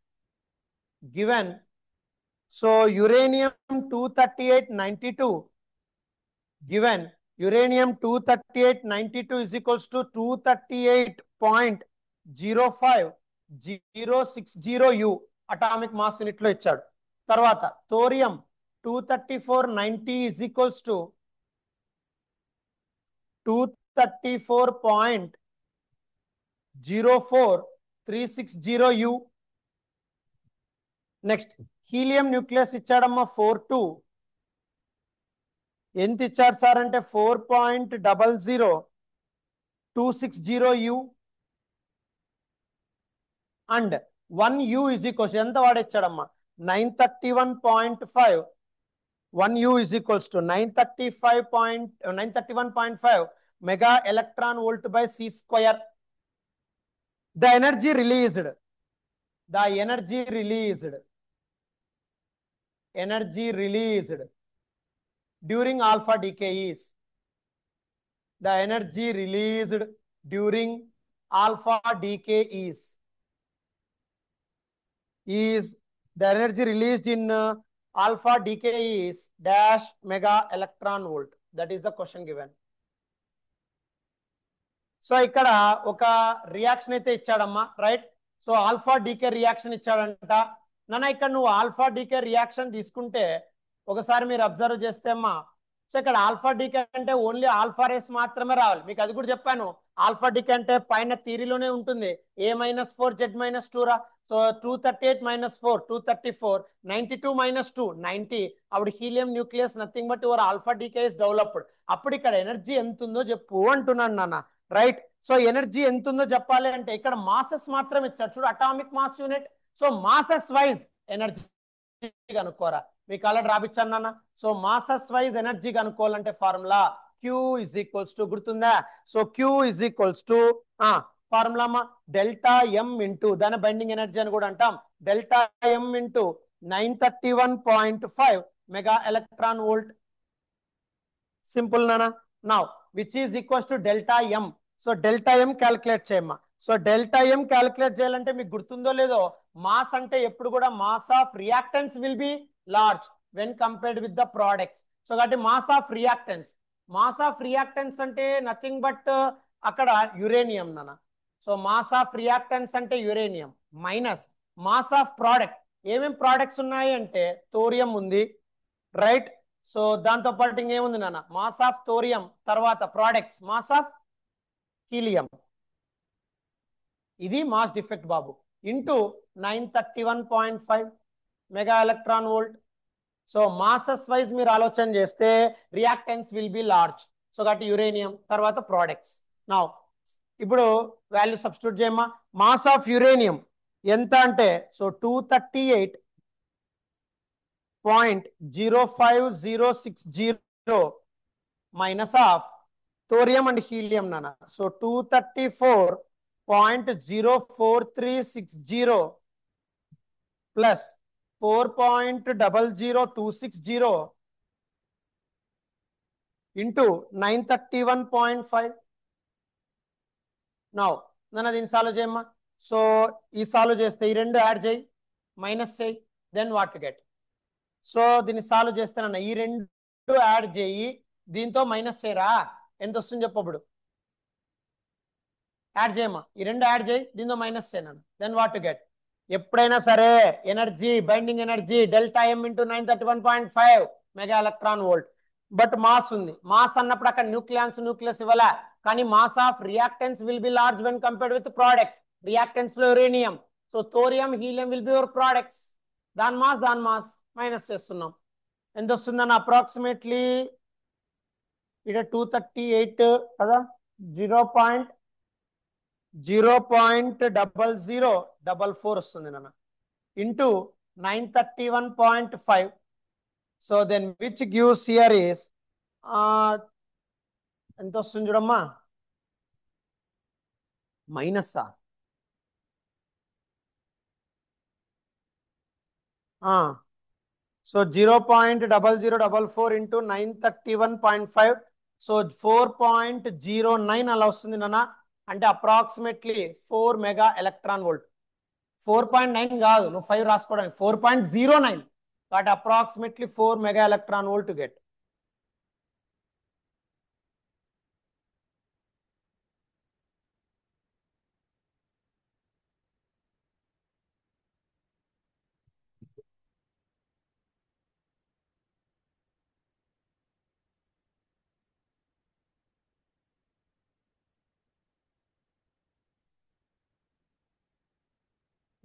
so uranium 23892 is equals to 238.05060 U atomic mass unit lo ichadu. Tarvata thorium 23490 is equals to 234.04360 U. Next helium nucleus ichadamma 42. ఎంత ఇచ్చారు సార్ అంటే 4.00260 U and 1 U is equals ఎంత వాడిచ్చాడమ్మా 931.5. 1 U is equals to 931.5 mega electron volt by C square. The energy released during alpha decay is the energy released during alpha decay is the energy released in alpha decay is dash mega electron volt. That is the question given. సో ఇక్కడ ఒక రియాక్షన్ అయితే ఇచ్చాడమ్మా, right. So alpha decay reaction ఇచ్చాడంట. నాన్న ఇక్కడ నువ్వు ఆల్ఫా డీకే రియాక్షన్ తీసుకుంటే ఒకసారి మీరు అబ్జర్వ్ చేస్తే అమ్మా, సో ఇక్కడ ఆల్ఫా డీకే అంటే ఓన్లీ ఆల్ఫా రేస్ మాత్రమే రావాలి. మీకు అది కూడా చెప్పాను, ఆల్ఫా డీకే అంటే పైన థియరీలోనే ఉంటుంది A-4 Z-2 రా. సో 238 - 4 234 92 - 2 90. అప్పుడు helium nucleus nothing but your alpha decay is developed. అప్పుడు ఇక్కడ ఎనర్జీ ఎంత ఉందో చెప్పు అంటున్నాను నాన్న, రైట్. సో ఎనర్జీ ఎంత ఉందో చెప్పాలి అంటే ఇక్కడ మాసెస్ మాత్రం ఇచ్చారు చూడు, atomic mass unit. So masses wise energy కనుక్కోరా, మీకు ఆల్రెడీ రాపిచ్చాను నాన్న. సో మాసెస్ వైజ్ ఎనర్జీ కనుక్కోవాలంటే formula Q is equals to, గుర్తుందా? So Q is equals to formula delta M into, దాని బైండింగ్ ఎనర్జీ అని కూడా అంటాం, delta M into 931.5 mega electron volt. Simple నానా. Now which is equals to delta M. So delta M calculate చేయమ్మా. సో డెల్టా ఎం క్యాలిక్యులేట్ చేయాలంటే మీకు గుర్తుందో లేదో, మాస్ అంటే ఎప్పుడు కూడా mass of reactants will be large when compared with the products. So కాబట్టి మాస్ ఆఫ్ రియాక్టెన్స్ అంటే నథింగ్ బట్ అక్కడ యురేనియం నాన్న. సో మాస్ ఆఫ్ రియాక్టెన్స్ అంటే uranium minus mass of product. ఏమేం ప్రోడక్ట్స్ ఉన్నాయి అంటే థోరియం ఉంది, రైట్? సో దాంతో పాటు ఇంకేముంది నాన్న, మాస్ ఆఫ్ థోరియం, తర్వాత ప్రోడక్ట్స్ మాస్ ఆఫ్ హీలియం. ఇది మాస్ డిఫెక్ట్ బాబు, into 931.5 mega electron volt. So masses wise మీరు ఆలోచన చేస్తే reactants will be large. So కాబట్టి యురేనియం, తర్వాత ప్రోడక్ట్స్. నా ఇప్పుడు వాల్యూ సబ్స్టిట్యూట్ చేయమ్మా. మాస్ ఆఫ్ యురేనియం ఎంత అంటే, so 238.05060 minus of thorium and helium nana. So 234.04360 plus 4.00260 into 931.5. Now nana din solve cheyamma. So ee solve cheste ee rendu add cheyi minus cheyi, then what to get. So దీన్ని సాల్వ్ చేస్తానన్న, ఈ రెండు యాడ్ చేయి దీంతో మైనస్ చేయరా, ఎంత వస్తుంది చెప్పప్పుడు. యాడ్ చేయమ్మా, ఈ రెండు యాడ్ చేయి దీంతో మైనస్ చేయను, దెన్ వాట్ టు గెట్. ఎప్పుడైనా సరే energy, binding energy delta M into 931.5 mega electron volt. But mass ఉంది, మాస్ అన్నప్పుడు అక్కడ న్యూక్లియస్ ఇవ్వాలా, కానీ mass of reactants will be large when compared with products. Reactants లో uranium, so thorium helium will be your products. దాని మాస్ మైనస్ చేస్తున్నాం, ఎంత వస్తుందన్న అప్రాక్సిమేట్లీ ఇక్కడ 238 కదా, 0.0044 వస్తుంది నాన్న, into 931.5. So then which gives here is ఎంత వస్తుంది చూడమ్మా, మైనస్ సో 0.0044 ఇంటూ 931.5. సో 4.09 అలా వస్తుంది నాన్న, అంటే అప్రాక్సిమేట్లీ 4 మెగా ఎలక్ట్రాన్ వోల్ట్. 4.9 కాదు, నువ్వు 5 రాసుకోవడానికి 4.09, కాబట్టి approximately 4 mega electron volt to get.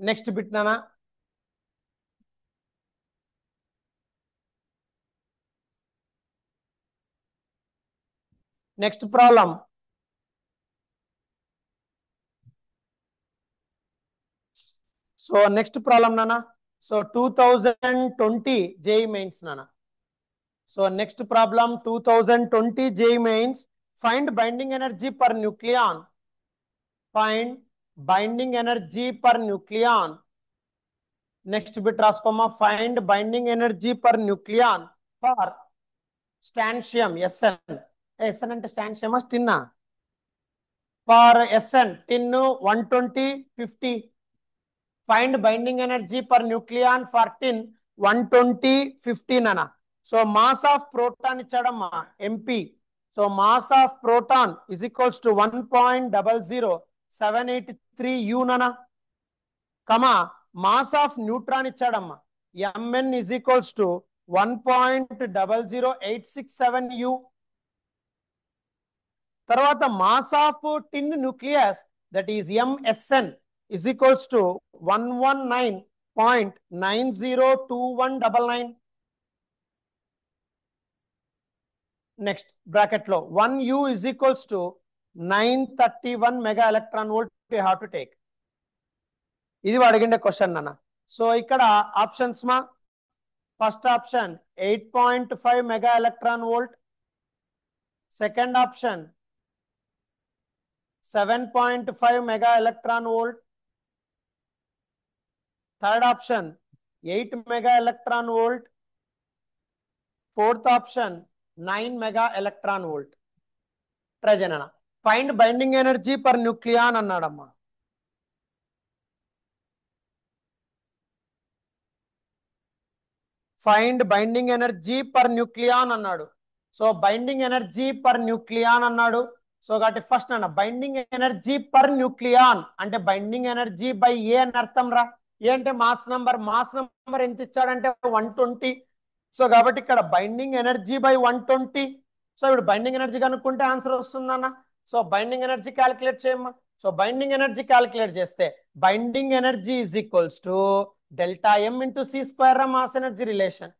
Next bit నానా, next problem. So next problem నానా, సో 2020 JEE మెయిన్స్ నానా. So next problem 2020 JEE Mains. Find binding energy per nucleon. Find binding energy per nucleon. Next bit రాసుకోమా, find binding energy per nucleon for stannium SN. SN అంటే స్టాన్షియమా స్టిన్నా? For SN tin 120 50. Find binding energy per nucleon for tin 120 15 అన్న. సో మాస్ ఆఫ్ ప్రోటాన్ ఇచ్చాడమ్మా MP. So mass of proton is equals to 1.00783 U ననా, కమా మాస్ ఆఫ్ న్యూట్రాన్ ఇచ్చాడమ్మా MN is equals to 1.00867 U. తర్వాత mass of tin nucleus that is MSN is equals to 119.902199. Next bracket లో 1U is equals to 931 mega electron volt you have to take. ఇది అడిగిండే క్వశ్చన్ అన్న. సో ఇక్కడ ఆప్షన్స్ మా first option 8.5 mega electron volt, second option 7.5 mega electron volt, third option 8 mega electron volt, fourth option 9 mega electron volt. ప్రజనన find binding energy per nucleon అన్నాడమ్మా. Find binding energy per nucleon అన్నాడు. So binding energy per nucleon అన్నాడు. సో కాబట్టి ఫస్ట్ అన్న బైండింగ్ ఎనర్జీ పర్ న్యూక్లియాన్ అంటే బైండింగ్ ఎనర్జీ బై ఏ అని అర్థం రా. ఏ అంటే మాస్ నంబర్ ఎంత ఇచ్చాడంటే 120. సో కాబట్టి ఇక్కడ బైండింగ్ ఎనర్జీ బై 120. సో ఇప్పుడు బైండింగ్ ఎనర్జీ కనుక్కుంటే ఆన్సర్ వస్తుందన్న. సో బైండింగ్ ఎనర్జీ క్యాలిక్యులేట్ చేయమ్మా. సో బైండింగ్ ఎనర్జీ క్యాలిక్యులేట్ చేస్తే binding energy is equals to delta M into C square mass energy relation.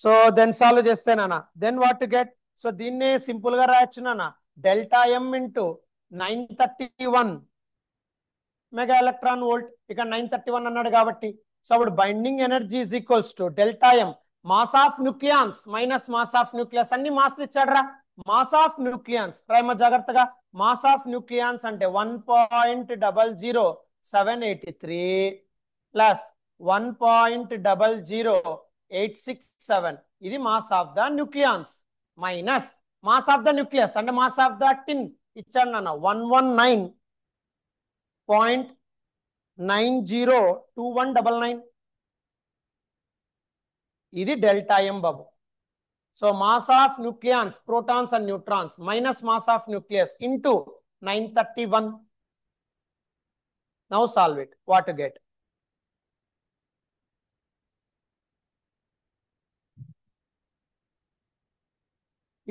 So then solve చేస్తే నాన్న then what to get. So దీన్ని సింపుల్ గా రాయొచ్చు నాన్న, delta M into 931 mega electron volt. ఇక్కడ 931 అన్నాడు కాబట్టి సో అప్పుడు binding energy is equals to delta M mass of nucleons minus mass of nucleus. అన్ని మాస్ ఇచ్చాడు రా. మాస్ ఆఫ్ న్యూక్లియాన్స్ రాయమ జాగ్రత్తగా. మాస్ ఆఫ్ న్యూక్లియాన్స్ అంటే 1.00783 ప్లస్ 1.00867. ఇది mass of the nucleons minus mass of the nucleus అంటే మాస్ ఆఫ్ ద టిన్ ఇచ్చాడు నాన్న 119.902199. ఇది delta M Babu. So mass of nucleons protons and neutrons minus mass of nucleus into 931. Now solve it. What to get.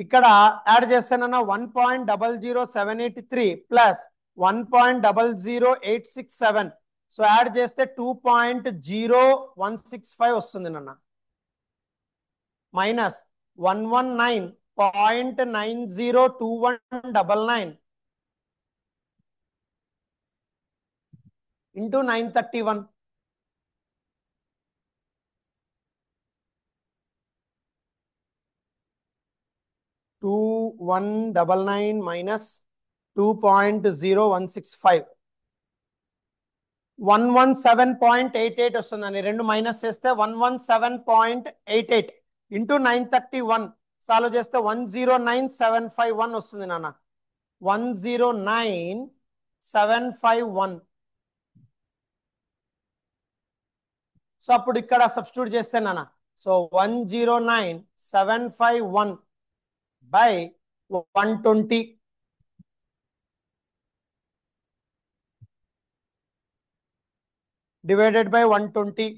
ఇక్కడ యాడ్ చేస్తానన్నా 1.00783 ప్లస్ 1.00867. సో యాడ్ చేస్తే 2.0165 వస్తుంది నాన్న. Minus 119.902199 into 931. టూ 199 మైనస్ 2.0165 117.88 వస్తుందండి. రెండు మైనస్ చేస్తే 117.88 ఇంటూ 931 సాల్వ్ చేస్తే 109,751 వస్తుంది నాన్న. 109,751. సో అప్పుడు ఇక్కడ సబ్స్టిట్యూట్ చేస్తే నాన్న so 109,751 by 120 divided by 120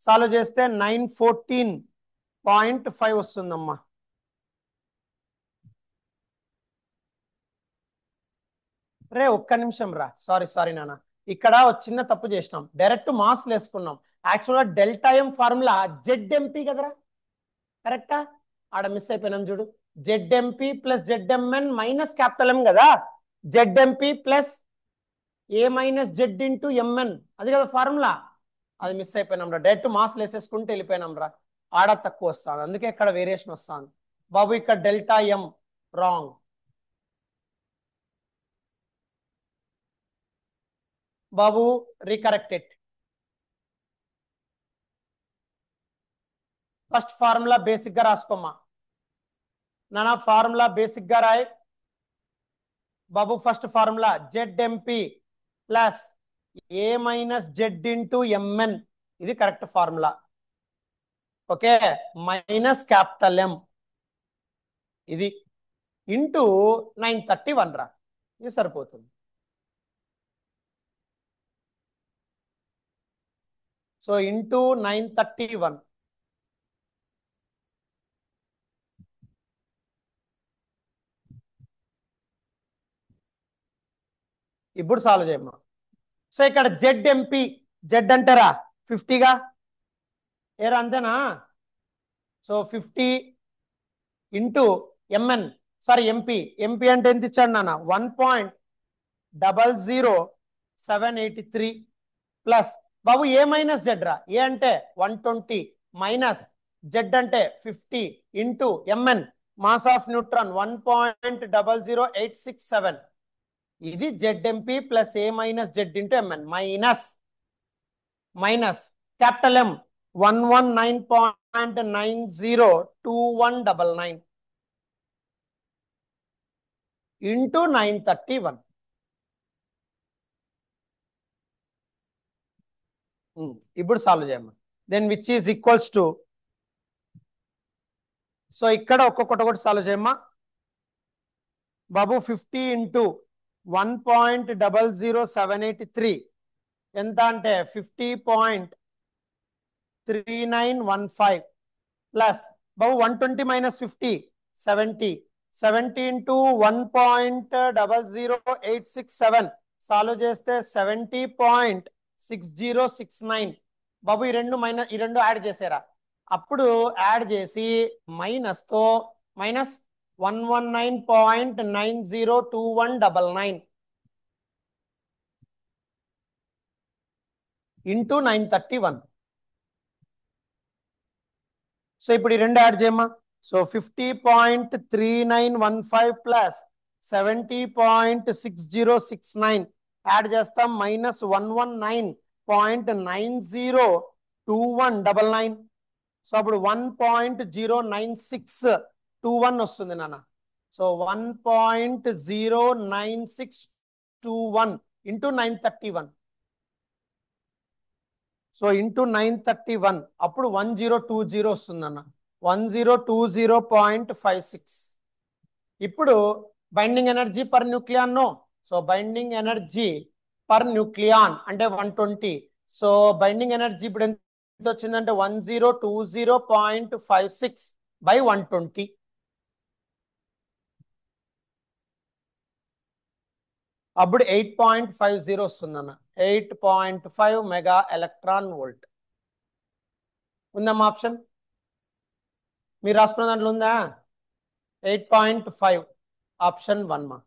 solve చేస్తే 914.5 వస్తుందమ్మా. రే ఒక్క నిమిషం రా. సారీ నాన్న, ఇక్కడ చిన్న తప్పు చేసినాం. డైరెక్ట్ మాస్ వేసుకున్నాం. యాక్చువల్గా డెల్టా ఎం ఫార్ములా జెడ్ఎంపీ కదరా. కరెక్టా? ఆడ మిస్ అయిపోయినాం చూడు. జెడ్ఎంపీ ప్లస్ జెడ్ఎంఎన్ మైనస్ క్యాపిటల్ ఎం కదా. జెడ్ఎంపీ plus A minus Z into MN అది కదా ఫార్ములా. అది మిస్ అయిపోయినాం రా. డైరెక్ట్ మాస్ వేసేసుకుంటూ వెళ్ళిపోయినాం రా. ఆడ తక్కువ వస్తుంది, అందుకే ఇక్కడ వేరియేషన్ వస్తుంది బాబు. ఇక్కడ delta M wrong Babu. రీకరెక్ట్ it. First formula basic గా రాసుకోమ్మా నానా. ఫార్ములా బేసిక్ గా రాయ్ బాబు. First formula జెడ్ఎంపీ plus A minus Z into MN. ఇది correct formula. Okay, minus capital ఎం ఇది ఇంటూ 931 రా. ఇది సరిపోతుంది. So into 931. ఇప్పుడు సాల్వ్ చేయమ్మా. సో ఇక్కడ జెడ్ఎంపీ జెడ్ అంటారా 50గా ఏరా, అంతేనా? So 50 into MN sorry MP అంటే ఎంత ఇచ్చాడు నాన్న 1.00783 ప్లస్ బాబు ఏ మైనస్ జెడ్ రా. ఏ అంటే 120 మైనస్ జెడ్ అంటే 50 into MN mass of neutron 1.00867. ఇది ZMP plus A minus Z into MN minus capital M 119.902199 into 931. ఇప్పుడు సాల్వ్ చేయమ్మా. Then which is equals to, so ఇక్కడ ఒక్కొక్కటి ఒకటి సాల్వ్ చేయమ్మా బాబు. 50 ఇంటూ 1.00783 ఎంత అంటే 50.3915 ప్లస్ బాబు 120 మైనస్ 50 70 ఇంటూ 1.00867 సాల్వ్ చేస్తే 70.6069. బాబు ఈ రెండు యాడ్ చేసారా, అప్పుడు యాడ్ చేసి మైనస్ తో మైనస్ 119.902199 ఇంటూ 931. సో ఇప్పుడు ఈ రెండు యాడ్ చేయమ్మా. సో 50.3915 ప్లస్ 70.6069 యాడ్ చేస్తాం మైనస్ 119.902199. సో అప్పుడు 1.09621 వస్తుంది నాన్న. So 1.09621 into 931. సో ఇంటూ 931 అప్పుడు 1020 వస్తుందన్న. 1020.56. ఇప్పుడు binding energy per nucleon no. So binding energy per nucleon అంటే 120. సో బైండింగ్ ఎనర్జీ ఇప్పుడు ఎంత వచ్చిందంటే 1020.56 బై 120. అప్పుడు 8.50 వస్తుందన్న. 8.5 మెగా ఎలక్ట్రాన్ వోల్ట్. ఉందమ్మా ఆప్షన్? మీరు రాసుకున్న దాంట్లో ఉందా? 8.5 ఆప్షన్ 1 మా.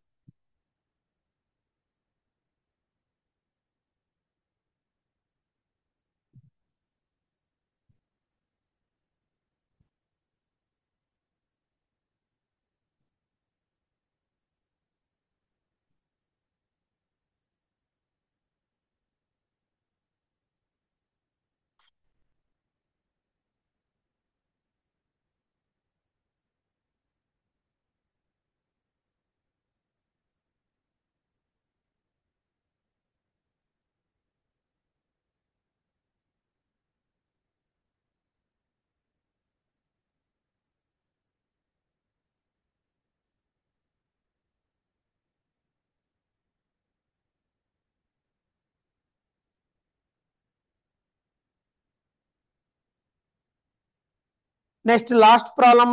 నెక్స్ట్ లాస్ట్ ప్రాబ్లమ్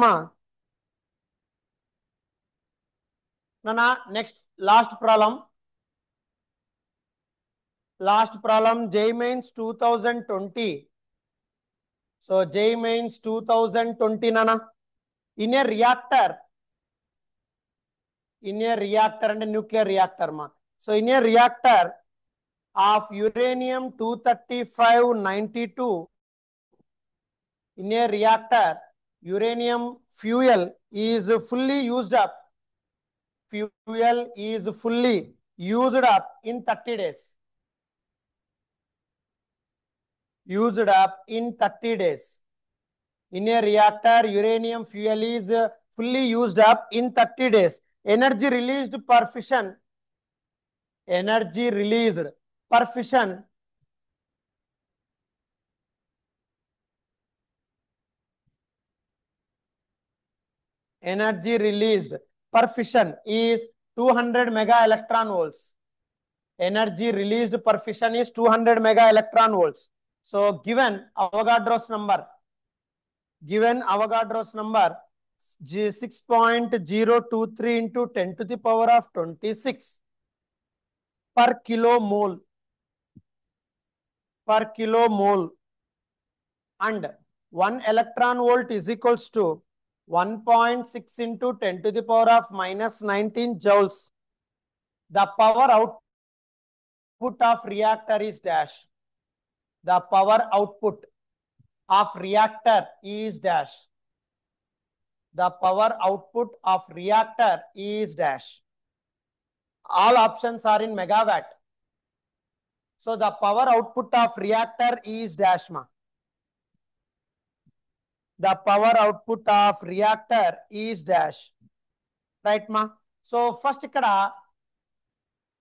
నాన్న. Next last problem JEE Mains 2020. So JEE Mains 2020 నాన్న. ఇన్ ఏ రియాక్టర్ అంటే న్యూక్లియర్ రియాక్టర్ మా. So in a reactor of uranium 23592, in a reactor uranium fuel is fully used up. Fuel is fully used up in 30 days. Used up in 30 days. In a reactor uranium fuel is fully used up in 30 days. Energy released per fission. Energy released per fission is 200 mega electron volts. Energy released per fission is 200 mega electron volts. So given Avogadro's number 6.023 into 10 to the power of 26 per kilomole and 1 electron volt is equals to 1.6 into 10 to the power of minus 19 joules. The power output of reactor is dash. The power output of reactor is dash. The power output of reactor is dash. All options are in megawatt. So the power output of reactor is dash ma. The power output of reactor is dash. Right ma? So first ikkada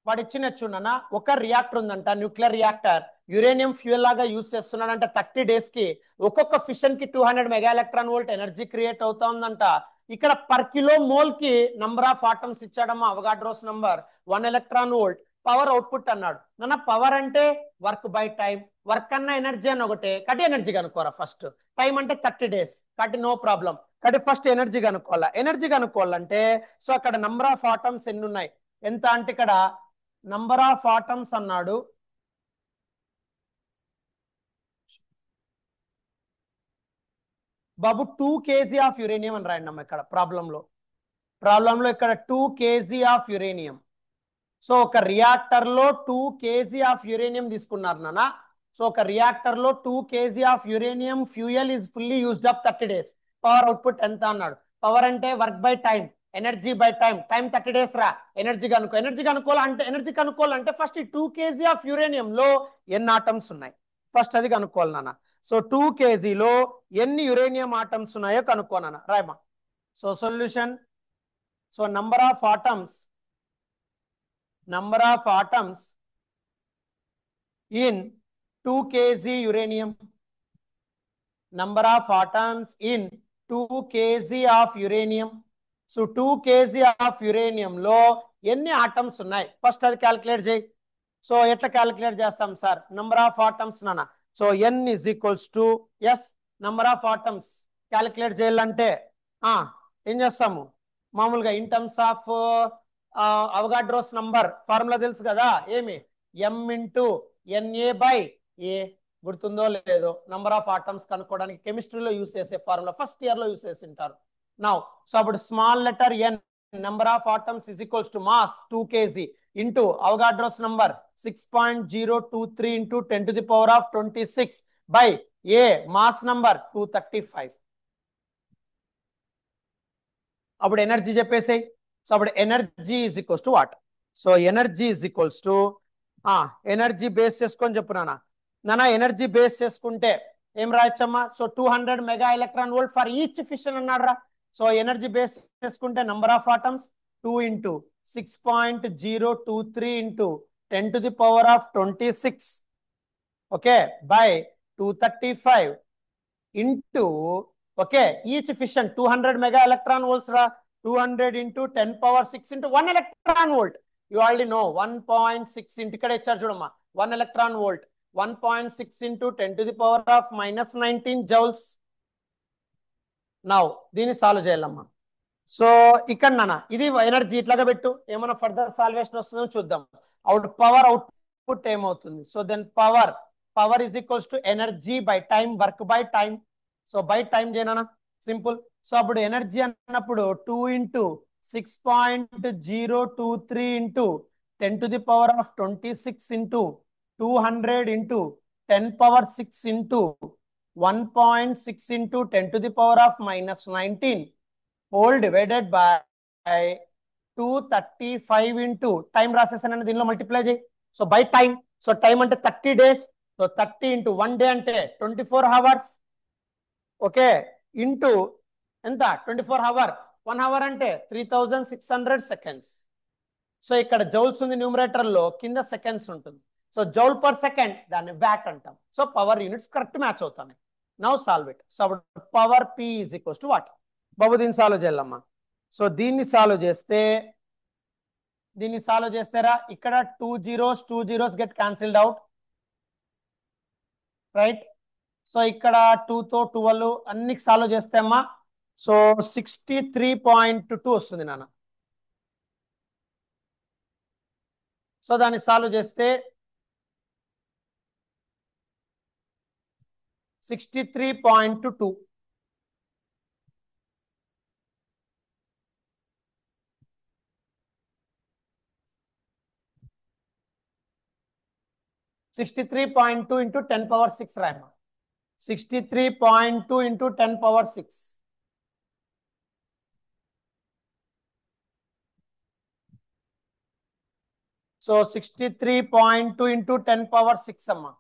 వాడు ఇచ్చిన చూడన్నా ఒక రియాక్టర్ ఉందంట, న్యూక్లియర్ రియాక్టర్, యురేనియం ఫ్యూయల్ లాగా యూజ్ చేస్తున్నాడంట. 30 days కి ఒక్కొక్క ఫిషన్ కి 200 mega electron volt energy create అవుతా ఉందంట. ఇక్కడ పర్ కిలో మోల్ కి నంబర్ ఆఫ్ ఆటమ్స్ ఇచ్చాడమ్మా, Avogadro's number 1 electron volt. Power output అన్నాడు. నాన్న పవర్ అంటే వర్క్ బై టైం, వర్క్ అన్న ఎనర్జీ అని ఒకటే, కాబట్టి ఎనర్జీ కనుక్కోరా ఫస్ట్. టైం అంటే 30 days, కాబట్టి నో ప్రాబ్లం. కాబట్టి ఫస్ట్ ఎనర్జీ కనుక్కోవాలా. ఎనర్జీ కనుక్కోవాలంటే సో అక్కడ నంబర్ ఆఫ్ ఆటమ్స్ ఎన్ని ఉన్నాయి, ఎంత అంటే ఇక్కడ నంబర్ ఆఫ్ ఆటమ్స్ అన్నాడు. బాబు 2 kg ఆఫ్ యురేనియం అని రాయండి అమ్మ ఇక్కడ ప్రాబ్లంలో. ఇక్కడ 2 kg ఆఫ్ యురేనియం. సో ఒక రియాక్టర్ లో 2 kg ఆఫ్ యురేనియం తీసుకున్నారు నాన్న. సో ఒక రియాక్టర్ లో 2 kg of uranium fuel is fully used up 30 days. Power output ఎంత అన్నాడు. పవర్ అంటే work by time, energy by time. Time 30 days రా. ఎనర్జీ కనుక్కోవాలంటే ఫస్ట్ 2 kg ఆఫ్ యురేనియం లో ఎన్ని ఆటమ్స్ ఉన్నాయి ఫస్ట్ అది కనుక్కోవాలి నాన్న. సో 2 kg లో ఎన్ని యురేనియం ఆటమ్స్ ఉన్నాయో కనుక్కోనా రాయమా. So solution. So number of atoms in 2 kg uranium. Number of atoms in 2 kg of uranium. So 2 kg of uranium లో ఎన్ని ఆటమ్స్ ఉన్నాయి ఫస్ట్ అది క్యాలిక్యులేట్ చేయి. సో ఎట్లా క్యాలిక్యులేట్ చేస్తాం సార్, నంబర్ ఆఫ్ ఆటమ్స్ నాన్న. So n is equals to s number of atoms calculate చేయాలంటే ఏం చేస్తాము, మామూలుగా in terms of Avogadro's number formula తెలుసు కదా, ఏమి m ఇంటూ NA బై ఏ. గుర్తుందో లేదో, నంబర్ ఆఫ్ ఆటమ్స్ కనుక్కోవడానికి కెమిస్ట్రీలో యూస్ చేసే ఫార్ములా, ఫస్ట్ ఇయర్ లో యూస్ చేసి ఉంటారు. నౌ సో అప్పుడు small letter n, number of atoms is equals to mass 2 kg into Avogadro's number 6.023 into 10 to the power of 26 by a mass number 235. అప్పుడు ఎనర్జీ చెప్పేసాయి. సో అప్పుడు energy is equals to what. So energy is equals to energy base చేసుకొని చెప్పున్నానా నానా. ఎనర్జీ బేస్ చేసుకుంటే ఏం రాయొచ్చమ్మా. So 200 mega electron volt for each fission అన్నాడు రా. సో ఎనర్జీ బేస్ చేసుకుంటే number of atoms 2 into 6.023 into 10 to the power of 26 okay by 235 into okay each fission 200 mega electron volts రా. 200 into 10 power 6 into 1 electron volt. You already know 1.6 into ఇక్కడ ఇచ్చారు చూడమ్మా 1 electron volt. 1.6 into 10 to the power of minus 19 joules. Now దీన్ని సాల్వ్ చేయాలమ్మా. సో ఇక్కడ నాన్న ఇది ఎనర్జీ ఇట్లాగా పెట్టు, ఏమైనా ఫర్దర్ సాల్వేషన్ వస్తుందో చూద్దాం. పవర్ అవుట్పుట్ ఏమవుతుంది. So then power is equals to energy by time, work by time. So by time చేయనా సింపుల్. సో అప్పుడు ఎనర్జీ అన్నప్పుడు 2 into 6.023 into 10 to the power of 26 into 200 into 10 power 6 into 1.6 into 10 to the power of minus 19 whole divided by 235 into time రాసేసానని దీనిలో మల్టిప్లై చేయి. So by time. So time అంటే 30 days. సో 30 into 1 day అంటే 24 hours. ఓకే ఇంటూ ఎంత 24 hour. 1 hour అంటే 3600 seconds. సో ఇక్కడ జౌల్స్ ఉంది న్యూమరేటర్ లో, కింద సెకండ్స్ ఉంటుంది. సో జౌల్ పర్ సెకండ్ దాన్ని వ్యాట్ అంటాం. So power units correct match అవుతాయి. Now solve it. సో అప్పుడు power P is equals to what. బాబు దీన్ని సాల్వ్ చేయాలమ్మా. సో దీన్ని సాల్వ్ చేస్తేరా ఇక్కడ 2 zeros get cancelled out right. So ఇక్కడ 2 తో 12 అన్ని సాల్వ్ చేస్తే అమ్మా సో 63.2 వస్తుంది నాన్న. సో దాన్ని సాల్వ్ చేస్తే 63.2 63.2 into 10 power 6 RAM. 63.2 into 10 power 6. So 63.2 into 10 power 6 amma.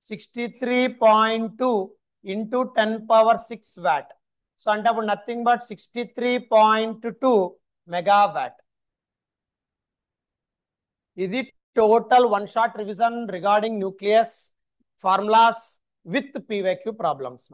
(63.2) into 10 power 6 watt. So ante appudu nothing but 63.2 megawatt. Is it total one shot revision regarding nucleus formulas with PYQ problems.